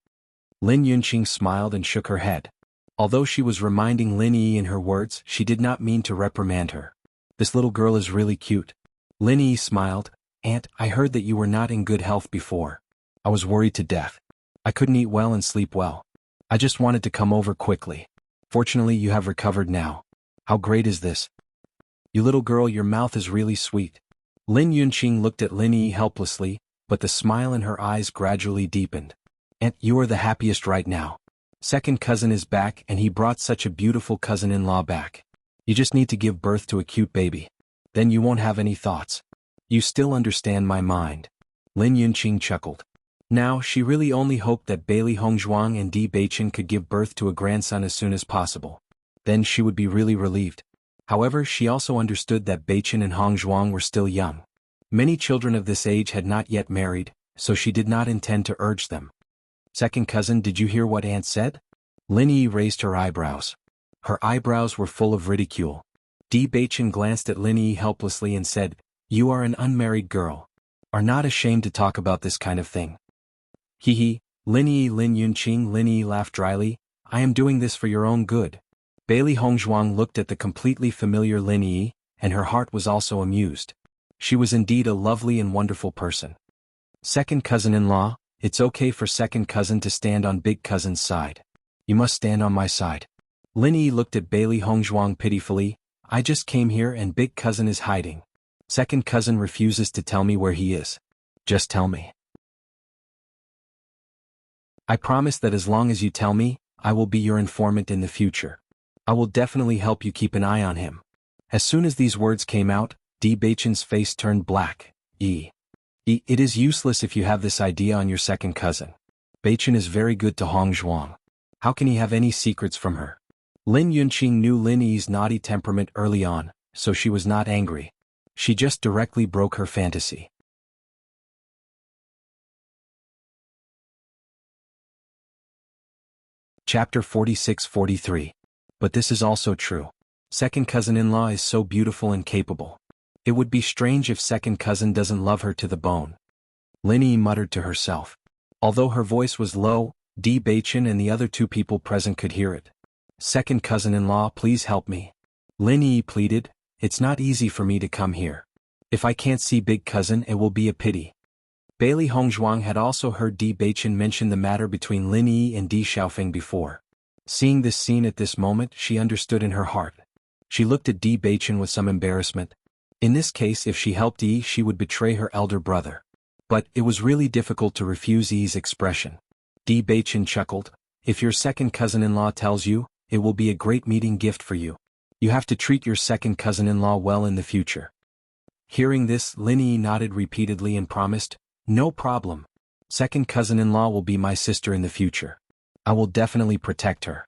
Lin Yunqing smiled and shook her head. Although she was reminding Lin Yi in her words, she did not mean to reprimand her. This little girl is really cute. Lin Yi smiled. Aunt, I heard that you were not in good health before. I was worried to death. I couldn't eat well and sleep well. I just wanted to come over quickly. Fortunately, you have recovered now. How great is this? You little girl, your mouth is really sweet. Lin Yunqing looked at Lin Yi helplessly, but the smile in her eyes gradually deepened. Aunt, you are the happiest right now. Second cousin is back, and he brought such a beautiful cousin-in-law back. You just need to give birth to a cute baby. Then you won't have any thoughts. You still understand my mind. Lin Yunqing chuckled. Now she really only hoped that Bailey Hongzhuang and Di Beichen could give birth to a grandson as soon as possible. Then she would be really relieved. However, she also understood that Beichen and Hongzhuang were still young. Many children of this age had not yet married, so she did not intend to urge them. Second cousin, did you hear what Aunt said? Lin Yi raised her eyebrows. Her eyebrows were full of ridicule. Di Beichen glanced at Lin Yi helplessly and said, "You are an unmarried girl. Are not ashamed to talk about this kind of thing." Hee hee, Lin Yi. Lin Yunqing. Lin Yi laughed dryly. "I am doing this for your own good." Bailey Hongzhuang looked at the completely familiar Lin Yi, and her heart was also amused. She was indeed a lovely and wonderful person. Second cousin-in-law, it's okay for second cousin to stand on big cousin's side. You must stand on my side. Lin Yi looked at Bailey Hongzhuang pitifully. I just came here and big cousin is hiding. Second cousin refuses to tell me where he is. Just tell me. I promise that as long as you tell me, I will be your informant in the future. I will definitely help you keep an eye on him. As soon as these words came out, Di Beichen's face turned black. It is useless if you have this idea on your second cousin. Beichen is very good to Hongzhuang. How can he have any secrets from her? Lin Yunqing knew Lin Yi's naughty temperament early on, so she was not angry. She just directly broke her fantasy. Chapter 46-43. But this is also true. Second cousin-in-law is so beautiful and capable. It would be strange if second cousin doesn't love her to the bone. Lin Yi muttered to herself. Although her voice was low, Di Beichen and the other two people present could hear it. Second cousin-in-law, please help me. Lin Yi pleaded, it's not easy for me to come here. If I can't see big cousin, it will be a pity. Bailey Hongzhuang had also heard Di Beichen mention the matter between Lin Yi and Di Xiaofeng before. Seeing this scene at this moment, she understood in her heart. She looked at Di Beichen with some embarrassment. In this case, if she helped Yi, she would betray her elder brother. But it was really difficult to refuse Yi's expression. Di Beichen chuckled. If your second cousin-in-law tells you, it will be a great meeting gift for you. You have to treat your second cousin-in-law well in the future. Hearing this, Lin Yi nodded repeatedly and promised, no problem. Second cousin-in-law will be my sister in the future. I will definitely protect her.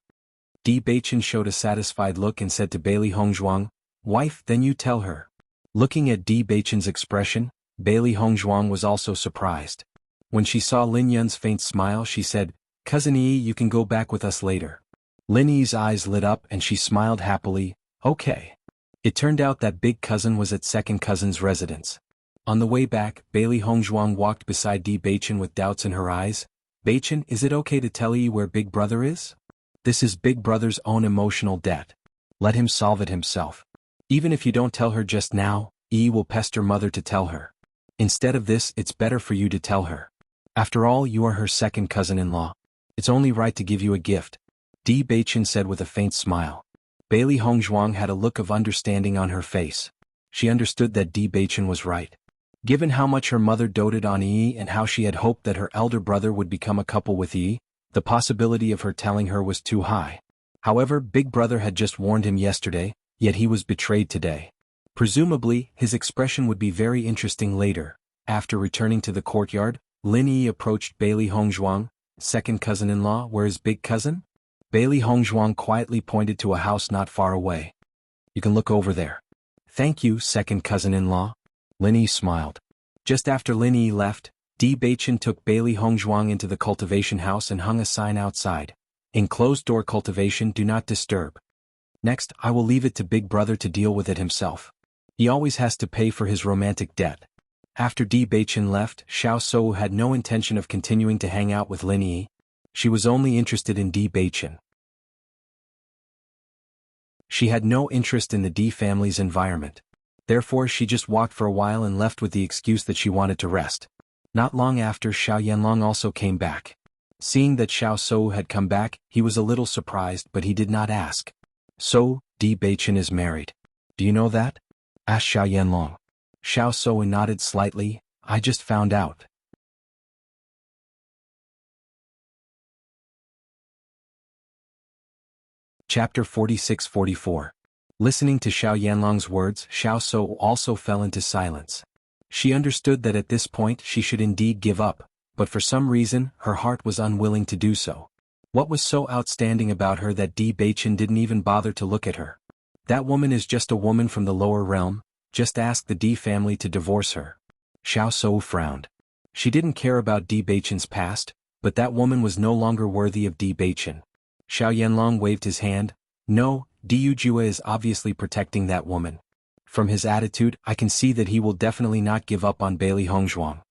Di Beichen showed a satisfied look and said to Bailey Hongzhuang, wife, then you tell her. Looking at Di Beichen's expression, Bailey Hongzhuang was also surprised. When she saw Lin Yun's faint smile, she said, Cousin Yi, you can go back with us later. Lin Yi's eyes lit up and she smiled happily, okay. It turned out that big cousin was at second cousin's residence. On the way back, Bailey Hongzhuang walked beside Di Beichen with doubts in her eyes. Beichen, is it okay to tell Yi where big brother is? This is big brother's own emotional debt. Let him solve it himself. Even if you don't tell her just now, Yi will pester mother to tell her. Instead of this, it's better for you to tell her. After all, you are her second cousin-in-law. It's only right to give you a gift. Di Beichen said with a faint smile. Bailey Hongzhuang had a look of understanding on her face. She understood that Di Beichen was right. Given how much her mother doted on Yi and how she had hoped that her elder brother would become a couple with Yi, the possibility of her telling her was too high. However, big brother had just warned him yesterday, yet he was betrayed today. Presumably, his expression would be very interesting later. After returning to the courtyard, Lin Yi approached Bailey Hongzhuang. Second cousin-in-law, where is big cousin? Bailey Hongzhuang quietly pointed to a house not far away. You can look over there. Thank you, second cousin-in-law. Lin Yi smiled. Just after Lin Yi left, Di Beichen took Bailey Hongzhuang into the cultivation house and hung a sign outside. In closed-door cultivation, do not disturb. Next, I will leave it to big brother to deal with it himself. He always has to pay for his romantic debt. After Di Beichen left, Xiao Sou had no intention of continuing to hang out with Lin Yi. She was only interested in Di Beichen. She had no interest in the Di family's environment. Therefore, she just walked for a while and left with the excuse that she wanted to rest. Not long after, Xiao Yanlong also came back. Seeing that Xiao Sou had come back, he was a little surprised, but he did not ask. So, Di Beichen is married. Do you know that? Asked Xiao Yanlong. Xiao Sou nodded slightly. I just found out. Chapter 46-44. Listening to Xiao Yanlong's words, Xiao Sou also fell into silence. She understood that at this point she should indeed give up, but for some reason her heart was unwilling to do so. What was so outstanding about her that Di Baichen didn't even bother to look at her? That woman is just a woman from the lower realm, just ask the Di family to divorce her. Xiao Shou frowned. She didn't care about Di Baichen's past, but that woman was no longer worthy of Di Baichen. Xiao Yanlong waved his hand. No, Di Yujue is obviously protecting that woman. From his attitude, I can see that he will definitely not give up on Bailey Hongzhuang.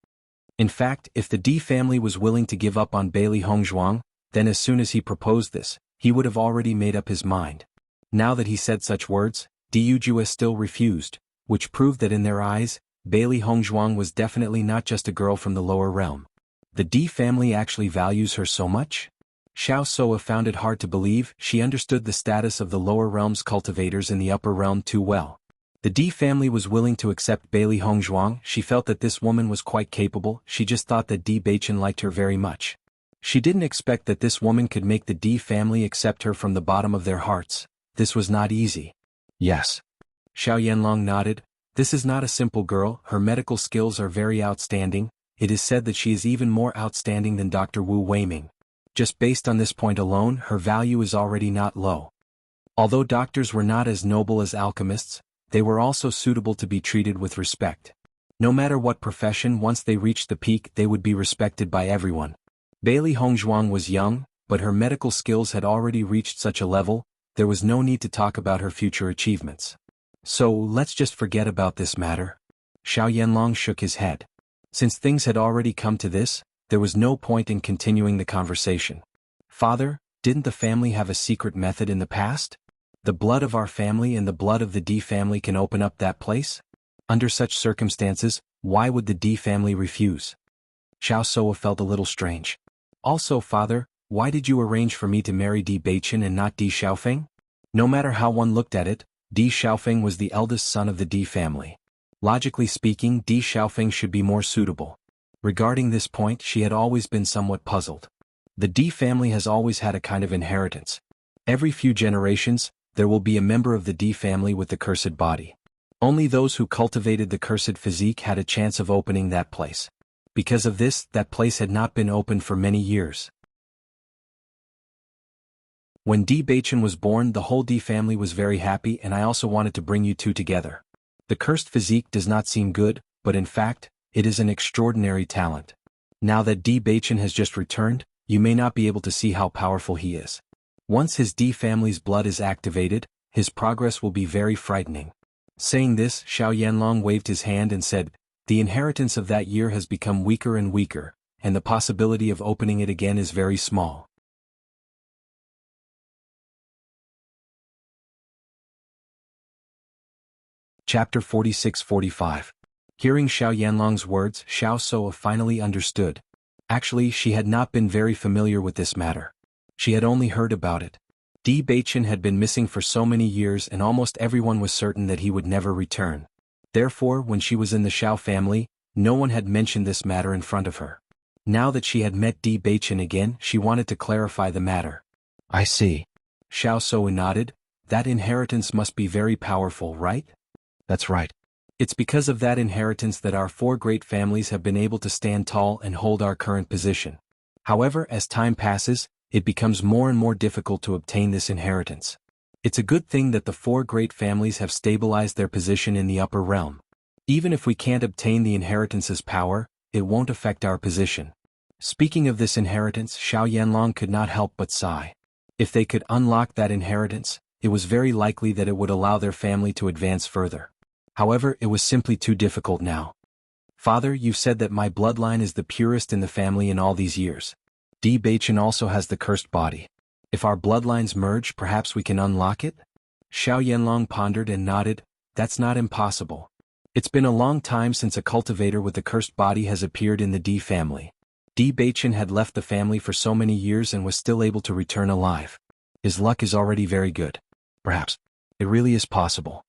In fact, if the Di family was willing to give up on Bailey Hongzhuang, then as soon as he proposed this, he would have already made up his mind. Now that he said such words, Di Yujue still refused, which proved that in their eyes, Bailey Hongzhuang was definitely not just a girl from the lower realm. The Di family actually values her so much? Xiao Soa found it hard to believe she understood the status of the lower realm's cultivators in the upper realm too well. The Di family was willing to accept Bailey Hongzhuang. She felt that this woman was quite capable. She just thought that Di Baichen liked her very much. She didn't expect that this woman could make the Di family accept her from the bottom of their hearts. This was not easy. Yes. Xiao Yanlong nodded. This is not a simple girl. Her medical skills are very outstanding. It is said that she is even more outstanding than Dr. Wu Weiming. Just based on this point alone, her value is already not low. Although doctors were not as noble as alchemists, they were also suitable to be treated with respect. No matter what profession, once they reached the peak, they would be respected by everyone. Bailey Hongzhuang was young, but her medical skills had already reached such a level, there was no need to talk about her future achievements. So, let's just forget about this matter. Xiao Yanlong shook his head. Since things had already come to this, there was no point in continuing the conversation. Father, didn't the family have a secret method in the past? The blood of our family and the blood of the Di family can open up that place? Under such circumstances, why would the Di family refuse? Xiao Soa felt a little strange. Also, father, why did you arrange for me to marry Di Baichen and not Di Xiaofeng? No matter how one looked at it, Di Xiaofeng was the eldest son of the Di family. Logically speaking, Di Xiaofeng should be more suitable. Regarding this point, she had always been somewhat puzzled. The Di family has always had a kind of inheritance. Every few generations, there will be a member of the Di family with the cursed body. Only those who cultivated the cursed physique had a chance of opening that place. Because of this, that place had not been opened for many years. When Di Baichen was born, the whole Di family was very happy, and I also wanted to bring you two together. The cursed physique does not seem good, but in fact, it is an extraordinary talent. Now that Di Baichen has just returned, you may not be able to see how powerful he is. Once his Di family's blood is activated, his progress will be very frightening. Saying this, Xiao Yanlong waved his hand and said, the inheritance of that year has become weaker and weaker, and the possibility of opening it again is very small. Chapter 46-45. Hearing Xiao Yanlong's words, Xiao Soa finally understood. Actually, she had not been very familiar with this matter. She had only heard about it. Di Baichen had been missing for so many years, and almost everyone was certain that he would never return. Therefore, when she was in the Xiao family, no one had mentioned this matter in front of her. Now that she had met Di Baichen again, she wanted to clarify the matter. I see. Xiao Soa nodded. That inheritance must be very powerful, right? That's right. It's because of that inheritance that our four great families have been able to stand tall and hold our current position. However, as time passes, it becomes more and more difficult to obtain this inheritance. It's a good thing that the four great families have stabilized their position in the upper realm. Even if we can't obtain the inheritance's power, it won't affect our position. Speaking of this inheritance, Xiao Yanlong could not help but sigh. If they could unlock that inheritance, it was very likely that it would allow their family to advance further. However, it was simply too difficult now. Father, you've said that my bloodline is the purest in the family in all these years. Di Baichen also has the cursed body. If our bloodlines merge, perhaps we can unlock it? Xiao Yanlong pondered and nodded. That's not impossible. It's been a long time since a cultivator with the cursed body has appeared in the Di family. Di Baichen had left the family for so many years and was still able to return alive. His luck is already very good. Perhaps. It really is possible.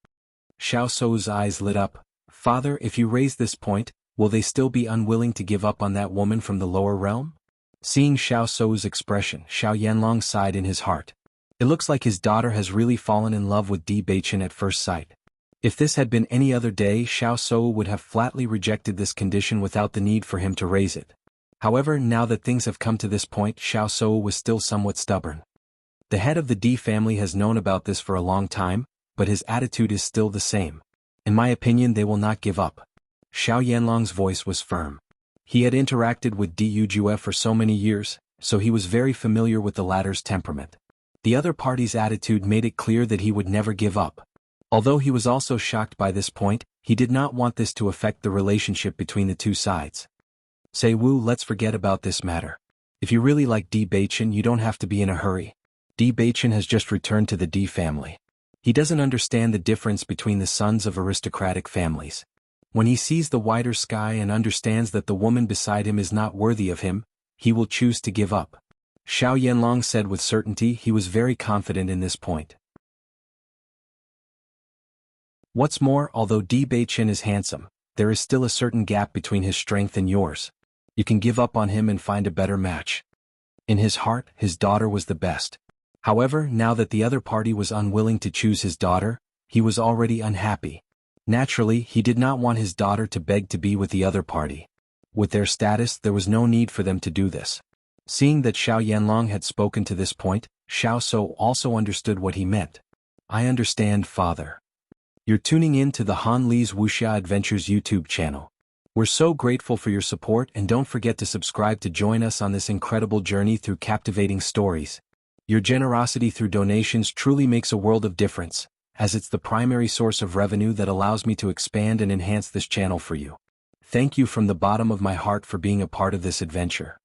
Xiao Sou's eyes lit up. Father, if you raise this point, will they still be unwilling to give up on that woman from the lower realm? Seeing Xiao Sou's expression, Xiao Yanlong sighed in his heart. It looks like his daughter has really fallen in love with Di Baichen at first sight. If this had been any other day, Xiao Shou would have flatly rejected this condition without the need for him to raise it. However, now that things have come to this point, Xiao Shou was still somewhat stubborn. The head of the D family has known about this for a long time, but his attitude is still the same. In my opinion, they will not give up. Xiao Yanlong's voice was firm. He had interacted with Du Jue for so many years, so he was very familiar with the latter's temperament. The other party's attitude made it clear that he would never give up. Although he was also shocked by this point, he did not want this to affect the relationship between the two sides. Say Wu, let's forget about this matter. If you really like Di Baichen, you don't have to be in a hurry. Di Baichen has just returned to the D family. He doesn't understand the difference between the sons of aristocratic families. When he sees the wider sky and understands that the woman beside him is not worthy of him, he will choose to give up. Xiao Yanlong said with certainty. He was very confident in this point. What's more, although Di Baichen is handsome, there is still a certain gap between his strength and yours. You can give up on him and find a better match. In his heart, his daughter was the best. However, now that the other party was unwilling to choose his daughter, he was already unhappy. Naturally, he did not want his daughter to beg to be with the other party. With their status, there was no need for them to do this. Seeing that Xiao Yanlong had spoken to this point, Xiao Shou also understood what he meant. I understand, father. You're tuning in to the Han Li's Wuxia Adventures YouTube channel. We're so grateful for your support, and don't forget to subscribe to join us on this incredible journey through captivating stories. Your generosity through donations truly makes a world of difference, as it's the primary source of revenue that allows me to expand and enhance this channel for you. Thank you from the bottom of my heart for being a part of this adventure.